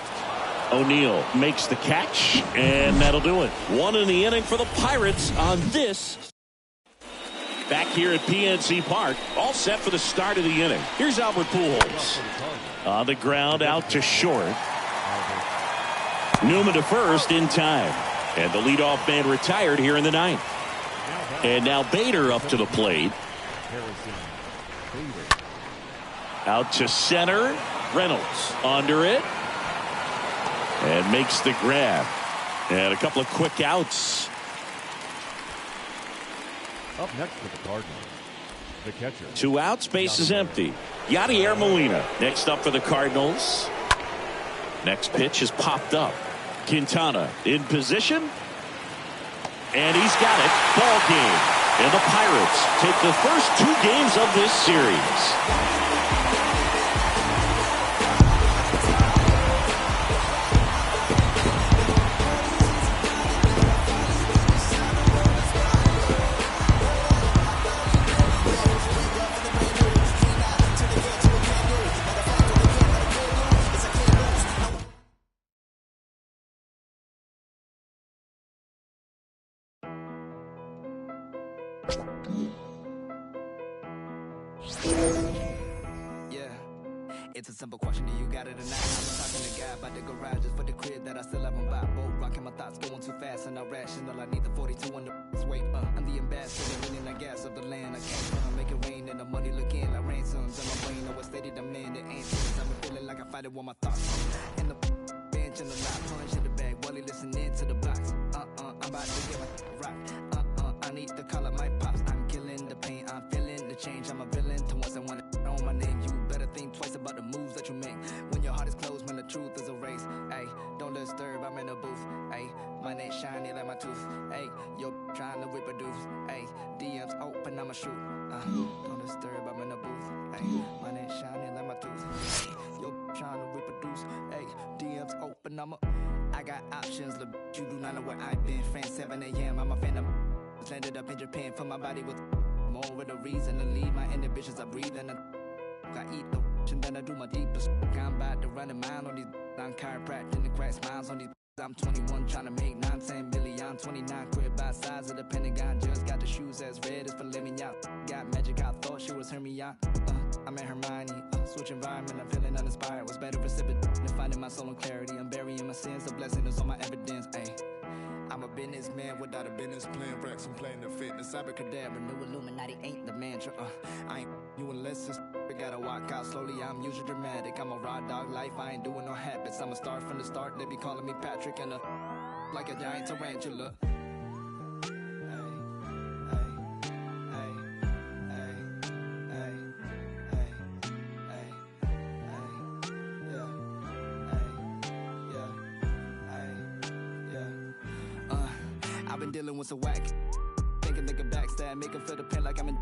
O'Neill makes the catch, and that'll do it. 1 in the inning for the Pirates on this. Back here at PNC Park, all set for the start of the inning. Here's Albert Pujols. On the ground, out to short. Newman to first in time. And the leadoff man retired here in the 9th. And now Bader up to the plate. Out to center. Reynolds under it. And makes the grab. And a couple of quick outs. Up next for the Cardinals, the catcher. 2 outs, base is empty. Yadier Molina next up for the Cardinals. Next pitch is popped up. Quintana in position. And he's got it. Ball game. And the Pirates take the first 2 games of this series. It's a simple question, do you got it or not? I was talking to guy about the garage just for the crib that I still haven't bought. Boat rocking, my thoughts going too fast and not rational. I need the 42 on the weight. I'm the ambassador, winning the gas of the land. I came from make it rain and the money looking like ransoms. And my brain always steady demand the answers. I'm feeling like I fight it with my thoughts. In the bench and the lot, punch in the bag. Wally listening to the box. I'm about to give a rock. I need to call up my pops. I'm killing the pain, I'm feeling the change. I'm a villain to once I want to know my name. You better think twice about the moves that you make. When your heart is closed, when the truth is erased. Ayy, don't disturb, I'm in the booth. Ayy, my neck shiny like my tooth. Ayy, you're trying to reproduce. Ayy, DMs open, I'ma shoot. Don't disturb, I'm in the booth. Ayy, my neck shiny like my tooth. Ayy, you're trying to reproduce. Ayy, DMs open, I got options, look, you do not know where I've been. France 7 a.m., I'm a fan of landed up in Japan for my body with more with a reason to leave. My inhibitions I breathe and I eat the and then I do my deepest. I'm about to run a mile on these. I'm chiropractic and crack smiles on these. I'm 21 trying to make 9-10 million. 29 quit by size of the Pentagon. Just got the shoes as red as filet mignon. Got magic, I thought she was Hermione. I'm at Hermione. Switch environment, I'm feeling uninspired. Was better recipient than finding my soul and clarity. I'm burying my sins, the blessing is on my evidence. Ayy. I'm a businessman without a business plan. Racks and playing the fitness. Abracadabra, new Illuminati ain't the mantra. I ain't you unless it's gotta walk out slowly. I'm usually dramatic. I'm a raw dog life. I ain't doing no habits. I'm a star from the start. They be calling me Patrick and like a giant tarantula. I've been dealing with some whack. Thinking they can backstab, make 'em feel the pain like I'm in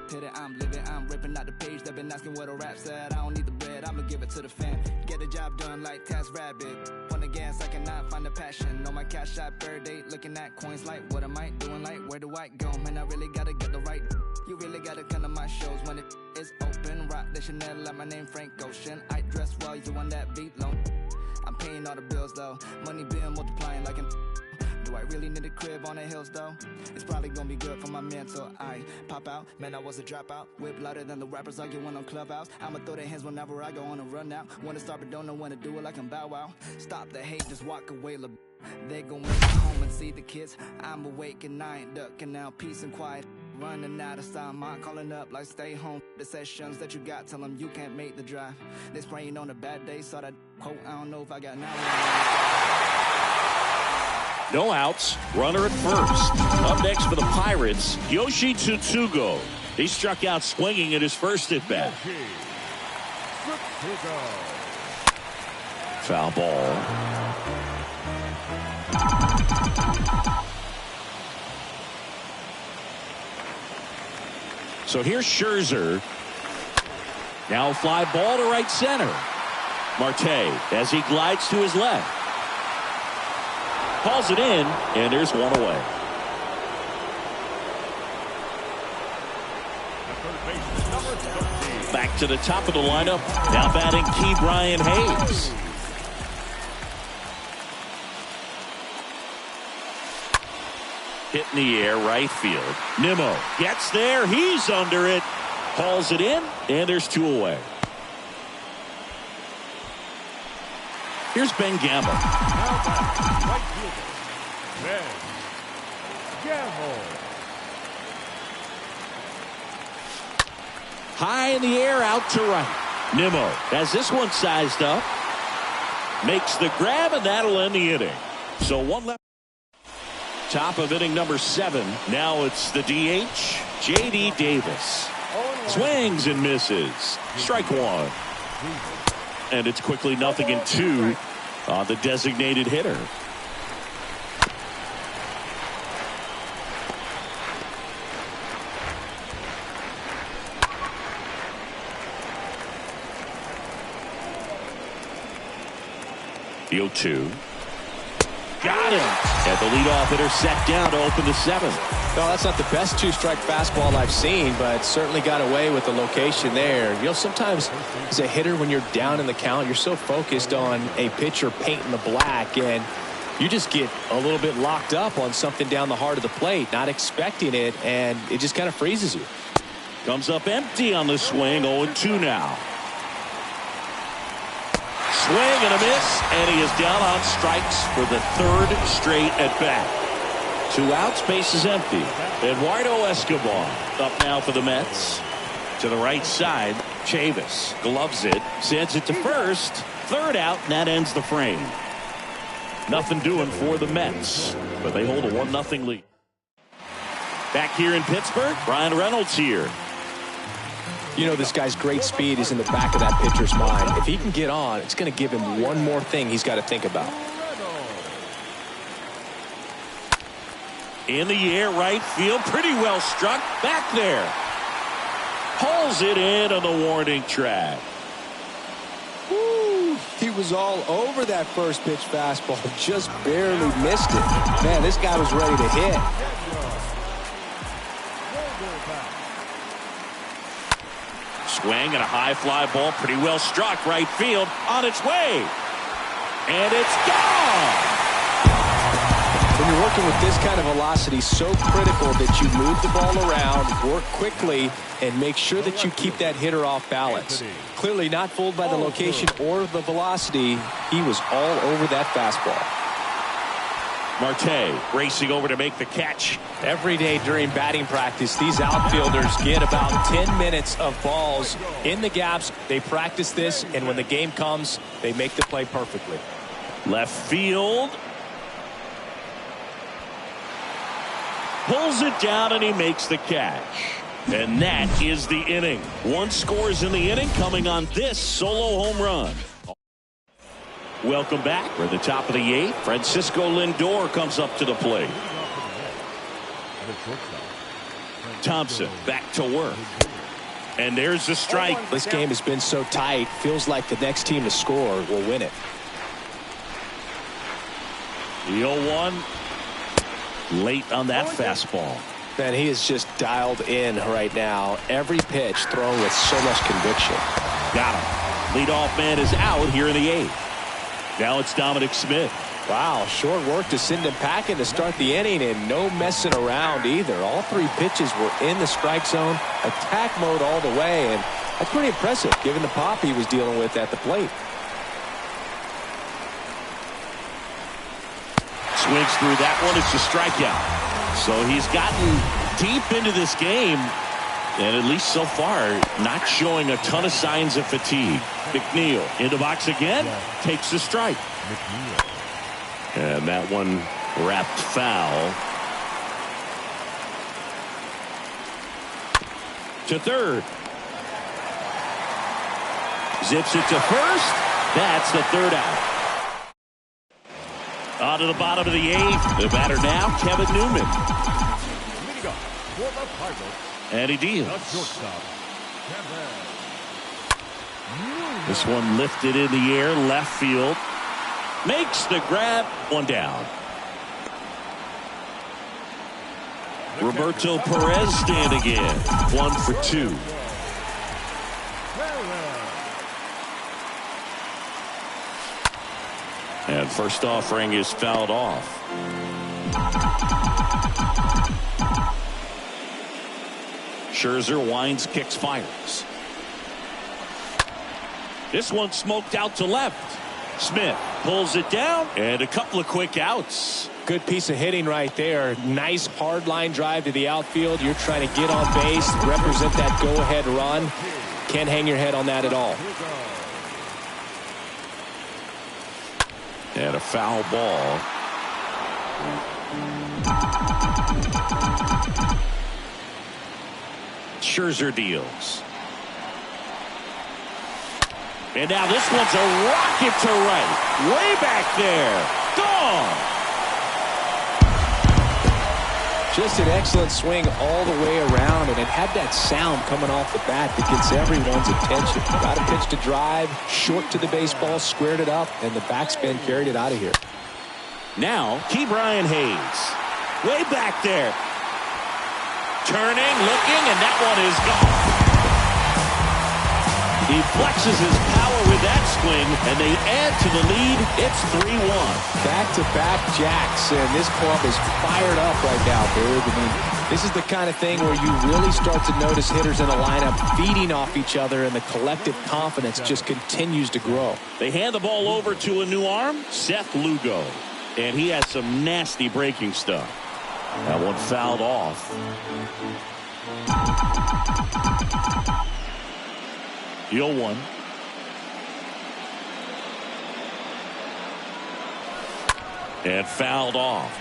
pity. I'm living, I'm ripping out the page. They've been asking where the rap said. I don't need the bread, I'ma give it to the fam. Get the job done like Task Rabbit. On the gas, I cannot find the passion. On my cash shop, bird date, looking at coins like, what am I doing? Like, where do I go? Man, I really gotta get the right. You really gotta come to my shows when it is open. Rock the Chanel, like my name Frank Ocean. I dress well, you on that beat low. I'm paying all the bills though. Money been multiplying like an. Do I really need a crib on the hills though? It's probably gonna be good for my mental. I pop out, man, I was a dropout. Whip louder than the rappers arguing on Clubhouse. I'ma throw their hands whenever I go on a run out. Wanna start but don't know when to do it like I'm Bow Wow. Stop the hate, just walk away, they gon' make it home and see the kids. I'm awake and I ain't ducking now, peace and quiet. Running out of time, I'm calling up like stay home. The sessions that you got, tell them you can't make the drive. They spraying on a bad day, saw that quote, I don't know if I got now. No outs, runner at first. Up next for the Pirates, Yoshi Tsutsugo. He struck out swinging at his first at bat. Foul ball. So here's Scherzer. Now fly ball to right center. Marte as he glides to his left. Calls it in, and there's one away. Back to the top of the lineup. Now batting Key Brian Hayes. Hit in the air, right field. Nimmo gets there. He's under it. Hauls it in, and there's 2 away. Here's Ben Gamble. Right fielder, Ben Gamble. High in the air, out to right. Nimmo has this one sized up. Makes the grab, and that'll end the inning. So 1 left. Top of inning number 7. Now it's the DH, J.D. Davis. Swings and misses. Strike 1. And it's quickly 0-2 on the designated hitter. The 0-2. Got him. And the leadoff hitter set down to open the 7th. No, that's not the best 2-strike fastball I've seen, but certainly got away with the location there. You know, sometimes as a hitter, when you're down in the count, you're so focused on a pitcher painting the black, and you just get a little bit locked up on something down the heart of the plate, not expecting it, and it just kind of freezes you. Comes up empty on the swing. 0-2 now. Swing and a miss, and he is down on strikes for the 3rd straight at bat. 2 outs, base is empty. Eduardo Escobar up now for the Mets. To the right side, Chavis gloves it, sends it to first. 3rd out, and that ends the frame. Nothing doing for the Mets, but they hold a 1-0 lead. Back here in Pittsburgh, Brian Reynolds here. You know, this guy's great speed is in the back of that pitcher's mind. If he can get on, it's going to give him one more thing he's got to think about. In the air, right field, pretty well struck. Back there. Pulls it in on the warning track. Woo, he was all over that first pitch fastball. Just barely missed it. Man, this guy was ready to hit. Swing and a high fly ball, pretty well struck, right field, on its way. And it's gone. When you're working with this kind of velocity, so critical that you move the ball around, work quickly, and make sure that you keep that hitter off balance. Clearly not fooled by the location or the velocity. He was all over that fastball. Marte racing over to make the catch. Every day during batting practice, these outfielders get about 10 minutes of balls in the gaps. They practice this, and when the game comes, they make the play perfectly. Left field. Pulls it down, and he makes the catch. And that is the inning. 1 scores in the inning, coming on this solo home run. Welcome back. We're at the top of the 8th. Francisco Lindor comes up to the plate. Thompson back to work. And there's the strike. This game has been so tight. Feels like the next team to score will win it. The 0-1. Late on that fastball. Man, he is just dialed in right now. Every pitch thrown with so much conviction. Got him. Leadoff man is out here in the 8th. Now it's Dominic Smith. Wow, short work to send him packing to start the inning, and no messing around either. All 3 pitches were in the strike zone, attack mode all the way, and that's pretty impressive given the pop he was dealing with at the plate. Swings through that one. It's a strikeout. So he's gotten deep into this game, and at least so far, not showing a ton of signs of fatigue. McNeil in the box again, takes the strike. And that one wrapped foul. To third. Zips it to first. That's the 3rd out. On to the bottom of the 8th. The batter now, Kevin Newman. And he deals. This one lifted in the air, left field. Makes the grab, 1 down. Roberto Perez standing in. 1 for 2. And first offering is fouled off. Scherzer winds, kicks, fires. This one smoked out to left. Smith pulls it down, and a couple of quick outs. Good piece of hitting right there. Nice hard line drive to the outfield. You're trying to get on base, represent that go-ahead run. Can't hang your head on that at all. And a foul ball. Scherzer deals. And now this one's a rocket to right. Way back there. Gone. Just an excellent swing all the way around, and it had that sound coming off the bat that gets everyone's attention. Got a pitch to drive, short to the baseball, squared it up, and the backspin carried it out of here. Now, Ke'Bryan Hayes. Way back there. Turning, looking, and that one is gone. He flexes his power with that swing, and they add to the lead. It's 3-1. Back-to-back jacks, and this club is fired up right now, dude. I mean, this is the kind of thing where you really start to notice hitters in a lineup feeding off each other, and the collective confidence just continues to grow. They hand the ball over to a new arm, Seth Lugo, and he has some nasty breaking stuff. That one fouled off. The 0-1. And fouled off.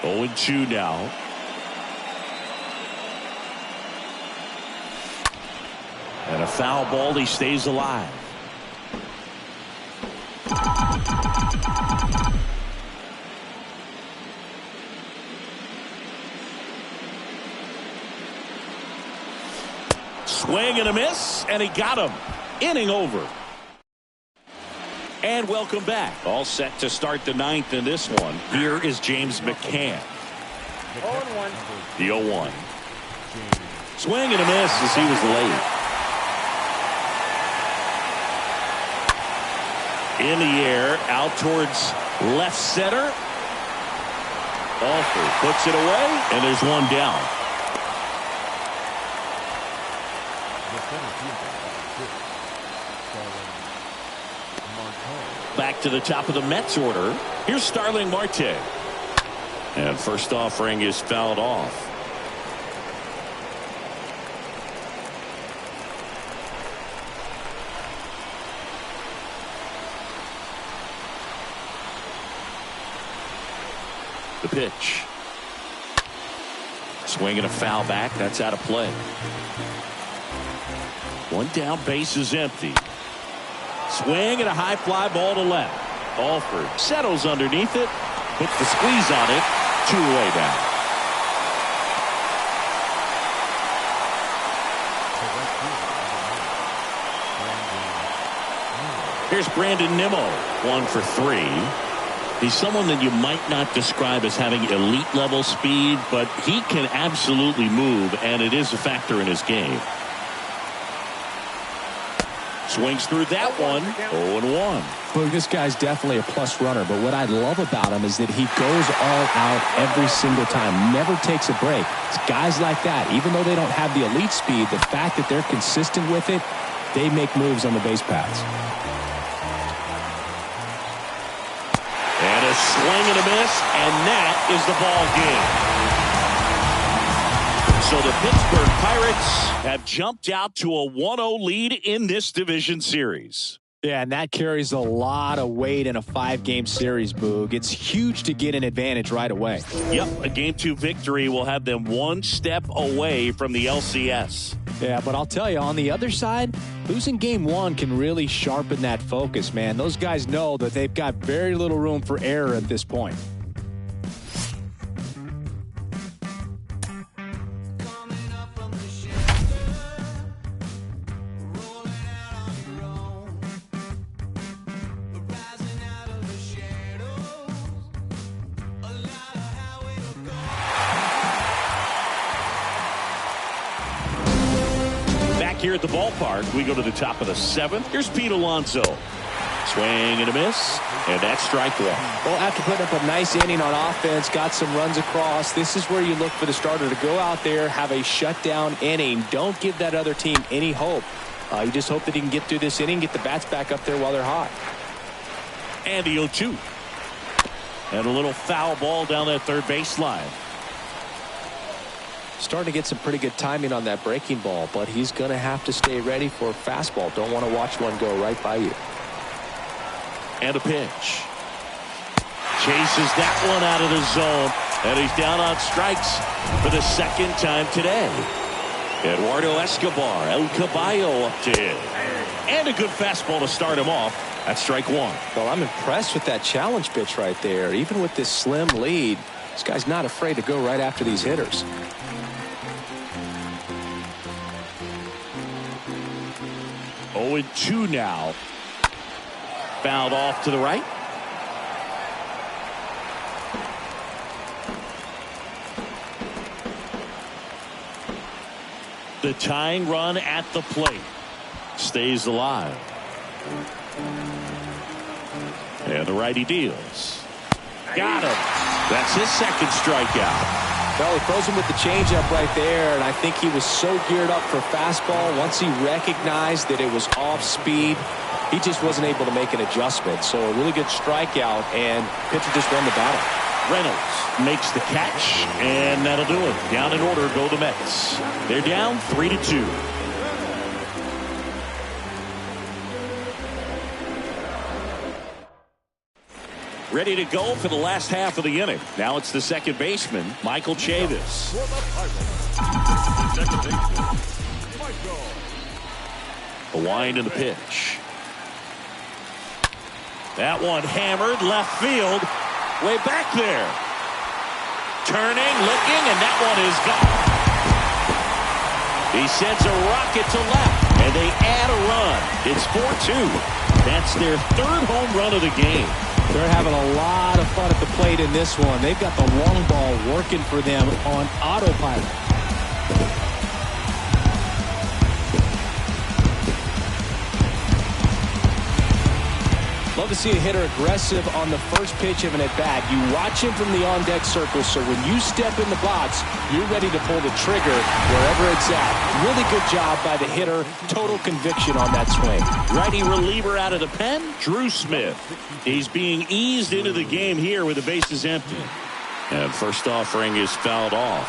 Oh, 0-2 now. And a foul ball. He stays alive. Swing and a miss, and he got him. Inning over. And welcome back. All set to start the ninth in this one. Here is James McCann. 0-1. The 0-1. Swing and a miss as he was late. In the air, out towards left center. Alford puts it away, and there's one down. Back to the top of the Mets order. Here's Starling Marte. And first offering is fouled off. The pitch. Swing and a foul back. That's out of play. One down, base is empty. Swing and a high fly ball to left. Alford settles underneath it. Puts the squeeze on it. 2 away down. Here's Brandon Nimmo. 1 for 3. He's someone that you might not describe as having elite level speed, but he can absolutely move, and it is a factor in his game. Swings through that one. 0-1. Well, this guy's definitely a plus runner, but what I love about him is that he goes all out every single time, never takes a break. It's guys like that, even though they don't have the elite speed, the fact that they're consistent with it, they make moves on the base paths. And a swing and a miss, and that is the ball game. So the Pittsburgh Pirates have jumped out to a 1-0 lead in this division series. Yeah, and that carries a lot of weight in a 5-game series, Boog. It's huge to get an advantage right away. Yep, a Game 2 victory will have them one step away from the LCS. Yeah, but I'll tell you, on the other side, losing Game 1 can really sharpen that focus, man. Those guys know that they've got very little room for error at this point. here at the ballpark. We go to the top of the 7th. Here's Pete Alonso. Swing and a miss, and that's strike 1. Well, after putting up a nice inning on offense, got some runs across, this is where you look for the starter to go out there, have a shutdown inning. Don't give that other team any hope. You just hope that he can get through this inning, get the bats back up there while they're hot. And the 0-2. And a little foul ball down that third baseline. Starting to get some pretty good timing on that breaking ball, but he's going to have to stay ready for a fastball. Don't want to watch one go right by you. And a pitch. Chases that one out of the zone. And he's down on strikes for the second time today. Eduardo Escobar, El Caballo up to him. And a good fastball to start him off. That's strike 1. Well, I'm impressed with that challenge pitch right there. Even with this slim lead, this guy's not afraid to go right after these hitters. Oh, 2 now. Fouled off to the right. The tying run at the plate stays alive. And the righty deals. Got him. That's his second strikeout. Well, he throws him with the changeup right there, and I think he was so geared up for fastball. Once he recognized that it was off speed, he just wasn't able to make an adjustment. So a really good strikeout, and pitcher just won the battle. Reynolds makes the catch, and that'll do it. Down in order go the Mets. They're down 3-2. Ready to go for the last half of the inning. Now it's the second baseman, Michael Chavis. A wind in the pitch. That one hammered left field. Way back there. Turning, looking, and that one is gone. He sends a rocket to left, and they add a run. It's 4-2. That's their third home run of the game. They're having a lot of fun at the plate in this one. They've got the long ball working for them on autopilot. Love to see a hitter aggressive on the first pitch of an at-bat. You watch him from the on-deck circle, so when you step in the box, you're ready to pull the trigger wherever it's at. Really good job by the hitter. Total conviction on that swing. Righty reliever out of the pen, Drew Smith. He's being eased into the game here with the bases empty. And first offering is fouled off.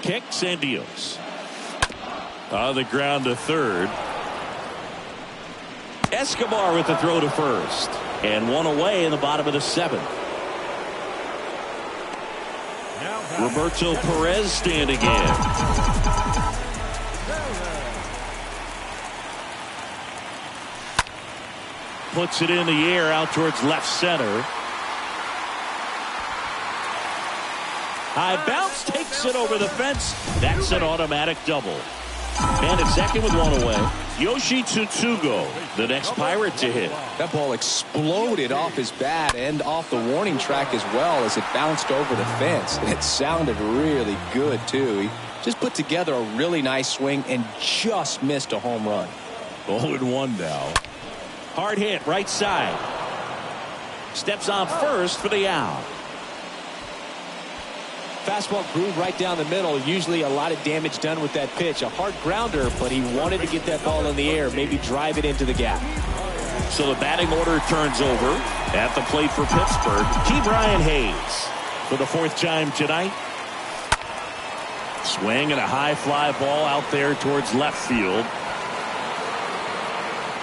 Kicks and deals. On the ground to third. Escobar with the throw to first. And one away in the bottom of the 7th. Roberto Perez standing in. Puts it in the air out towards left center. High bounce, takes it over the fence. That's an automatic double. And at second with one away, Yoshi Tsutsugo, the next Pirate to hit. That ball exploded off his bat and off the warning track as well as it bounced over the fence. And it sounded really good, too. He just put together a really nice swing and just missed a home run. 0-1 now. Hard hit, right side. Steps on first for the out. Fastball groove right down the middle. Usually a lot of damage done with that pitch. A hard grounder, but he wanted to get that ball in the air, maybe drive it into the gap. So the batting order turns over at the plate for Pittsburgh. T. Brian Hayes for the 4th time tonight. Swing and a high fly ball out there towards left field.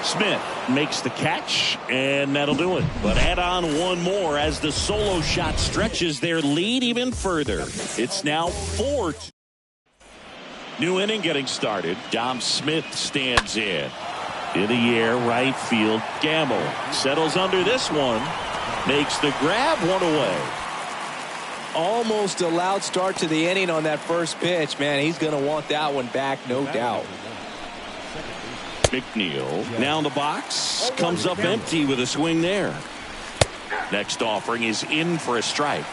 Smith makes the catch, and that'll do it. But add on one more as the solo shot stretches their lead even further. It's now 4-2. New inning getting started. Dom Smith stands in. In the air, right field. Gamble settles under this one. Makes the grab, one away. Almost a loud start to the inning on that first pitch. Man, he's going to want that one back, no doubt. McNeil now in the box, comes up empty with a swing there. Next offering is in for a strike.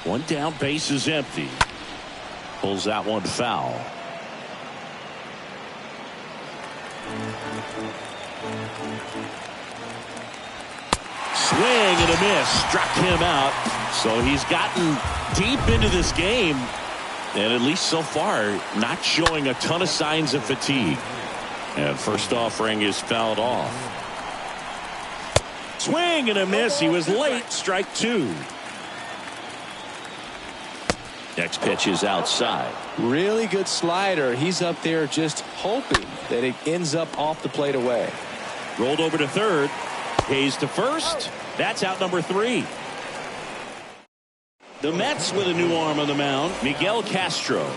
One down, base is empty. Pulls that one foul. Swing and a miss. Struck him out. So he's gotten deep into this game. And at least so far, not showing a ton of signs of fatigue. And first offering is fouled off. Swing and a miss. He was late. Strike two. Next pitch is outside. Really good slider. He's up there just hoping that it ends up off the plate away. Rolled over to third. Hayes to first. That's out number 3. The Mets with a new arm on the mound, Miguel Castro.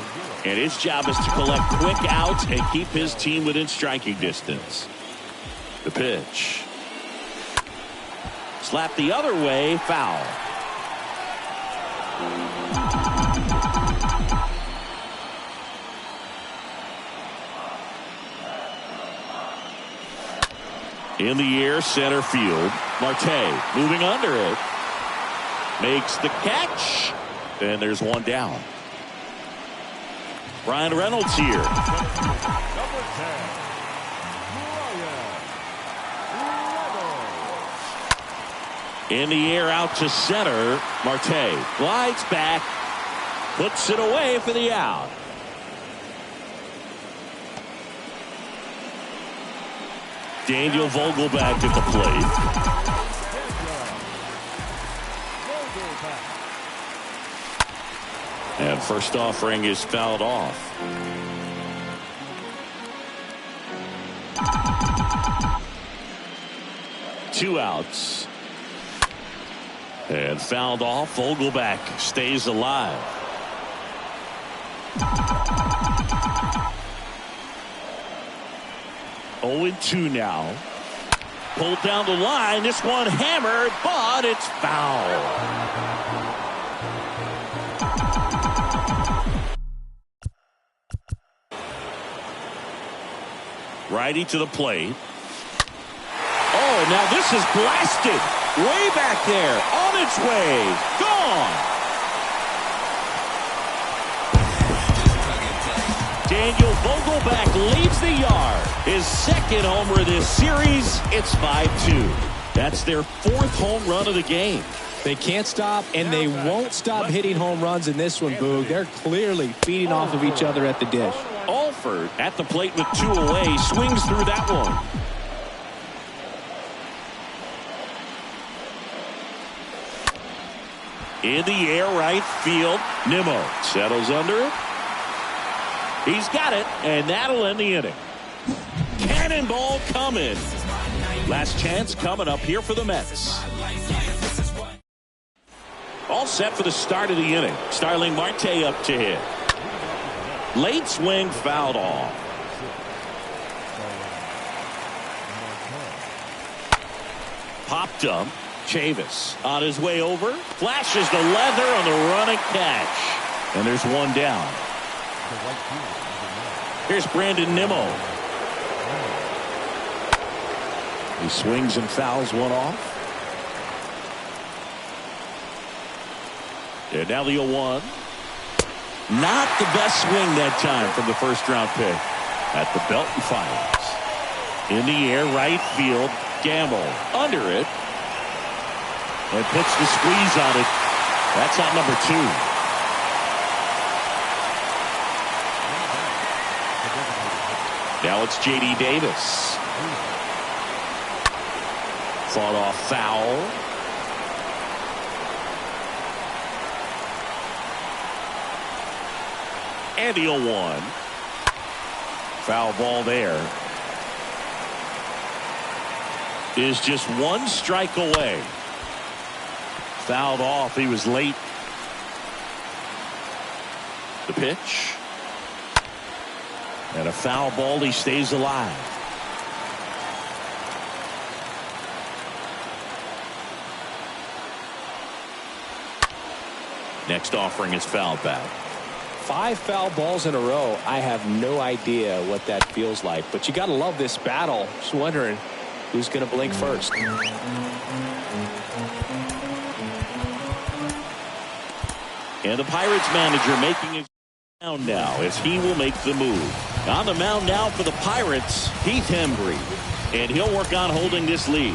And his job is to collect quick outs and keep his team within striking distance. The pitch. Slap the other way, foul. In the air, center field. Marte moving under it. Makes the catch. And there's one down. Ryan Reynolds here. Number 10, In the air out to center. Marte glides back. Puts it away for the out. Daniel Vogelback at the plate. And first offering is fouled off. Two outs. And fouled off. Vogelback stays alive. Oh, 0-2 now. Pulled down the line. This one hammered, but it's foul. Righty to the plate. Oh, now this is blasted. Way back there. On its way. Gone. Daniel Vogelback leaves the yard. His second homer this series. It's 5-2. That's their 4th home run of the game. They can't stop, and they won't stop hitting home runs in this one, Boog. They're clearly feeding off of each other at the dish. Alford at the plate with 2 away. Swings through that one. In the air, right field. Nimmo settles under it. He's got it, and that'll end the inning. Cannonball coming. Last chance coming up here for the Mets. All set for the start of the inning. Starling Marte up to hit. Late swing fouled off. Popped up. Chavis on his way over. Flashes the leather on the running catch. And there's one down. Here's Brandon Nimmo. He swings and fouls one off. And now the 0-1. Not the best swing that time from the first round pick. At the belt and fires. In the air, right field. Gamble under it. And puts the squeeze on it. That's out number 2. Now it's J.D. Davis. Fought off foul. And the 0-1. Foul ball there. Is just one strike away. Fouled off. He was late. The pitch. And a foul ball. He stays alive. Next offering is fouled back. 5 foul balls in a row. I have no idea what that feels like, but you got to love this battle. Just wondering who's going to blink first. And the Pirates manager making his mound now as he will make the move. On the mound now for the Pirates, Heath Hembree. And he'll work on holding this lead.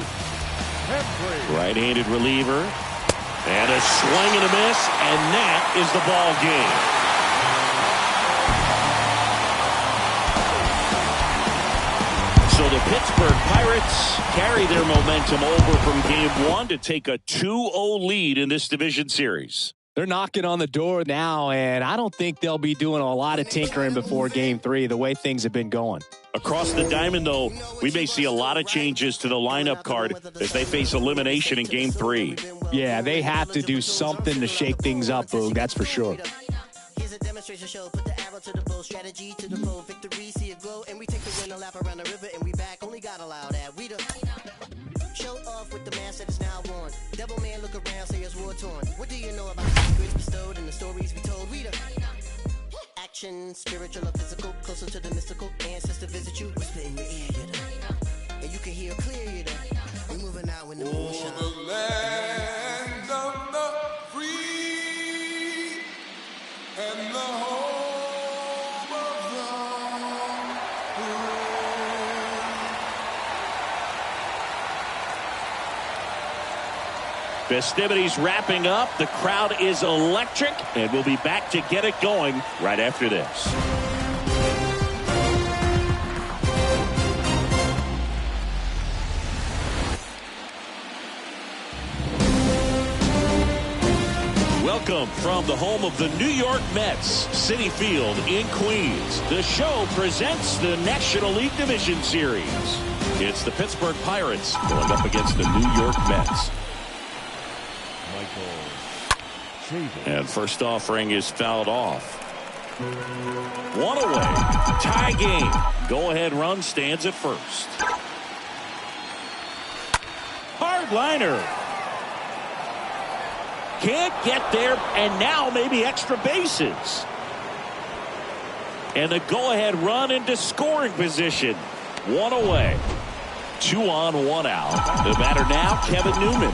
Right-handed reliever. And a swing and a miss, and that is the ball game. So the Pittsburgh Pirates carry their momentum over from Game 1 to take a 2-0 lead in this division series. They're knocking on the door now, and I don't think they'll be doing a lot of tinkering before Game 3, the way things have been going. Across the diamond, though, we may see a lot of changes to the lineup card as they face elimination in Game 3. Yeah, they have to do something to shake things up, Boog, that's for sure. Here's a demonstration show. Put the arrow to the bow, strategy to the bow, victory, see it glow, and we take the win, a lap around the river, and we back. Only God allowed that. We the show off with the mask that is now worn. Devil man, look around, say it's war torn. What do you know about the secrets bestowed and the stories we told? We the action, spiritual or physical, closer to the mystical. Ancestor visit you, whisper in your ear, you know, and you can hear clear, you know. We moving out when the moon shines. The land of the free and the home of the free. Festivities wrapping up. The crowd is electric, and we'll be back to get it going right after this. Welcome from the home of the New York Mets, Citi Field in Queens. The show presents the National League Division Series. It's the Pittsburgh Pirates going up against the New York Mets. And first offering is fouled off. One away. Tie game. Go-ahead run stands at first. Hard liner. Can't get there, and now maybe extra bases. And the go-ahead run into scoring position. One away. 2 on, 1 out. The batter now, Kevin Newman.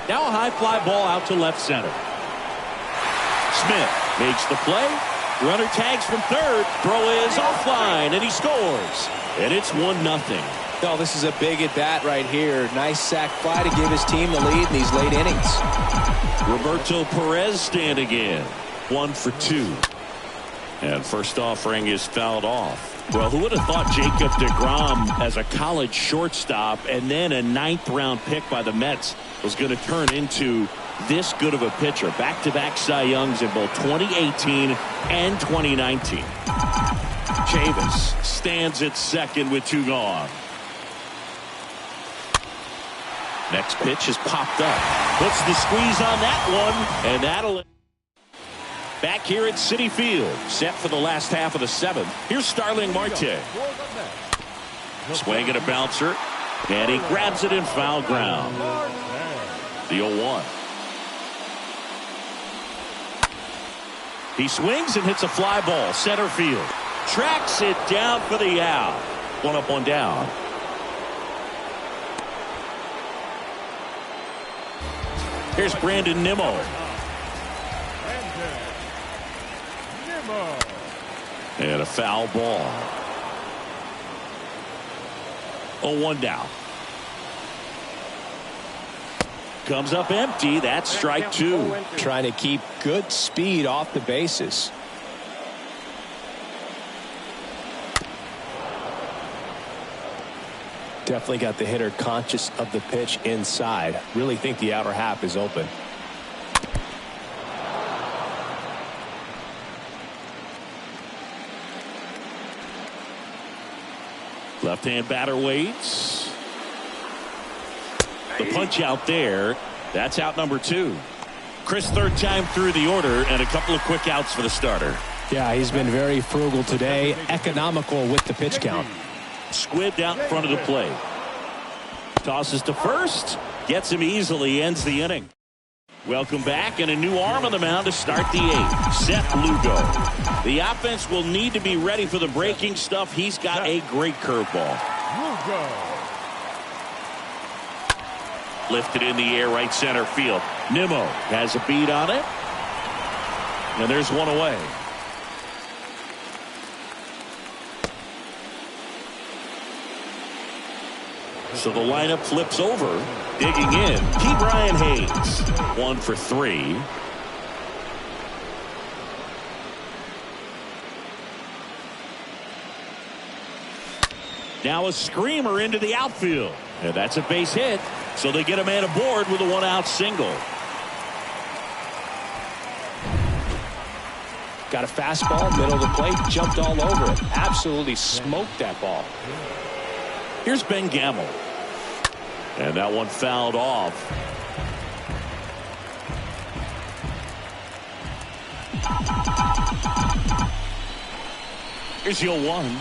Now a high fly ball out to left center. Smith makes the play. Runner tags from third. Throw is offline, and he scores. And it's 1-0. No, this is a big at-bat right here. Nice sac fly to give his team the lead in these late innings. Roberto Perez standing in. 1 for 2. And first offering is fouled off. Well, who would have thought Jacob deGrom as a college shortstop and then a 9th-round pick by the Mets was going to turn into this good of a pitcher? Back-to-back Cy Youngs in both 2018 and 2019. Chavis stands at second with 2 gone. Next pitch is popped up. Puts the squeeze on that one, and that'll... Back here at Citi Field, set for the last half of the 7th. Here's Starling Marte. Swing and a bouncer, and he grabs it in foul ground. The 0-1. He swings and hits a fly ball, center field. Tracks it down for the out. 1 up, 1 down. Here's Brandon Nimmo. And a foul ball. 0-1 down. Comes up empty. That's strike 2. Trying to keep good speed off the bases. Definitely got the hitter conscious of the pitch inside. Really think the outer half is open. Left-hand batter waits. The punch out there. That's out number 2. Chris, 3rd time through the order, and a couple of quick outs for the starter. Yeah, he's been very frugal today. Economical with the pitch count. Squibbed out in front of the plate. Tosses to first. Gets him easily. Ends the inning. Welcome back, and a new arm on the mound to start the 8th. Seth Lugo. The offense will need to be ready for the breaking stuff. He's got a great curveball. Lifted in the air, right center field. Nimmo has a beat on it. And there's one away. So the lineup flips over. Digging in, Brian Hayes. 1 for 3. Now a screamer into the outfield. And that's a base hit. So they get a man aboard with a 1-out single. Got a fastball, middle of the plate, jumped all over it. Absolutely smoked that ball. Here's Ben Gamble. And that one fouled off. Here's the 0-1.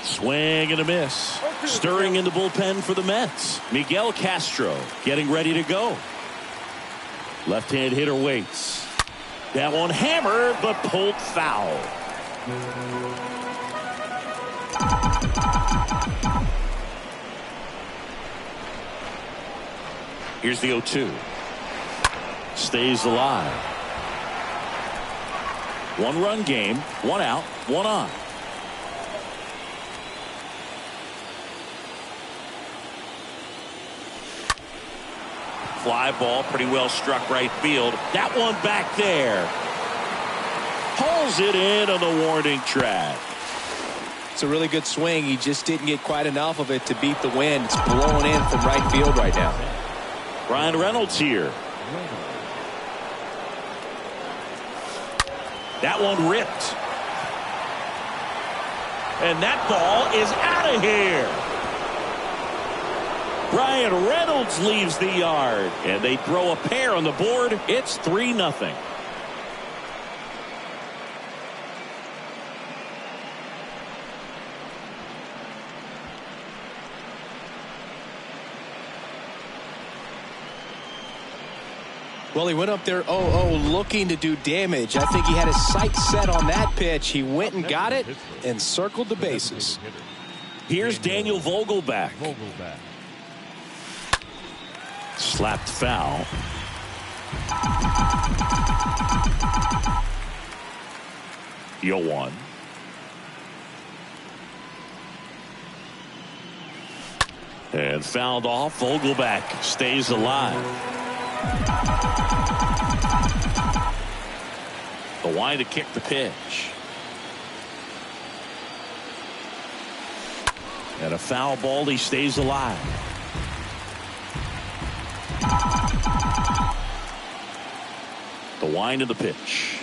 Swing and a miss. Stirring in the bullpen for the Mets. Miguel Castro getting ready to go. Left-hand hitter waits. That one hammered but pulled foul. Here's the 0-2. Stays alive. 1-run game, 1 out, 1 on. Fly ball, pretty well struck right field. That one back there. Pulls it in on the warning track. It's a really good swing. He just didn't get quite enough of it to beat the wind. It's blowing in from right field right now. Ryan Reynolds here. That one ripped. And that ball is out of here. Ryan Reynolds leaves the yard. And they throw a pair on the board. It's 3-0. Well, he went up there 0-0 looking to do damage. I think he had his sights set on that pitch. He went and got it and circled the bases. Here's Daniel Vogelbach. Slapped foul. Yo 1. And fouled off. Vogelbach stays alive. The wind to kick the pitch. And a foul ball. He stays alive. The wind of the pitch.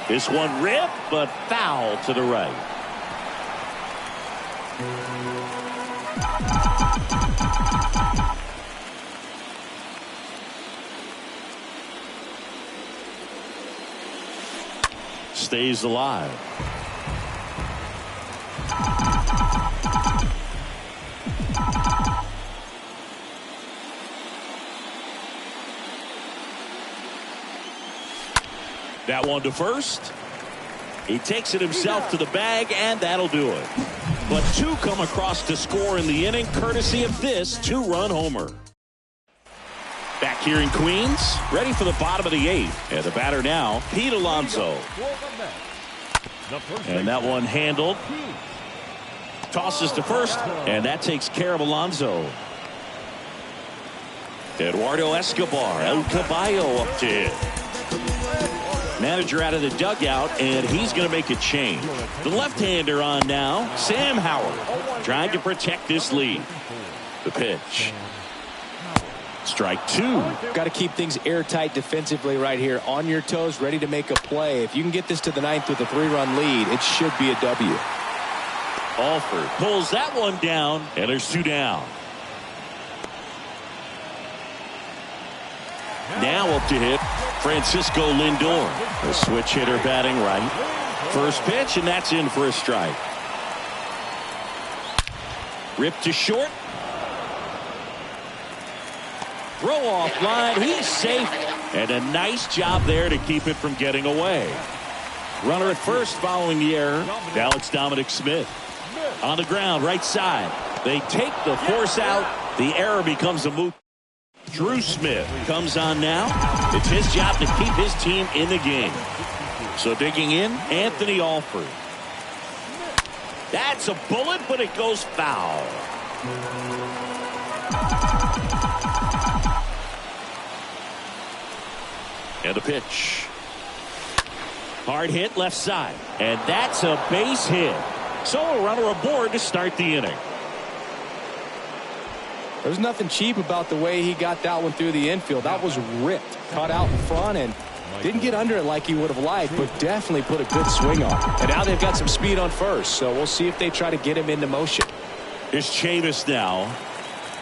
This one ripped, but foul to the right. Stays alive. That one to first. He takes it himself to the bag, and that'll do it. But 2 come across to score in the inning, courtesy of this 2-run homer. Back here in Queens, ready for the bottom of the 8th. And the batter now, Pete Alonso. And that one handled. Tosses to first, and that takes care of Alonso. Eduardo Escobar, El Caballo up to hit. Manager out of the dugout, and he's going to make a change. The left-hander on now, Sam Howard, trying to protect this lead. The pitch. Strike 2. Got to keep things airtight defensively right here. On your toes, ready to make a play. If you can get this to the 9th with a 3-run lead, it should be a W. Alford pulls that one down, and there's 2 down. Now up to hit Francisco Lindor. The switch hitter batting right. First pitch, and that's in for a strike. Ripped to short. Throw off line. He's safe. And a nice job there to keep it from getting away. Runner at first following the error. Now it's Dominic Smith. On the ground, right side. They take the force out. The error becomes a move. Drew Smith comes on now. It's his job to keep his team in the game. So digging in, Anthony Alford. That's a bullet, but it goes foul. And a pitch. Hard hit left side. And that's a base hit. So a runner aboard to start the inning. There's nothing cheap about the way he got that one through the infield. That was ripped, cut out in front, and didn't get under it like he would have liked, but definitely put a good swing on it. And now they've got some speed on first, so we'll see if they try to get him into motion. Here's Chavis now.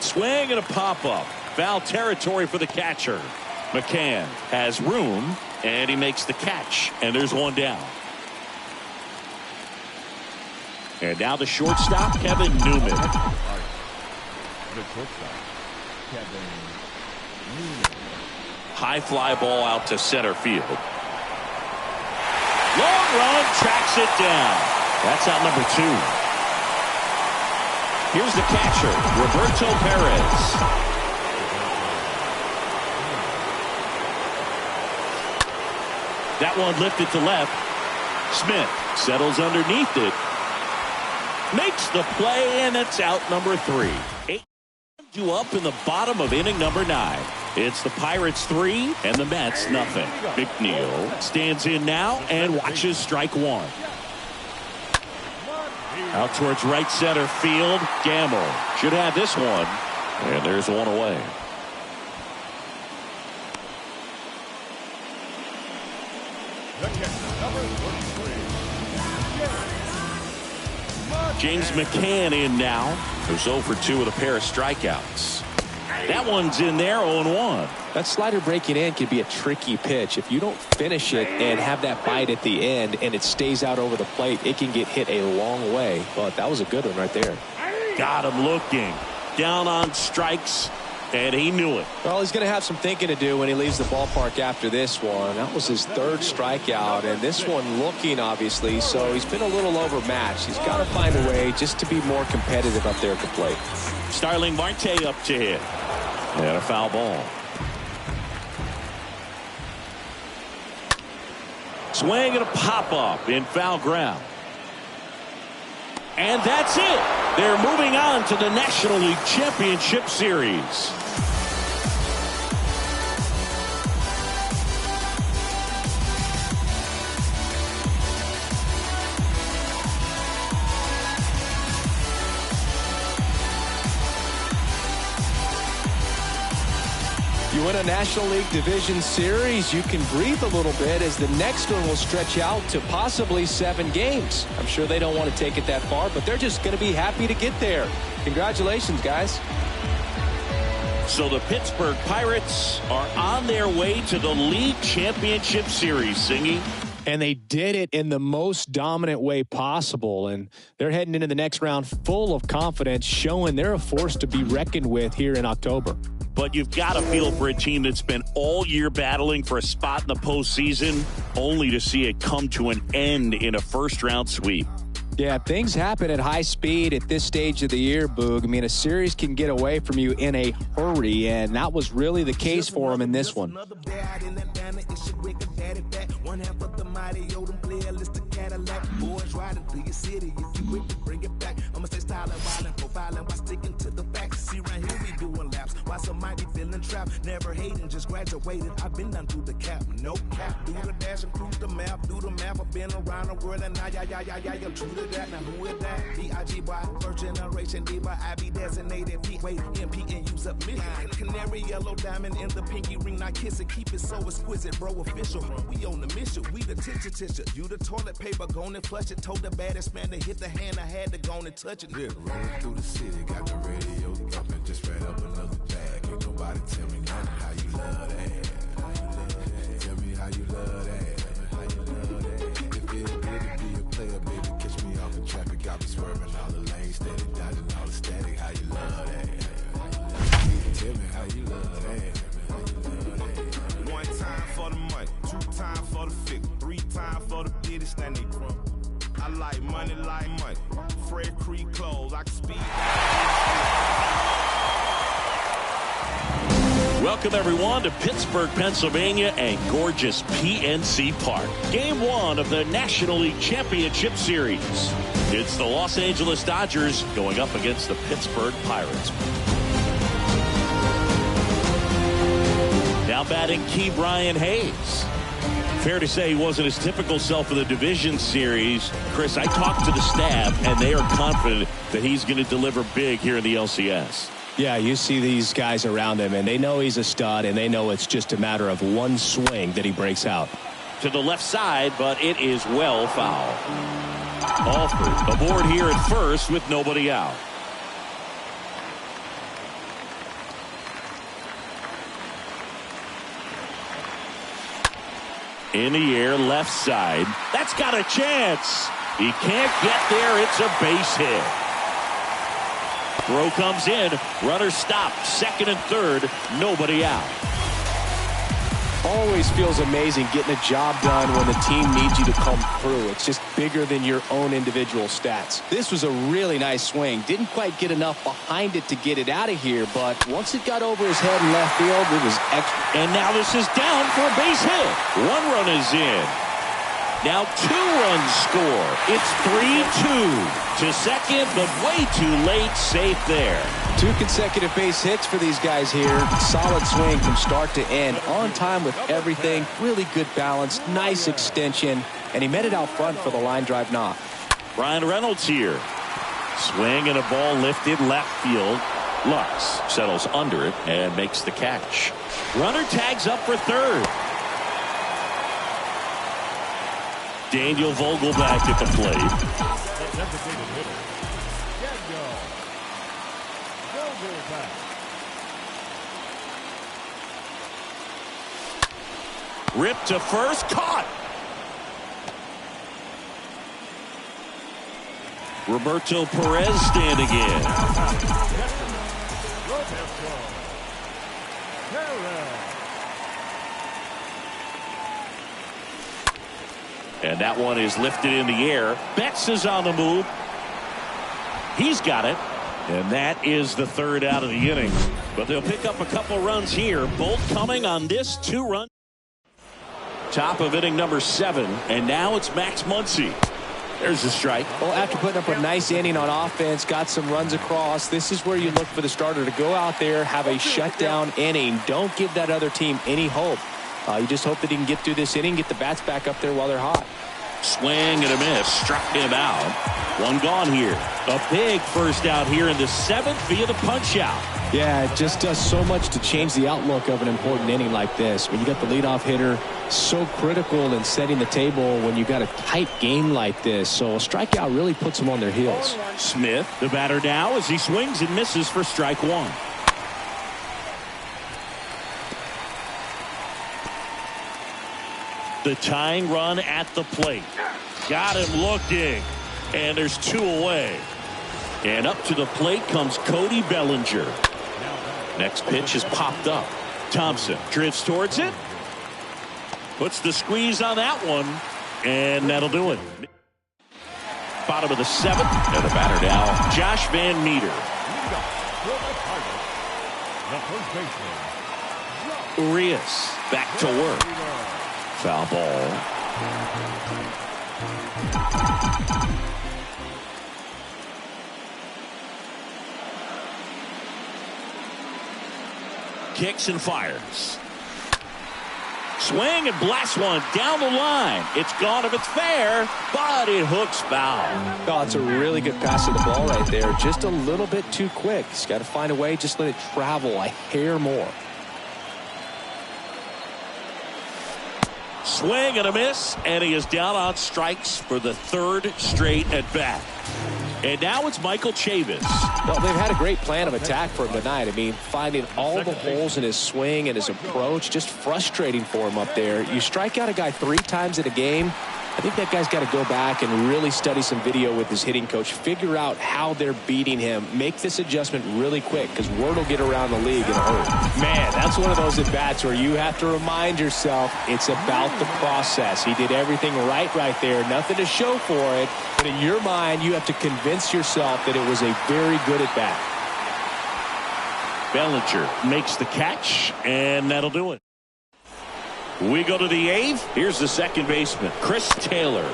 Swing and a pop-up. Foul territory for the catcher. McCann has room, and he makes the catch, and there's one down. And now the shortstop, Kevin Newman. High fly ball out to center field. Long run, tracks it down. That's out number 2. Here's the catcher, Roberto Perez. That one lifted to left. Smith settles underneath it. Makes the play, and it's out number 3. 8 up in the bottom of inning number 9. It's the Pirates 3 and the Mets nothing. McNeil stands in now and watches strike 1. Out towards right center field. Gamble should have this one. And there's one away. James McCann in now. There's 0 for 2 with a pair of strikeouts. That one's in there, 0-1. That slider breaking in can be a tricky pitch. If you don't finish it and have that bite at the end and it stays out over the plate, it can get hit a long way. But that was a good one right there. Got him looking. Down on strikes, and he knew it. Well, he's going to have some thinking to do when he leaves the ballpark after this one. That was his 3rd strikeout, and this one looking, obviously, so he's been a little overmatched. He's got to find a way just to be more competitive up there at the plate. Starling Marte up to hit. And a foul ball. Swing and a pop-up in foul ground. And that's it. They're moving on to the National League Championship Series. You win a National League Division Series, you can breathe a little bit as the next one will stretch out to possibly 7 games. I'm sure they don't want to take it that far, but they're just going to be happy to get there. Congratulations, guys. So the Pittsburgh Pirates are on their way to the League Championship Series, Singy. And they did it in the most dominant way possible. And they're heading into the next round full of confidence, showing they're a force to be reckoned with here in October. But you've got to feel for a team that's been all year battling for a spot in the postseason, only to see it come to an end in a first-round sweep. Yeah, things happen at high speed at this stage of the year, Boog. I mean, a series can get away from you in a hurry, and that was really the case for him in this one. One half of the mighty Odom playlist, Cadillac boys riding through your city. If you quick to bring it back, I'ma stay styling, wildin', profiling while sticking to the facts. See, right here we doing laps, while some might be feeling trapped. Never hating, just graduated. I've been done through the cap, no cap. Do the dash and cruise the map, do the map. I've been around the world and now, yeah, true to that. Now who is that? B.I.G.Y. First generation diva. I be designated P. Wait, MP and use up mission. Canary yellow diamond in the pinky ring. Now kiss it, keep it so exquisite, bro. Official. We on the mission. We the tissue. You the toilet paper, gone and flush it. Told the baddest man to hit the hand. I had to go and touch it. Yeah, rolling through the city, got the radio thumping. Just read up another bag. Ain't nobody tell me nothing. How you love that? Tell me how you love that. How you love that? If it good to be a player, baby, catch me off in traffic. Got me swerving all the lanes, steady dodging all the static. How you love that? Tell me how you love that. How you love that? 1 time for the money, 2 times for the figure, 3 times for the business. Now they drunk. I like money like money. Fred Creek clothes, I can speed. Welcome, everyone, to Pittsburgh, Pennsylvania and gorgeous PNC Park. Game 1 of the National League Championship Series. It's the Los Angeles Dodgers going up against the Pittsburgh Pirates. Now batting key Brian Hayes. Fair to say he wasn't his typical self in the division series. Chris, I talked to the staff, and they are confident that he's going to deliver big here in the LCS. Yeah, you see these guys around him, and they know he's a stud, and they know it's just a matter of one swing that he breaks out. To the left side, but it is well foul. Alford aboard here at first with nobody out. In the air, left side. That's got a chance. He can't get there. It's a base hit. Throw comes in. Runner stopped. Second and third. Nobody out. Always feels amazing getting a job done when the team needs you to come through. It's just bigger than your own individual stats. This was a really nice swing. Didn't quite get enough behind it to get it out of here, but once it got over his head in left field, it was extra. And now this is down for a base hit. One run is in. Now 2 runs score. It's 3-2 to second, but way too late. Safe there. 2 consecutive base hits for these guys here. Solid swing from start to end. On time with everything. Really good balance. Nice extension. And he met it out front for the line drive knock. Brian Reynolds here. Swing and a ball lifted left field. Lux settles under it and makes the catch. Runner tags up for third. Daniel Vogelback at the plate. Ripped to first, caught. Roberto Perez standing in. And that one is lifted in the air. Betts is on the move. He's got it. And that is the third out of the inning. But they'll pick up a couple runs here. Both coming on this 2-run. Top of inning number 7. And now it's Max Muncy. There's a strike. Well, after putting up a nice inning on offense, got some runs across, this is where you look for the starter to go out there, have a shutdown inning. Don't give that other team any hope. You just hope that he can get through this inning, get the bats back up there while they're hot. Swing and a miss. Struck him out. One gone here. A big first out here in the 7th via the punch out. Yeah, it just does so much to change the outlook of an important inning like this. When you got the leadoff hitter, so critical in setting the table when you got a tight game like this. So a strikeout really puts them on their heels. Smith, the batter now, as he swings and misses for strike 1. The tying run at the plate. Got him looking. And there's 2 away. And up to the plate comes Cody Bellinger. Next pitch is popped up. Thompson drifts towards it. Puts the squeeze on that one. And that'll do it. Bottom of the 7th. And the batter now, Josh Van Meter. Urias back to work. Foul ball. Kicks and fires. Swing and blast one down the line. It's gone if it's fair, but it hooks foul. Oh, it's a really good pass of the ball right there. Just a little bit too quick. He's got to find a way. Just let it travel a hair more. Swing and a miss, and he is down on strikes for the 3rd straight at bat. And now it's Michael Chavis. Well, they've had a great plan of attack for him tonight. I mean, finding all the holes in his swing and his approach, just frustrating for him up there. You strike out a guy 3 times in a game, I think that guy's got to go back and really study some video with his hitting coach, figure out how they're beating him, make this adjustment really quick, because word will get around the league in a hurry. Man, that's one of those at-bats where you have to remind yourself it's about the process. He did everything right there, nothing to show for it, but in your mind, you have to convince yourself that it was a very good at-bat. Bellinger makes the catch, and that'll do it. We go to the 8th. Here's the second baseman, Chris Taylor.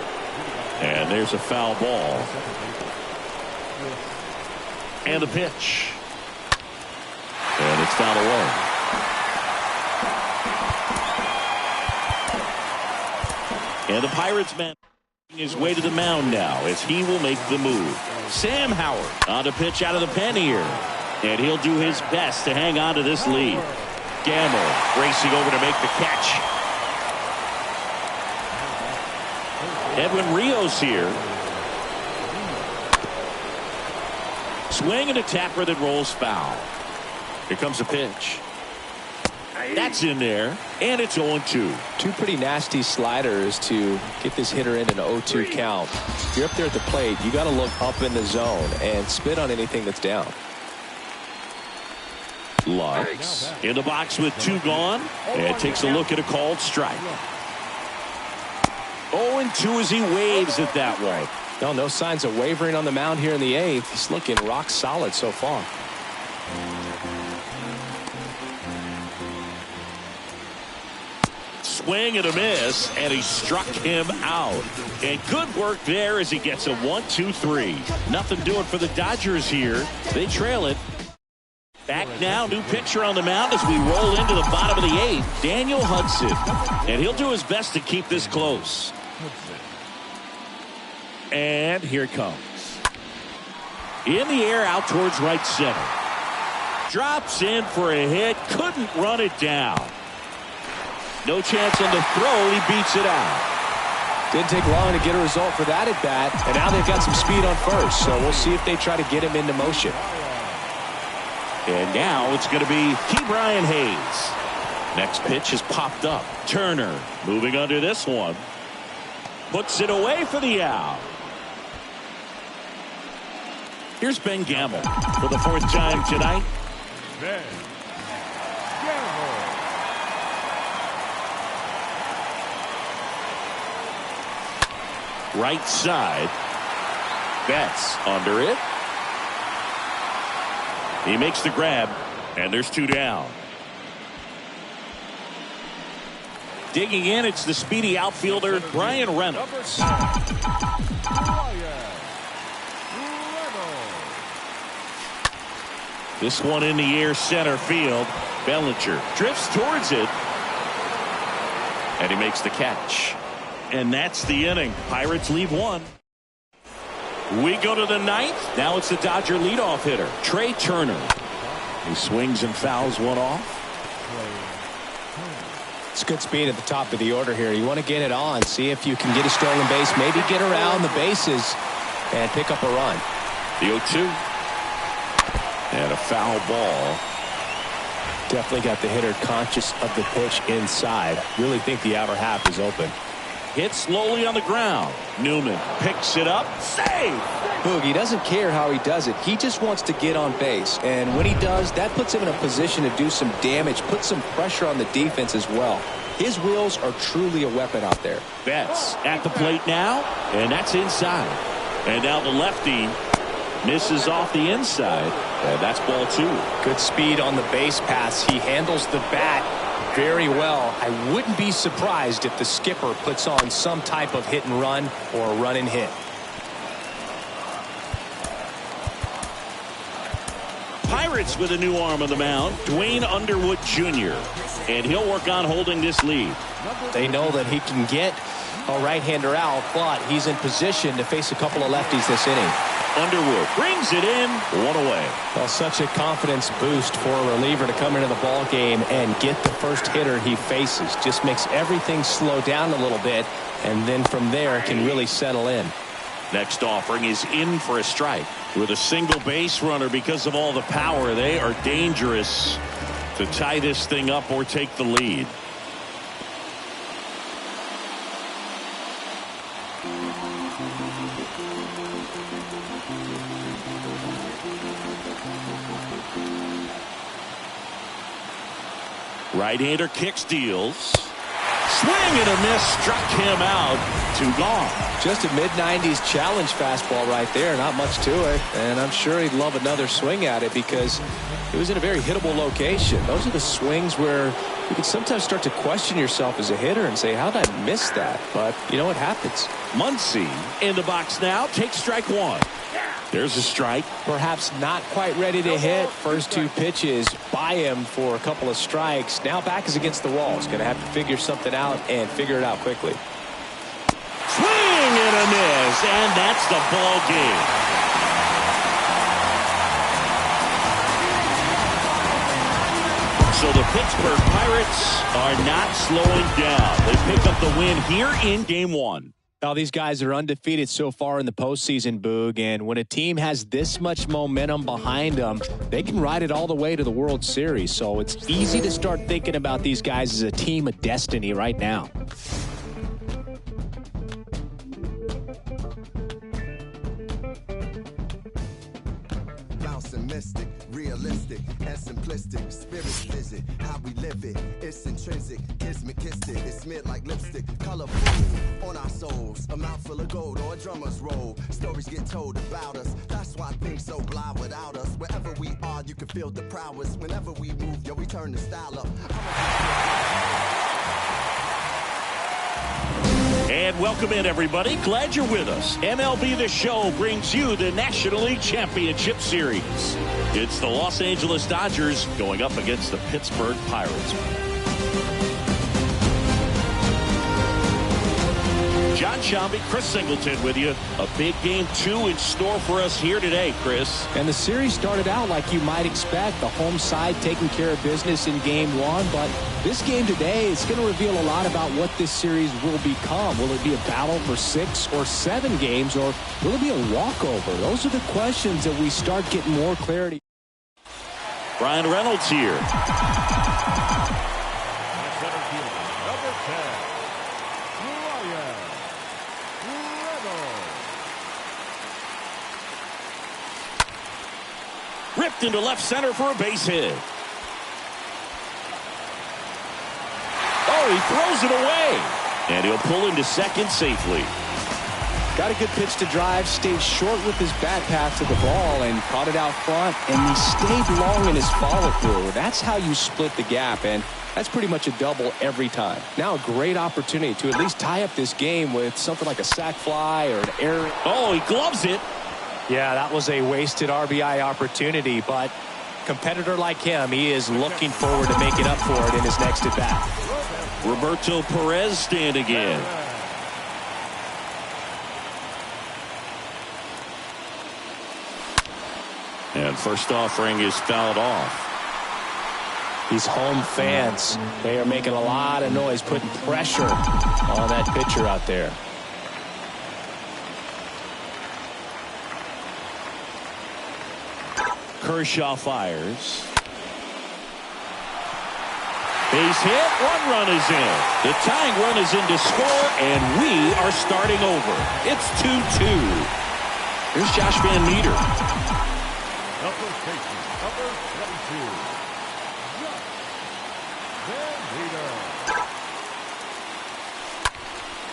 And there's a foul ball. And a pitch. And it's fouled away. And the Pirates man his way to the mound now as he will make the move. Sam Howard on the pitch out of the pen here. And he'll do his best to hang on to this lead. Gamble racing over to make the catch. Edwin Rios here. Swing and a tapper that rolls foul. Here comes a pitch. That's in there, and it's 0-2. Two pretty nasty sliders to get this hitter in an 0-2 count. If you're up there at the plate, you got to look up in the zone and spit on anything that's down. Lux in the box with 2 gone, and takes a look at a called strike. 0-2 as he waves at that one. No signs of wavering on the mound here in the 8th. He's looking rock solid so far. Swing and a miss, and he struck him out. And good work there as he gets a 1-2-3. Nothing doing for the Dodgers here. They trail it. Back now, new pitcher on the mound as we roll into the bottom of the 8th. Daniel Hudson. And he'll do his best to keep this close. And here it comes. In the air out towards right center. Drops in for a hit. Couldn't run it down. No chance on the throw. He beats it out. Didn't take long to get a result for that at bat. And now they've got some speed on first. So we'll see if they try to get him into motion. And now it's going to be Ke'Bryan Hayes. Next pitch has popped up. Turner moving under this one. Puts it away for the out. Here's Ben Gamble for the 4th time tonight. Ben Gamble. Right side. Betts under it. He makes the grab, and there's 2 down. Digging in, it's the speedy outfielder, Brian Reynolds. This one in the air center field. Bellinger drifts towards it, and he makes the catch. And that's the inning. Pirates leave 1. We go to the 9th. Now it's the Dodger leadoff hitter, Trey Turner. He swings and fouls one off. It's good speed at the top of the order here. You want to get it on, see if you can get a stolen base, maybe get around the bases and pick up a run. The 0-2. And a foul ball. Definitely got the hitter conscious of the pitch inside. Really think the outer half is open. Hit slowly on the ground. Newman picks it up. Save! Boogie doesn't care how he does it. He just wants to get on base. And when he does, that puts him in a position to do some damage, put some pressure on the defense as well. His wheels are truly a weapon out there. Betts at the plate now, and that's inside. And now the lefty misses off the inside, and that's ball 2. Good speed on the base paths. He handles the bat very well. I wouldn't be surprised if the skipper puts on some type of hit and run or a run and hit. Pirates with a new arm on the mound, Dwayne Underwood Jr., and he'll work on holding this lead. They know that he can get a right-hander out, but he's in position to face a couple of lefties this inning. Underwood brings it in, 1 away. Well, such a confidence boost for a reliever to come into the ball game and get the first hitter he faces. Just makes everything slow down a little bit, and then from there can really settle in. Next offering is in for a strike. With a single base runner, because of all the power, they are dangerous to tie this thing up or take the lead. Right-hander kicks, deals. Swing and a miss, struck him out. 2 gone. Just a mid-90s challenge fastball right there. Not much to it. And I'm sure he'd love another swing at it because it was in a very hittable location. Those are the swings where you can sometimes start to question yourself as a hitter and say, how did I miss that? But you know what happens. Muncy in the box now. Takes strike 1. There's a strike. Perhaps not quite ready to hit. First 2 pitches by him for a couple of strikes. Now back is against the wall. He's going to have to figure something out and figure it out quickly. Swing and a miss, and that's the ball game. So the Pittsburgh Pirates are not slowing down. They pick up the win here in Game 1. Now, these guys are undefeated so far in the postseason, Boog, and when a team has this much momentum behind them, they can ride it all the way to the World Series. So it's easy to start thinking about these guys as a team of destiny right now. Bouncing mystic, realistic, and simplistic. Spirits visit, how we live it. It's intrinsic, kismet kissed it. It's smeared like lipstick, colorful on our souls. A mouthful of gold or a drummer's roll. Stories get told about us. That's why things so blind without us. Wherever we are, you can feel the prowess. Whenever we move, yo, we turn the style up. And welcome in, everybody. Glad you're with us. MLB The Show brings you the National League Championship Series. It's the Los Angeles Dodgers going up against the Pittsburgh Pirates. John Shambi, Chris Singleton with you. A big Game 2 in store for us here today, Chris. And the series started out like you might expect. The home side taking care of business in Game 1. But this game today is going to reveal a lot about what this series will become. Will it be a battle for 6 or 7 games, or will it be a walkover? Those are the questions that we start getting more clarity. Brian Reynolds here. Ripped into left center for a base hit. Oh, he throws it away. And he'll pull into second safely. Got a good pitch to drive, stayed short with his bat path to the ball and caught it out front, and he stayed long in his follow-through. That's how you split the gap, and that's pretty much a double every time. Now a great opportunity to at least tie up this game with something like a sac fly or an error. Oh, he gloves it. Yeah, that was a wasted RBI opportunity, but competitor like him, he is looking forward to making up for it in his next at-bat. Roberto Perez standing in. And first offering is fouled off. These home fans, they are making a lot of noise, putting pressure on that pitcher out there. Kershaw fires. Base hit, 1 run is in. The tying run is in to score, and we are starting over. It's 2-2. Here's Josh Van Meter. Upper station, number 22. Josh Van Meter.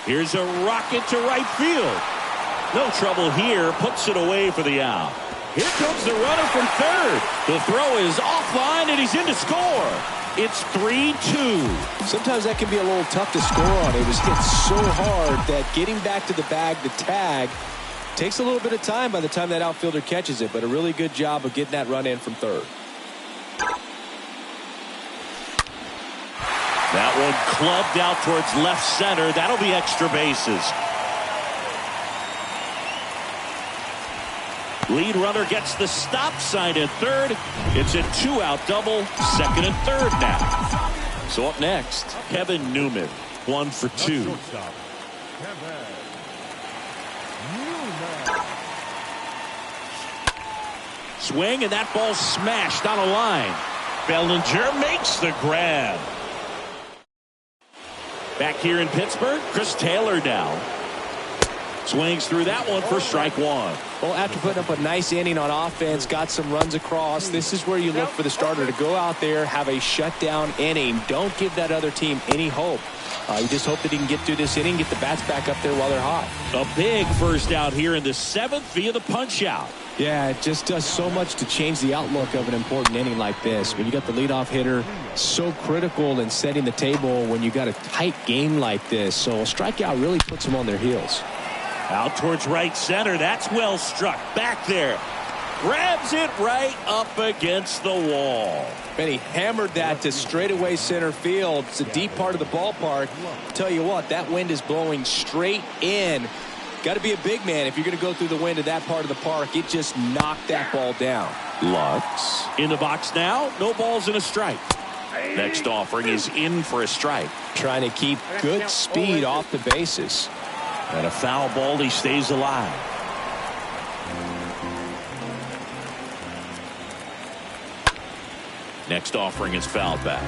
Here's a rocket to right field. No trouble here, puts it away for the out. Here comes the runner from third. The throw is offline, and he's in to score. It's 3-2. Sometimes that can be a little tough to score on. It was hit so hard that getting back to the bag, the tag, takes a little bit of time by the time that outfielder catches it, but a really good job of getting that run in from third. That one clubbed out towards left center. That'll be extra bases. Lead runner gets the stop sign at third. It's a 2-out double, second and third now. So up next, Kevin Newman, 1 for 2. Swing, and that ball smashed on a line. Bellinger makes the grab. Back here in Pittsburgh, Chris Taylor now. Swings through that one for strike one. Well, after putting up a nice inning on offense, got some runs across, this is where you look for the starter to go out there, have a shutdown inning. Don't give that other team any hope. You just hope that he can get through this inning, get the bats back up there while they're hot. A big first out here in the 7th via the punch out. Yeah, it just does so much to change the outlook of an important inning like this. When you got the leadoff hitter, so critical in setting the table when you got a tight game like this. So a strikeout really puts them on their heels. Out towards right center. That's well struck. Back there. Grabs it right up against the wall. And he hammered that to straightaway center field. It's a deep part of the ballpark. Tell you what, that wind is blowing straight in. Got to be a big man if you're going to go through the wind of that part of the park. It just knocked that ball down. Lux in the box now. No balls and a strike. Next offering is in for a strike. Trying to keep good speed off the bases. And a foul ball. He stays alive. Next offering is fouled back.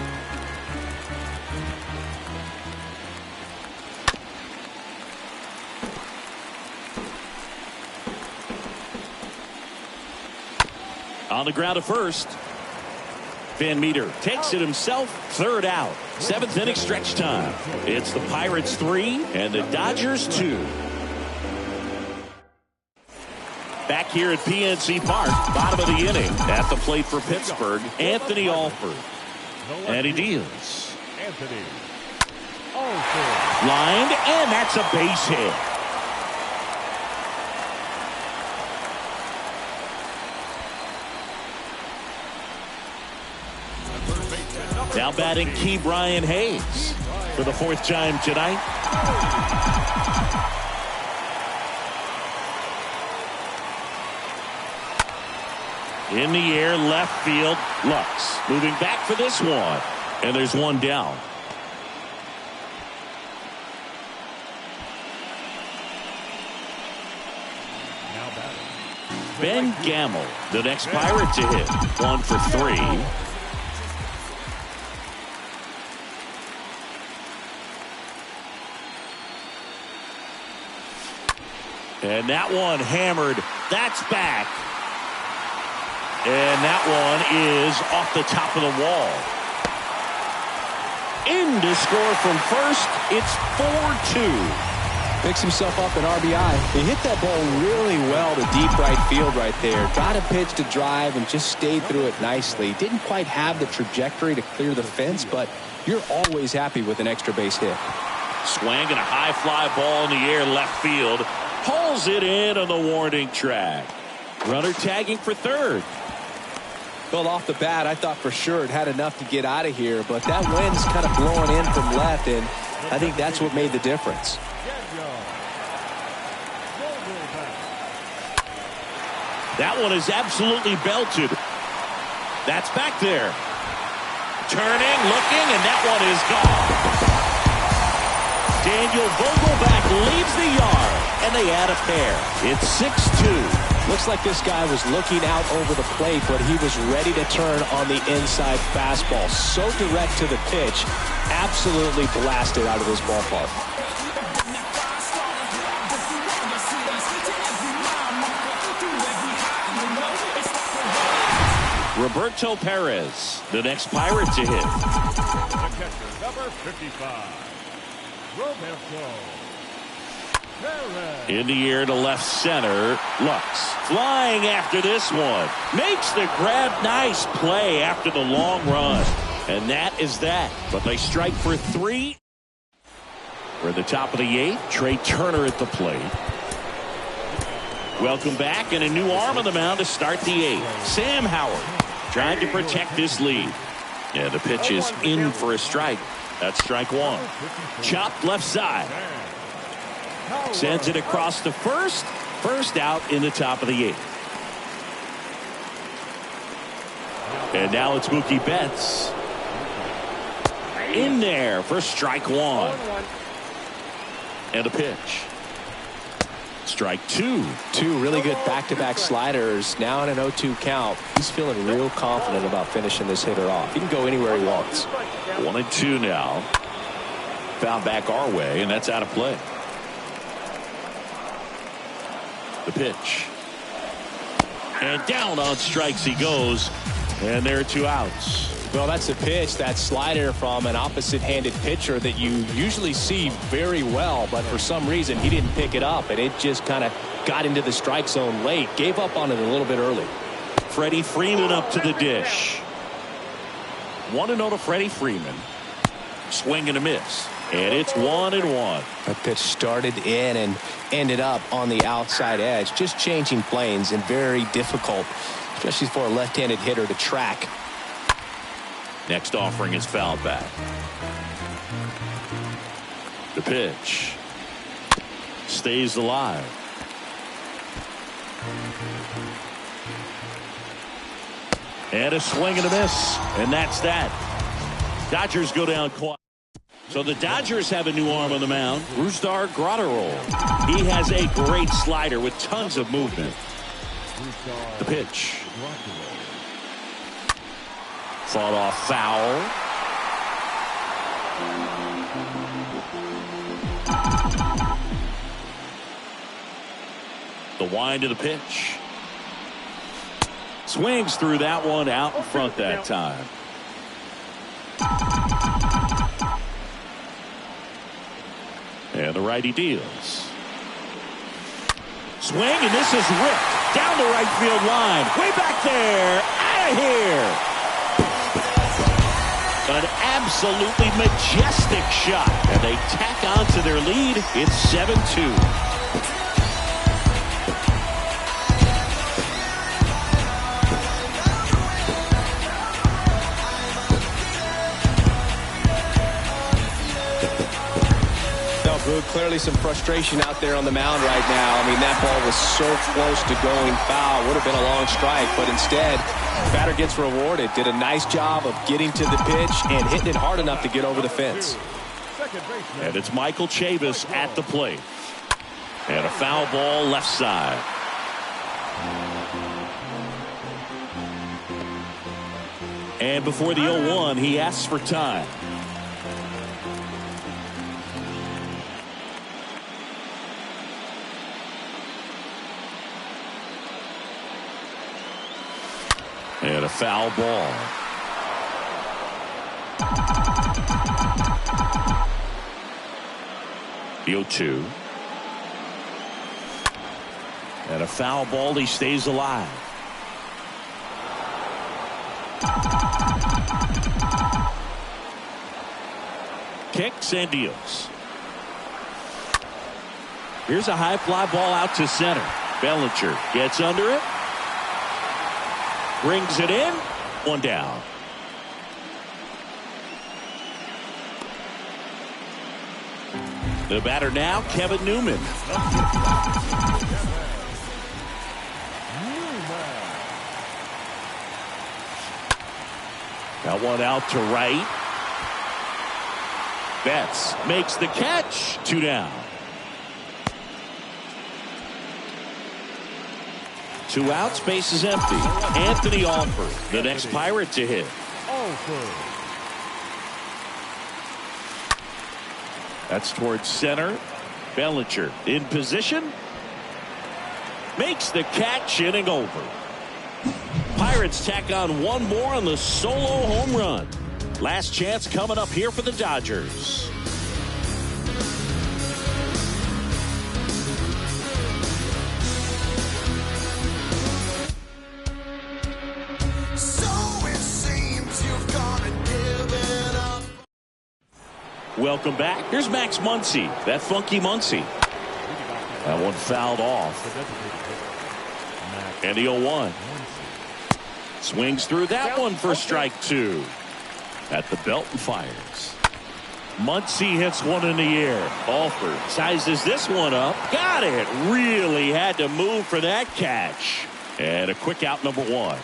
On the ground to first. Van Meter takes it himself. 3rd out. 7th inning stretch time. It's the Pirates 3 and the Dodgers 2. Back here at PNC Park, bottom of the inning. At the plate for Pittsburgh, Anthony Alford. And he deals. Lined, and that's a base hit. Now batting Key Brian Hayes for the 4th time tonight. In the air, left field. Lux moving back for this one. And there's one down. Ben Gamble, the next Pirate to hit. 1 for 3. And that one hammered. That's back. And that one is off the top of the wall. In to score from first. It's 4-2. Picks himself up an RBI. He hit that ball really well to deep right field right there. Got a pitch to drive and just stayed through it nicely. Didn't quite have the trajectory to clear the fence, but you're always happy with an extra base hit. Swing and a high fly ball in the air left field. Pulls it in on the warning track. Runner tagging for 3rd. Well, off the bat, I thought for sure it had enough to get out of here, but that wind's kind of blowing in from left, and I think that's what made the difference. That one is absolutely belted. That's back there. Turning, looking, and that one is gone. Daniel Vogelback leaves the yard, and they add a pair. It's 6-2. Looks like this guy was looking out over the plate, but he was ready to turn on the inside fastball. So direct to the pitch, absolutely blasted out of this ballpark. Roberto Perez, the next Pirate to hit. The catcher, number 55, Roberto Perez. In the air to left center. Lux flying after this one. Makes the grab. Nice play after the long run. And that is that. But they strike for 3. We're at the top of the 8th. Trey Turner at the plate. Welcome back, and a new arm on the mound to start the 8th. Sam Howard trying to protect this lead. And the pitch is in for a strike. That's strike 1. Chopped left side. Sends it across to first. First out in the top of the 8th. And now it's Mookie Betts. In there for strike 1. And a pitch. Strike 2. 2 really good back-to-back sliders. Now in an 0-2 count. He's feeling real confident about finishing this hitter off. He can go anywhere he wants. 1-2 now. Found back our way, and that's out of play. The pitch. And down on strikes he goes. And there are 2 outs. Well, that's a pitch, that slider from an opposite-handed pitcher that you usually see very well, but for some reason he didn't pick it up, and it just kind of got into the strike zone late. Gave up on it a little bit early. Freddie Freeman up to the dish. 1-0 to Freddie Freeman. Swing and a miss. And it's 1-1. That pitch started in and ended up on the outside edge. Just changing planes and very difficult, especially for a left-handed hitter to track. Next offering is fouled back. The pitch. Stays alive. And a swing and a miss. And that's that. Dodgers go down quiet. So the Dodgers have a new arm on the mound. Brusdar Graterol. He has a great slider with tons of movement. The pitch. Fought off foul. The wind of the pitch. Swings through that one out in front that time. And the righty deals. Swing, and this is ripped down the right field line. Way back there. Out of here. An absolutely majestic shot. And they tack on to their lead. It's 7-2. Clearly some frustration out there on the mound right now. I mean, that ball was so close to going foul. Would have been a long strike, but instead, batter gets rewarded. Did a nice job of getting to the pitch and hitting it hard enough to get over the fence. And it's Michael Chavis at the plate. And a foul ball left side. And before the 0-1, he asks for time. And a foul ball. The 0-2. And a foul ball. He stays alive. Kicks and deals. Here's a high fly ball out to center. Bellinger gets under it. Brings it in. 1 down. The batter now, Kevin Newman. Got one out to right. Betts makes the catch. 2 down. 2 outs, base is empty. Anthony Alford, the next Pirate to hit. That's towards center. Bellinger in position. Makes the catch, inning over. Pirates tack on 1 more on the solo home run. Last chance coming up here for the Dodgers. Welcome back. Here's Max Muncy. That funky Muncy. That one fouled off. And the 0-1. Swings through that one for strike 2. At the belt and fires. Muncy hits one in the air. Alford sizes this one up. Got it. Really had to move for that catch. And a quick out, number 1.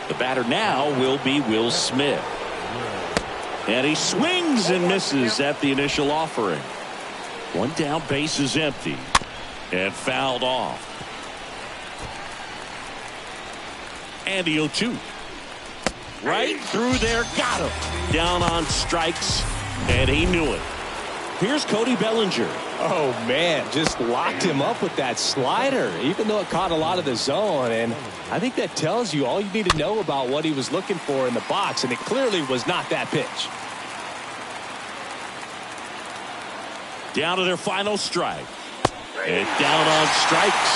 The batter now will be Will Smith. And he swings and misses at the initial offering. 1 down, base is empty. And fouled off. And the 0-2. Right through there, got him. Down on strikes, and he knew it. Here's Cody Bellinger. Oh, man, just locked him up with that slider, even though it caught a lot of the zone. And I think that tells you all you need to know about what he was looking for in the box, and it clearly was not that pitch. Down to their final strike. And down on strikes.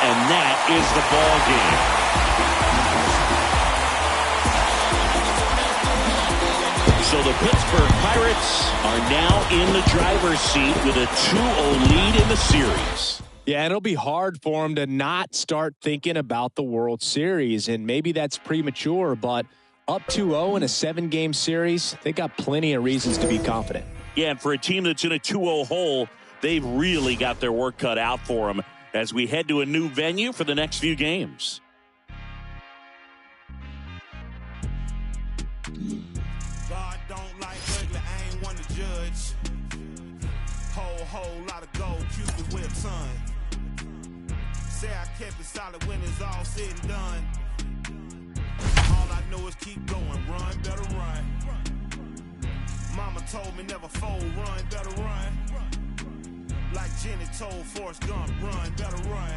And that is the ball game. So the Pittsburgh Pirates are now in the driver's seat with a 2-0 lead in the series. Yeah, and it'll be hard for them to not start thinking about the World Series. And maybe that's premature, but up 2-0 in a 7-game series, they got plenty of reasons to be confident. Yeah, and for a team that's in a 2-0 hole, they've really got their work cut out for them as we head to a new venue for the next few games. God don't like ugly, I ain't one to judge. Whole lot of gold, Cupid whip, son. Say I kept it solid when it's all said and done. All I know is keep going, run, better run. Mama told me never fold, run, better run. Like Jenny told Forrest Gump, run, better run.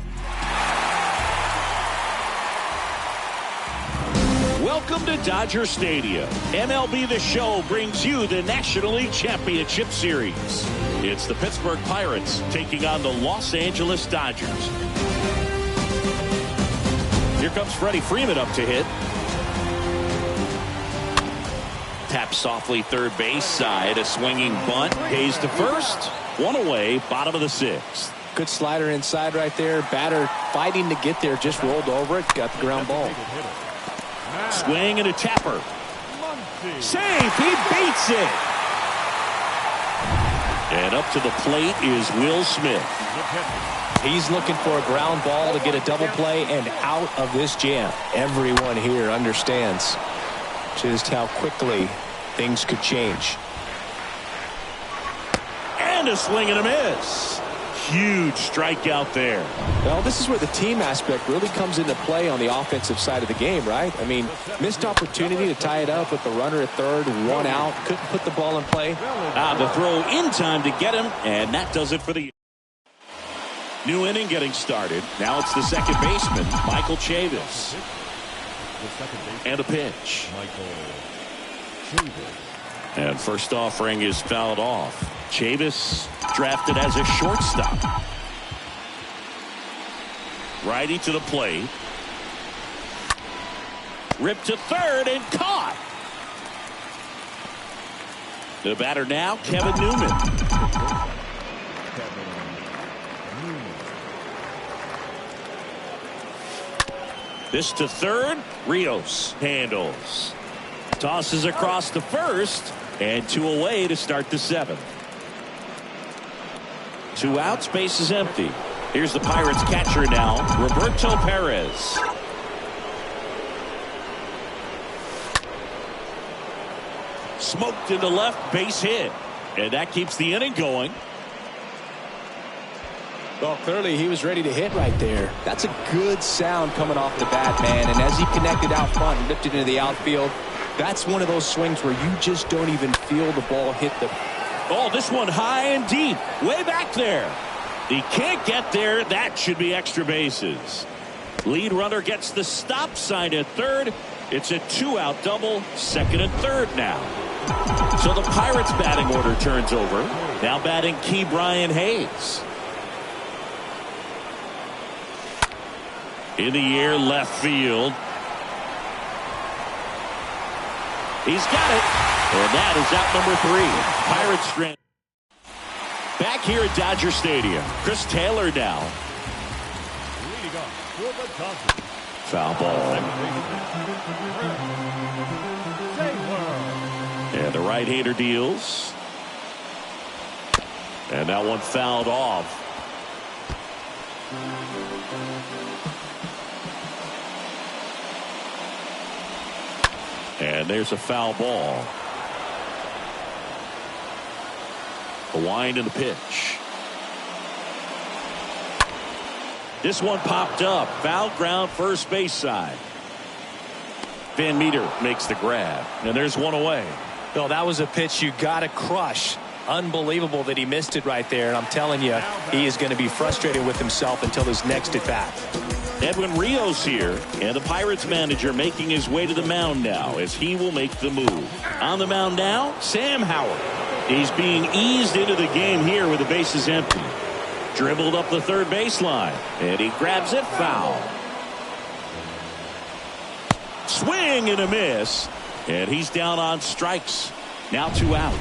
Welcome to Dodger Stadium. MLB The Show brings you the National League Championship Series. It's the Pittsburgh Pirates taking on the Los Angeles Dodgers. Here comes Freddie Freeman up to hit. Tap softly third base side. A swinging bunt. Pays to first. One away. Bottom of the 6th. Good slider inside right there. Batter fighting to get there. Just rolled over it. Got the ground ball. Swing and a tapper. Safe. He beats it. And up to the plate is Will Smith. He's looking for a ground ball to get a double play and out of this jam. Everyone here understands just how quickly things could change. And a swing and a miss. Huge strikeout there. Well, this is where the team aspect really comes into play on the offensive side of the game, right? I mean, missed opportunity to tie it up with the runner at third, one out, couldn't put the ball in play. The throw in time to get him, and that does it for the new inning getting started. Now it's the second baseman, Michael Chavis. And a pitch. And first offering is fouled off. Chavis drafted as a shortstop. Righty to the plate. Ripped to third and caught. The batter now, Kevin Newman. This to third. Rios handles. Tosses across to first. And 2 away to start the 7th. 2 outs, base is empty. Here's the Pirates catcher now, Roberto Perez. Smoked into left, base hit. And that keeps the inning going. Well, clearly he was ready to hit right there. That's a good sound coming off the bat, man. And as he connected out front and lifted into the outfield, that's one of those swings where you just don't even feel the ball hit the... Oh, this one high and deep. Way back there. He can't get there. That should be extra bases. Lead runner gets the stop sign at third. It's a 2-out double. Second and third now. So the Pirates batting order turns over. Now batting Key Brian Hayes. In the air, left field. He's got it. And that is out number 3. Pirates strand. Back here at Dodger Stadium. Chris Taylor now. Foul ball. And the right-hander deals. And that one fouled off. And there's a foul ball. The wind and the pitch. This one popped up. Foul ground, first base side. Van Meter makes the grab. And there's one away. Well, that was a pitch you got to crush. Unbelievable that he missed it right there. And I'm telling you, he is going to be frustrated with himself until his next at bat. Edwin Rios here, and the Pirates manager making his way to the mound now as he will make the move. On the mound now, Sam Howard. He's being eased into the game here with the bases empty. Dribbled up the third baseline, and he grabs it foul. Swing and a miss, and he's down on strikes. Now 2 out.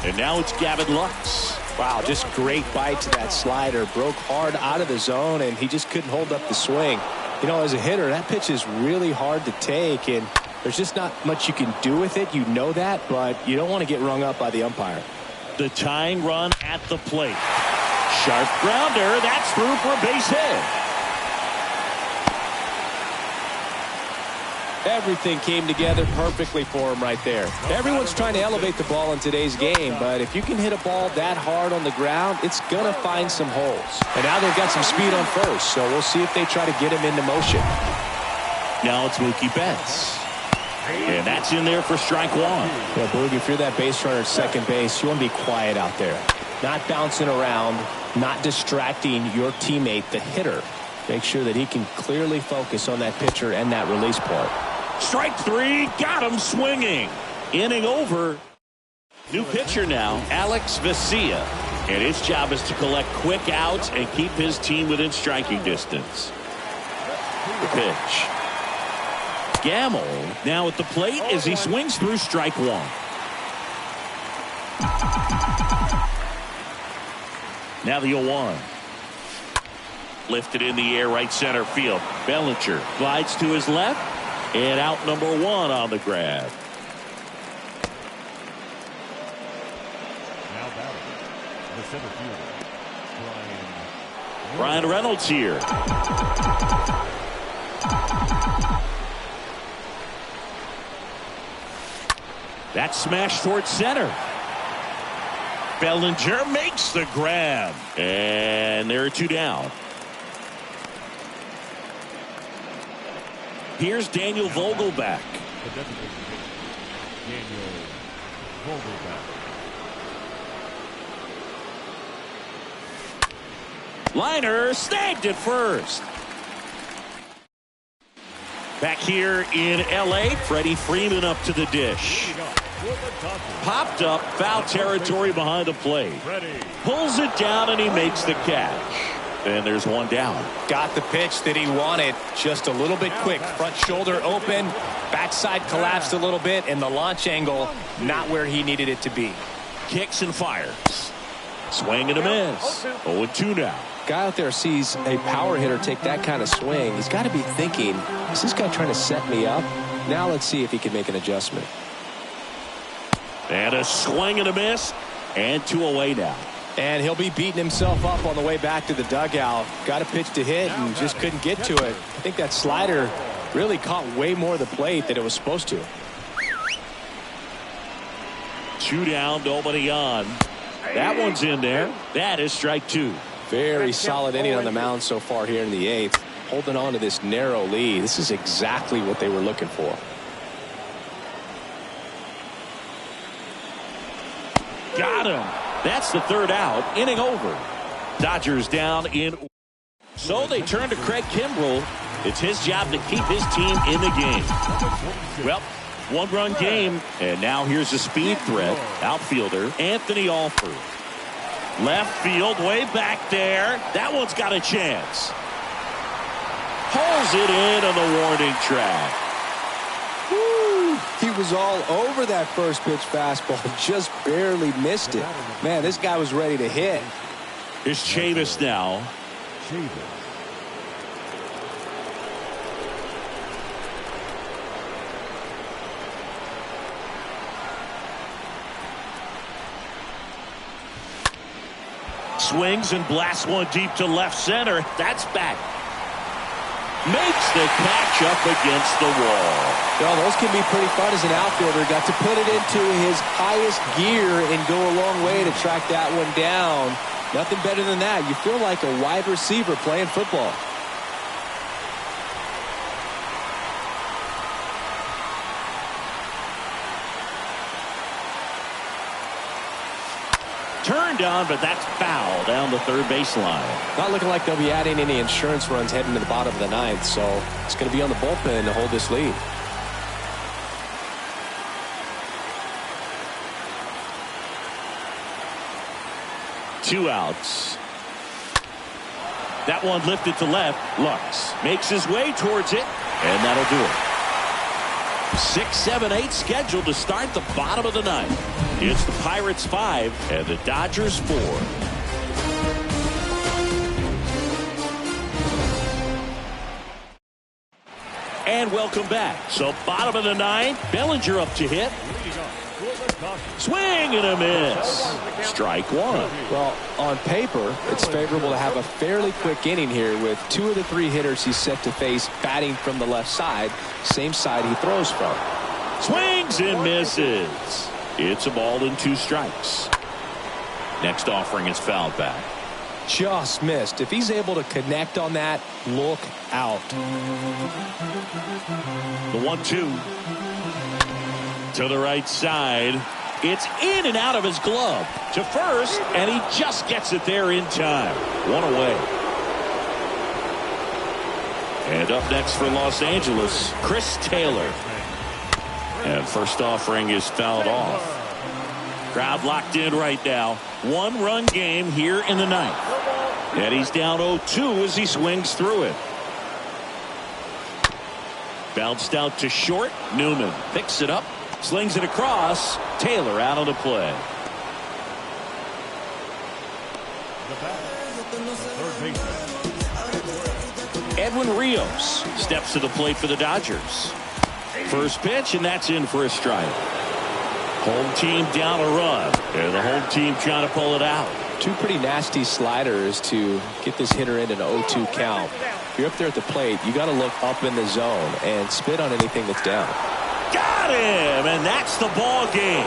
And now it's Gavin Lux. Wow, just great bite to that slider. Broke hard out of the zone, and he just couldn't hold up the swing. You know, as a hitter, that pitch is really hard to take, and there's just not much you can do with it. You know that, but you don't want to get rung up by the umpire. The tying run at the plate. Sharp grounder. That's through for a base hit. Everything came together perfectly for him right there. Everyone's trying to elevate the ball in today's game, but if you can hit a ball that hard on the ground, it's going to find some holes. And now they've got some speed on first, so we'll see if they try to get him into motion. Now it's Mookie Betts. And that's in there for strike 1. Yeah, Boog, if you're that base runner at second base, you want to be quiet out there. Not bouncing around, not distracting your teammate, the hitter. Make sure that he can clearly focus on that pitcher and that release point. Strike 3, got him swinging. Inning over. New pitcher now, Alex Vesia. And his job is to collect quick outs and keep his team within striking distance. The pitch. Gamble now at the plate as he swings through strike 1. Now the 0-1. Lifted in the air, right center field. Bellinger glides to his left, and out number 1 on the grab. Now batting, the center fielder, Brian Reynolds here. That smash towards center. Bellinger makes the grab, and there are 2 down. Here's Daniel Vogelbach. Daniel Vogelbach. Liner snagged at first. Back here in L.A., Freddie Freeman up to the dish. Popped up, foul territory behind the plate. Pulls it down, and he makes the catch. And there's 1 down. Got the pitch that he wanted. Just a little bit quick. Front shoulder open. Backside collapsed a little bit. And the launch angle not where he needed it to be. Kicks and fires. Swing and a miss. 0-2 now. Guy out there sees a power hitter take that kind of swing. He's got to be thinking, is this guy trying to set me up? Now let's see if he can make an adjustment. And a swing and a miss. And 2 away now. And he'll be beating himself up on the way back to the dugout. Got a pitch to hit and just couldn't get to it. I think that slider really caught way more of the plate than it was supposed to. 2 down, nobody on. That one's in there. That is strike 2. Very solid inning on the mound so far here in the 8th. Holding on to this narrow lead. This is exactly what they were looking for. Got him. That's the 3rd out. Inning over. Dodgers down in. So they turn to Craig Kimbrell. It's his job to keep his team in the game. Well, 1-run game. And now here's a speed threat. Outfielder Anthony Alford. Left field, way back there. That one's got a chance. Pulls it in on the warning track. He was all over that first pitch fastball. Just barely missed it. Man, this guy was ready to hit. Here's Chavis now. Swings and blasts one deep to left center. That's back. Makes the catch up against the wall. Well, those can be pretty fun as an outfielder. Got to put it into his highest gear and go a long way to track that one down. Nothing better than that. You feel like a wide receiver playing football. turned on, but that's foul down the third baseline. Not looking like they'll be adding any insurance runs heading to the bottom of the ninth, so it's going to be on the bullpen to hold this lead. Two outs. That one lifted to left. Lux makes his way towards it, and that'll do it. 6, 7, 8 scheduled to start the bottom of the ninth. It's the Pirates 5 and the Dodgers 4. And welcome back. So bottom of the ninth, Bellinger up to hit. Swing and a miss. Strike one. Well, on paper, it's favorable to have a fairly quick inning here with 2 of the 3 hitters he's set to face batting from the left side, same side he throws from. Swings and misses. It's a ball and 2 strikes. Next offering is fouled back. Just missed. If he's able to connect on that, look out. The 1-2 to the right side. It's in and out of his glove to first, and he just gets it there in time. One away. And up next for Los Angeles, Chris Taylor. And first offering is fouled off. Crowd locked in right now. 1-run game here in the ninth. And he's down 0-2 as he swings through it. Bounced out to short. Newman picks it up. Slings it across. Taylor out of the play. Edwin Rios steps to the plate for the Dodgers. First pitch, and that's in for a strike. Home team down a run, and the home team trying to pull it out. 2 pretty nasty sliders to get this hitter in an 0-2 count. If you're up there at the plate, you got to look up in the zone and spit on anything that's down. Got him, and that's the ball game.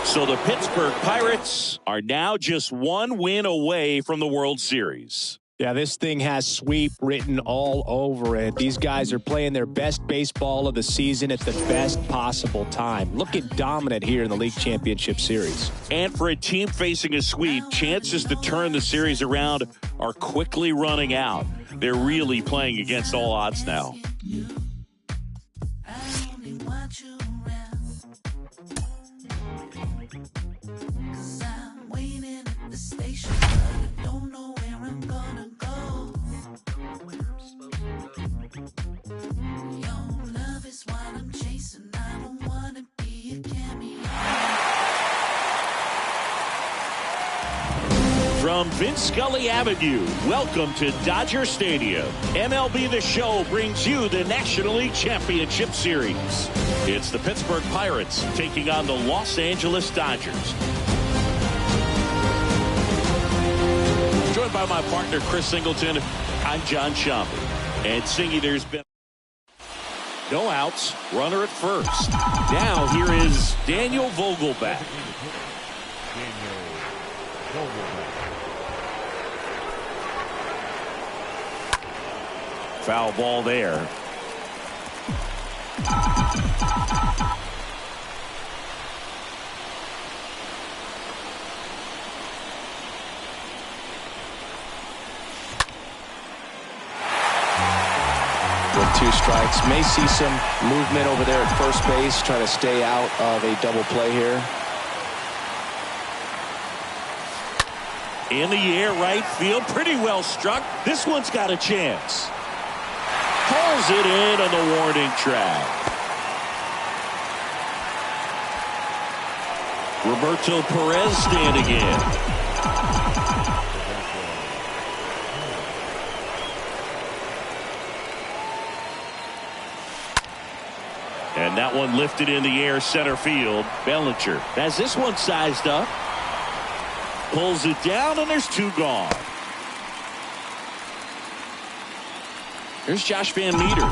So the Pittsburgh Pirates are now just 1 win away from the World Series. Yeah, this thing has sweep written all over it. These guys are playing their best baseball of the season at the best possible time. Looking dominant here in the League Championship Series. And for a team facing a sweep, chances to turn the series around are quickly running out. They're really playing against all odds now. From Vince Scully Avenue, welcome to Dodger Stadium. MLB The Show brings you the National League Championship Series. It's the Pittsburgh Pirates taking on the Los Angeles Dodgers. Joined by my partner, Chris Singleton, I'm John Shambi. And Singy, there's been no outs, runner at first. Now here is Daniel Vogelbach. Foul ball there. With 2 strikes, may see some movement over there at first base, trying to stay out of a double play here. In the air, right field, pretty well struck. This one's got a chance. Pulls it in on the warning track. Roberto Perez standing in. And that one lifted in the air, center field. Bellinger has this one sized up. Pulls it down, and there's 2 gone. Here's Josh Van Meter.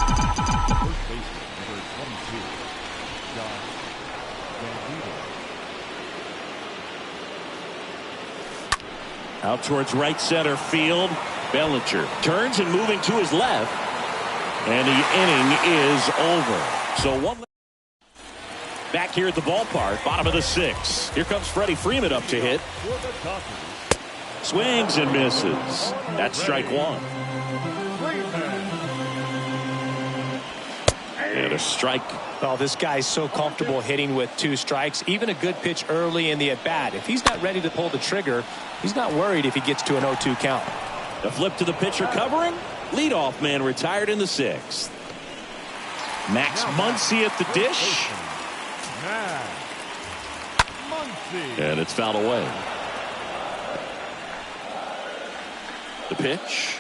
Out towards right center field. Bellinger turns and moving to his left. And the inning is over. So one Back here at the ballpark, bottom of the 6th. Here comes Freddie Freeman up to hit. Swings and misses. That's strike one. And a strike. Oh, this guy's so comfortable hitting with 2 strikes. Even a good pitch early in the at-bat. If he's not ready to pull the trigger, he's not worried if he gets to an 0-2 count. The flip to the pitcher covering. Leadoff man retired in the 6th. Max Muncy at the dish. And it's fouled away. The pitch.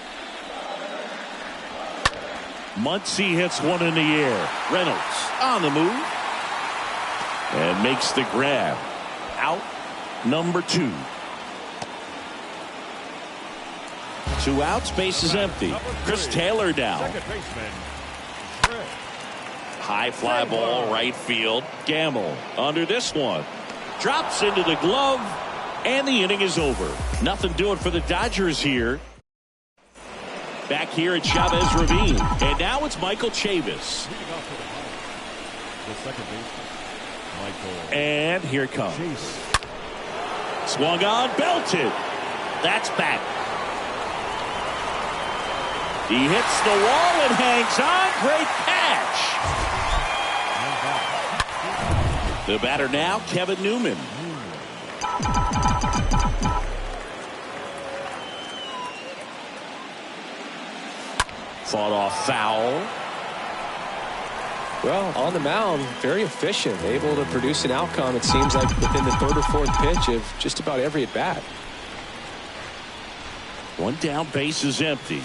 Muncy hits one in the air. Reynolds on the move. And makes the grab. Out number 2. 2 outs, base is empty. Chris Taylor down. High fly ball, right field. Gamble under this one. Drops into the glove. And the inning is over. Nothing doing for the Dodgers here. Back here at Chavez Ravine. And now it's Michael Chavis. And here it comes. Swung on, belted. That's back. He hits the wall and hangs on. Great catch. The batter now, Kevin Newman. Fought off foul. Well, on the mound, very efficient, able to produce an outcome, it seems like, within the 3rd or 4th pitch of just about every at bat. One down, base is empty.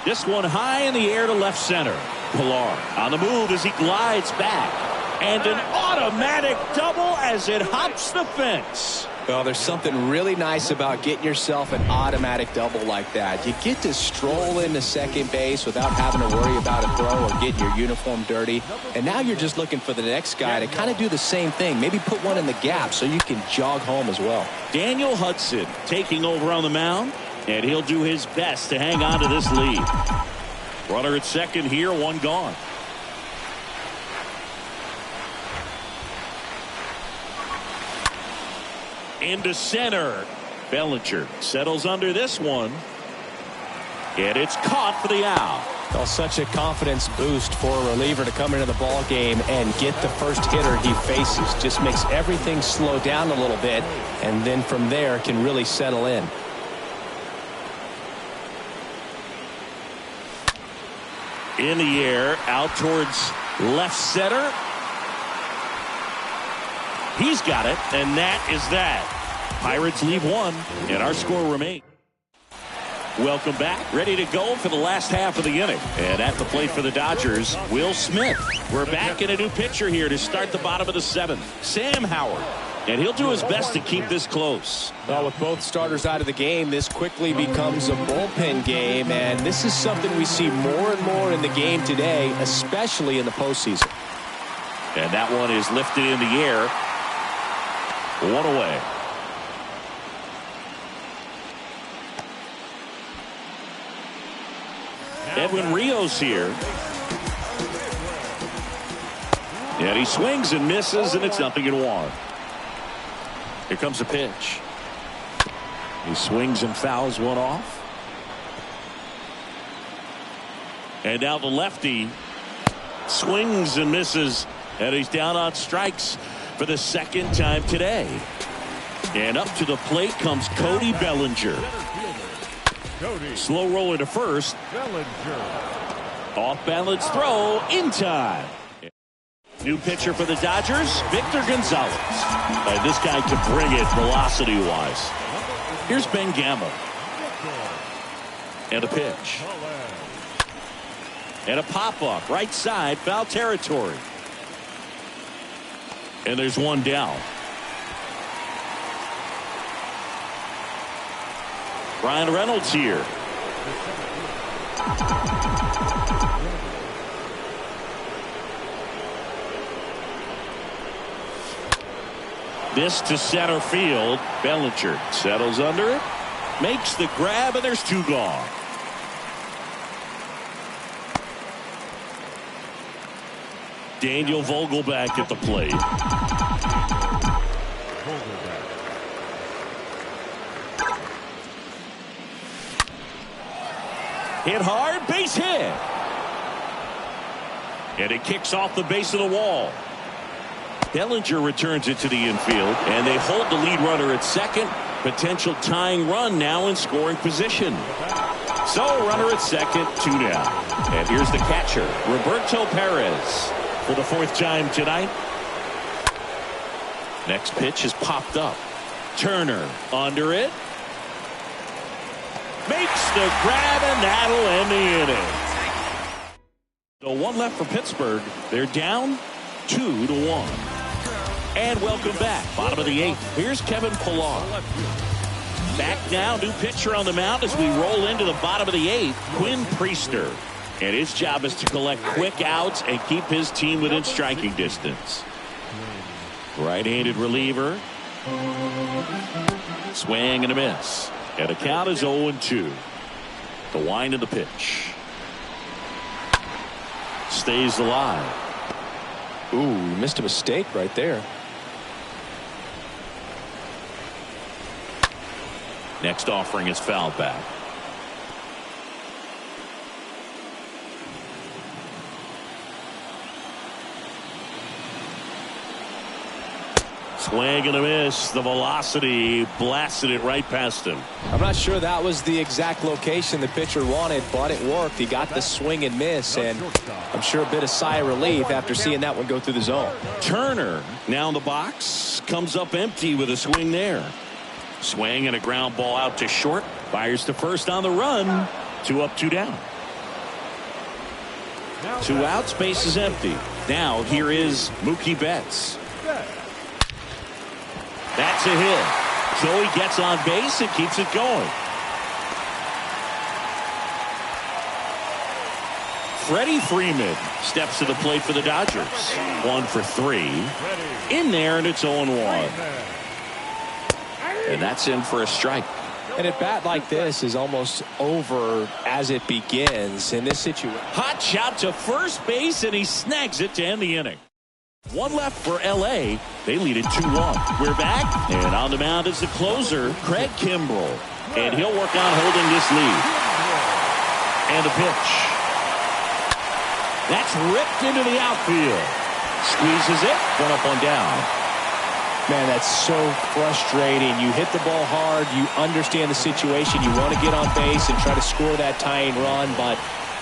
This one high in the air to left center. Pilar on the move as he glides back. And an automatic double as it hops the fence. Well, there's something really nice about getting yourself an automatic double like that. You get to stroll into second base without having to worry about a throw or getting your uniform dirty. And now you're just looking for the next guy to kind of do the same thing. Maybe put one in the gap so you can jog home as well. Daniel Hudson taking over on the mound. And he'll do his best to hang on to this lead. Runner at second here, one gone. Into center. Bellinger settles under this one. And it's caught for the out. Well, such a confidence boost for a reliever to come into the ball game and get the first hitter he faces. Just makes everything slow down a little bit, and then from there can really settle in. In the air, out towards left center. He's got it, and that is that. Pirates leave one, and our score remains. Welcome back. Ready to go for the last half of the inning. And at the plate for the Dodgers, Will Smith. We're back in a new pitcher here to start the bottom of the 7th. Sam Howard. And he'll do his best to keep this close. Well, with both starters out of the game, this quickly becomes a bullpen game. And this is something we see more and more in the game today, especially in the postseason. And that one is lifted in the air. One away. Edwin Rios here. And he swings and misses, and it's 0-1. Here comes the pitch. He swings and fouls one off. And now the lefty swings and misses, and he's down on strikes for the 2nd time today. And up to the plate comes Cody Bellinger. Slow roller to first. Off balance throw in time. New pitcher for the Dodgers, Victor Gonzalez. This guy can bring it velocity-wise. Here's Ben Gamble. And a pitch. And a pop-up, right side, foul territory. And there's one down. Ryan Reynolds here. This to center field. Bellinger settles under it. Makes the grab, and there's 2 gone. Daniel Vogelback at the plate. Hit hard, base hit. And it kicks off the base of the wall. Bellinger returns it to the infield, and they hold the lead runner at second. Potential tying run now in scoring position. So runner at second, 2 down. And here's the catcher, Roberto Perez, for the 4th time tonight. Next pitch is popped up. Turner under it. Makes the grab, and that'll end the inning. So 1 left for Pittsburgh. They're down 2-1. And welcome back. Bottom of the 8th. Here's Kevin Pillar. Back now, new pitcher on the mound as we roll into the bottom of the 8th. Quinn Priester. And his job is to collect quick outs and keep his team within striking distance. Right-handed reliever. Swing and a miss. And the count is 0-2. The wind of the pitch. Stays alive. Ooh, missed a mistake right there. Next offering is fouled back. Swing and a miss. The velocity blasted it right past him. I'm not sure that was the exact location the pitcher wanted, but it worked. He got the swing and miss, and I'm sure a bit of sigh of relief after seeing that one go through the zone. Turner now in the box, comes up empty with a swing there. Swing and a ground ball out to short. Fires to first on the run. 2 up, 2 down. 2 outs, base is empty. Now here is Mookie Betts. That's a hit. So he gets on base and keeps it going. Freddie Freeman steps to the plate for the Dodgers. 1 for 3. In there, and it's 0-1. And that's in for a strike. And a bat like this is almost over as it begins in this situation. Hot shot to first base, and he snags it to end the inning. 1 left for L.A. They lead it 2-1. We're back, and on the mound is the closer, Craig Kimbrell. And he'll work on holding this lead. And the pitch. That's ripped into the outfield. Squeezes it, 1 up, 1 down. Man, that's so frustrating. You hit the ball hard. You understand the situation. You want to get on base and try to score that tying run, but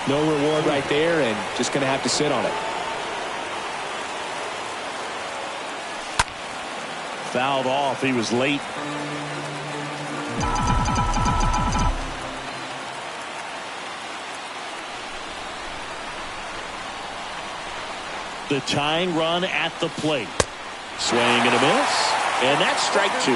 no reward right there, and just going to have to sit on it. Fouled off. He was late. The tying run at the plate. Swing and a miss. And that's strike 2.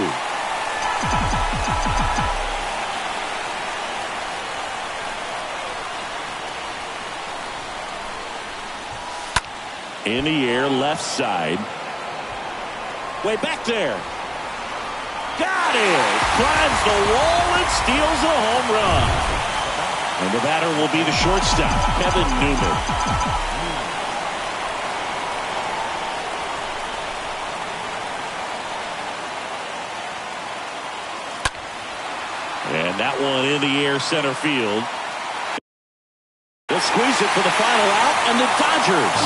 In the air, left side. Way back there. Got it. Climbs the wall and steals a home run. And the batter will be the shortstop, Kevin Newman. And that one in the air, center field. They'll squeeze it for the final out, and the Dodgers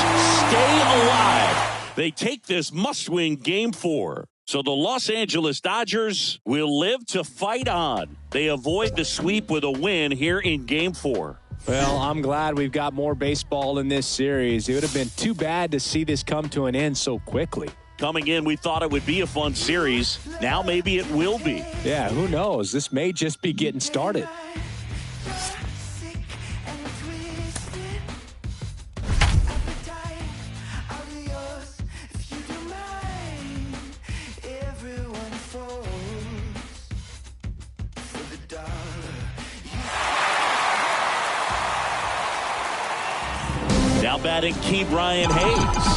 stay alive. They take this must-win Game 4. So the Los Angeles Dodgers will live to fight on. They avoid the sweep with a win here in Game 4. Well, I'm glad we've got more baseball in this series. It would have been too bad to see this come to an end so quickly. Coming in, we thought it would be a fun series. Now maybe it will be. Yeah, who knows? This may just be getting started. Now batting Key Brian Hayes.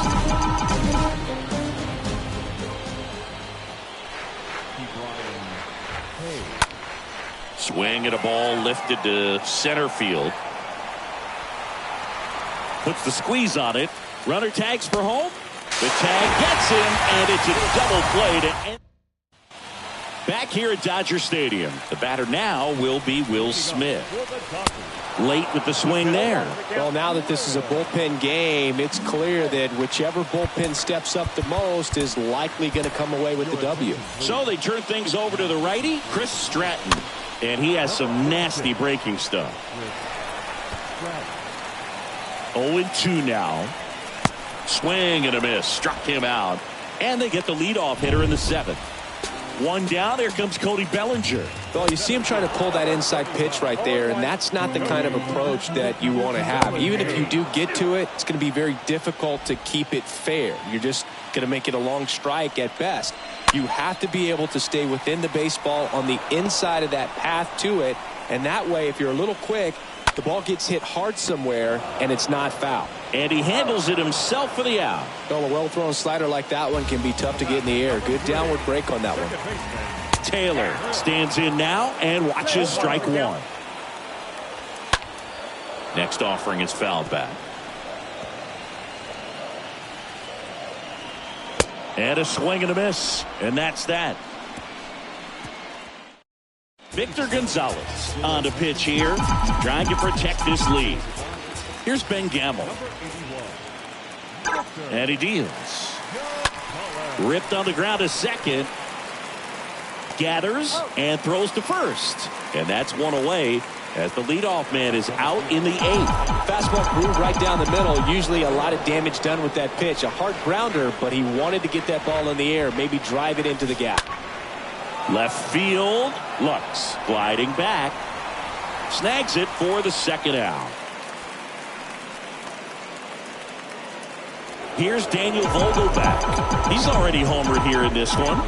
Swing at a ball lifted to center field. Puts the squeeze on it. Runner tags for home. The tag gets him, and it's a double play to end. Back here at Dodger Stadium, the batter now will be Will Smith. Late with the swing there. Well, now that this is a bullpen game, it's clear that whichever bullpen steps up the most is likely going to come away with the W. So they turn things over to the righty, Chris Stratton. And he has some nasty breaking stuff. 0-2 now. Swing and a miss. Struck him out. And they get the leadoff hitter in the 7th. One down. Here comes Cody Bellinger. Well, you see him trying to pull that inside pitch right there, and that's not the kind of approach that you want to have. Even if you do get to it, it's going to be very difficult to keep it fair. You're just going to make it a long strike at best. You have to be able to stay within the baseball on the inside of that path to it, and that way, if you're a little quick, the ball gets hit hard somewhere, and it's not foul. And he handles it himself for the out. Well, a well-thrown slider like that one can be tough to get in the air. Good downward break on that one. Taylor stands in now and watches strike one. Next offering is fouled back. And a swing and a miss. And that's that. Victor Gonzalez on the pitch here, trying to protect this lead. Here's Ben Gamble. And he deals. Ripped on the ground to second. Gathers and throws to first. And that's one away as the leadoff man is out in the 8th. Fastball groove right down the middle. Usually a lot of damage done with that pitch. A hard grounder, but he wanted to get that ball in the air, maybe drive it into the gap. Left field. Lux gliding back. Snags it for the second out. Here's Daniel Vogelbach. He's already homered here in this one.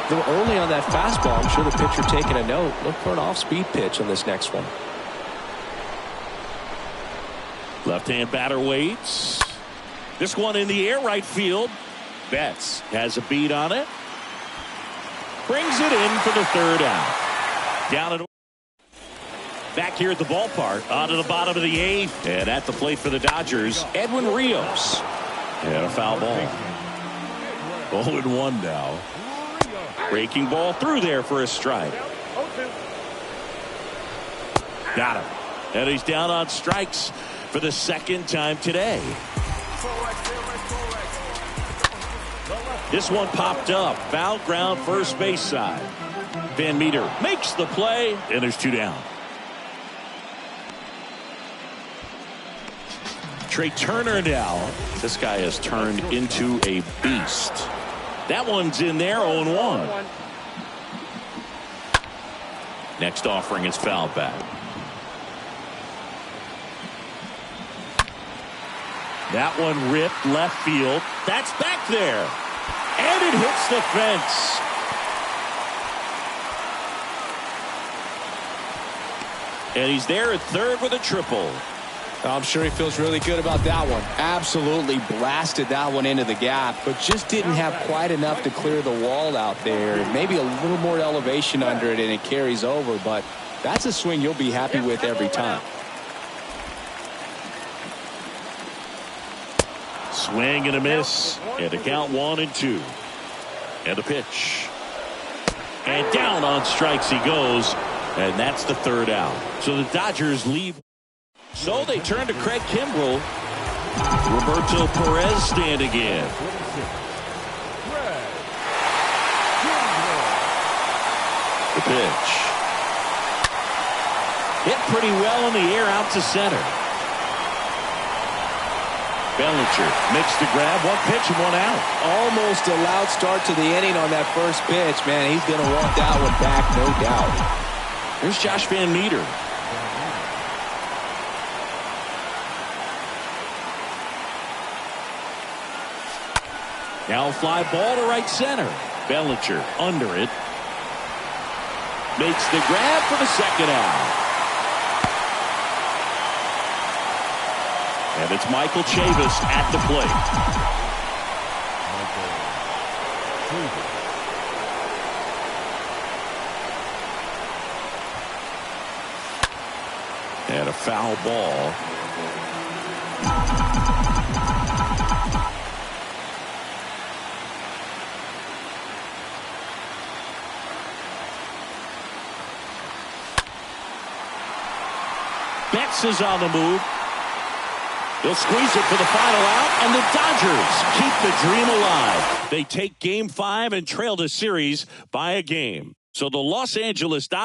A little early on that fastball. I'm sure the pitcher taking a note. Look for an off-speed pitch on this next one. Left-hand batter waits. This one in the air, right field. Betts has a beat on it. Brings it in for the third out. Down and back here at the ballpark. Onto the bottom of the 8th. And at the plate for the Dodgers, Edwin Rios. And a foul ball. 0-1 now. Breaking ball through there for a strike. Got him. And he's down on strikes for the second time today. This one popped up. Foul ground first base side. Van Meter makes the play, and there's 2 down. Trey Turner now. This guy has turned into a beast. That one's in there, 0-1. Next offering is fouled back. That one ripped left field. That's back there. And it hits the fence. And he's there at third with a triple. I'm sure he feels really good about that one. Absolutely blasted that one into the gap, but just didn't have quite enough to clear the wall out there. Maybe a little more elevation under it and it carries over, but that's a swing you'll be happy with every time. Swing and a miss. And the count 1-2. And a pitch. And down on strikes he goes. And that's the third out. So the Dodgers leave. So they turn to Craig Kimbrell. Roberto Perez standing in. The pitch. Hit pretty well in the air out to center. Bellinger makes the grab. One pitch and one out. Almost a loud start to the inning on that first pitch. Man, he's going to want that one back, no doubt. Here's Josh Van Meter. Now fly ball to right center. Bellinger under it. Makes the grab for the second out. And it's Michael Chavis at the plate. Cleveland. And a foul ball. Betts is on the move. They'll squeeze it for the final out, and the Dodgers keep the dream alive. They take Game 5 and trail the series by a game. So the Los Angeles Dodgers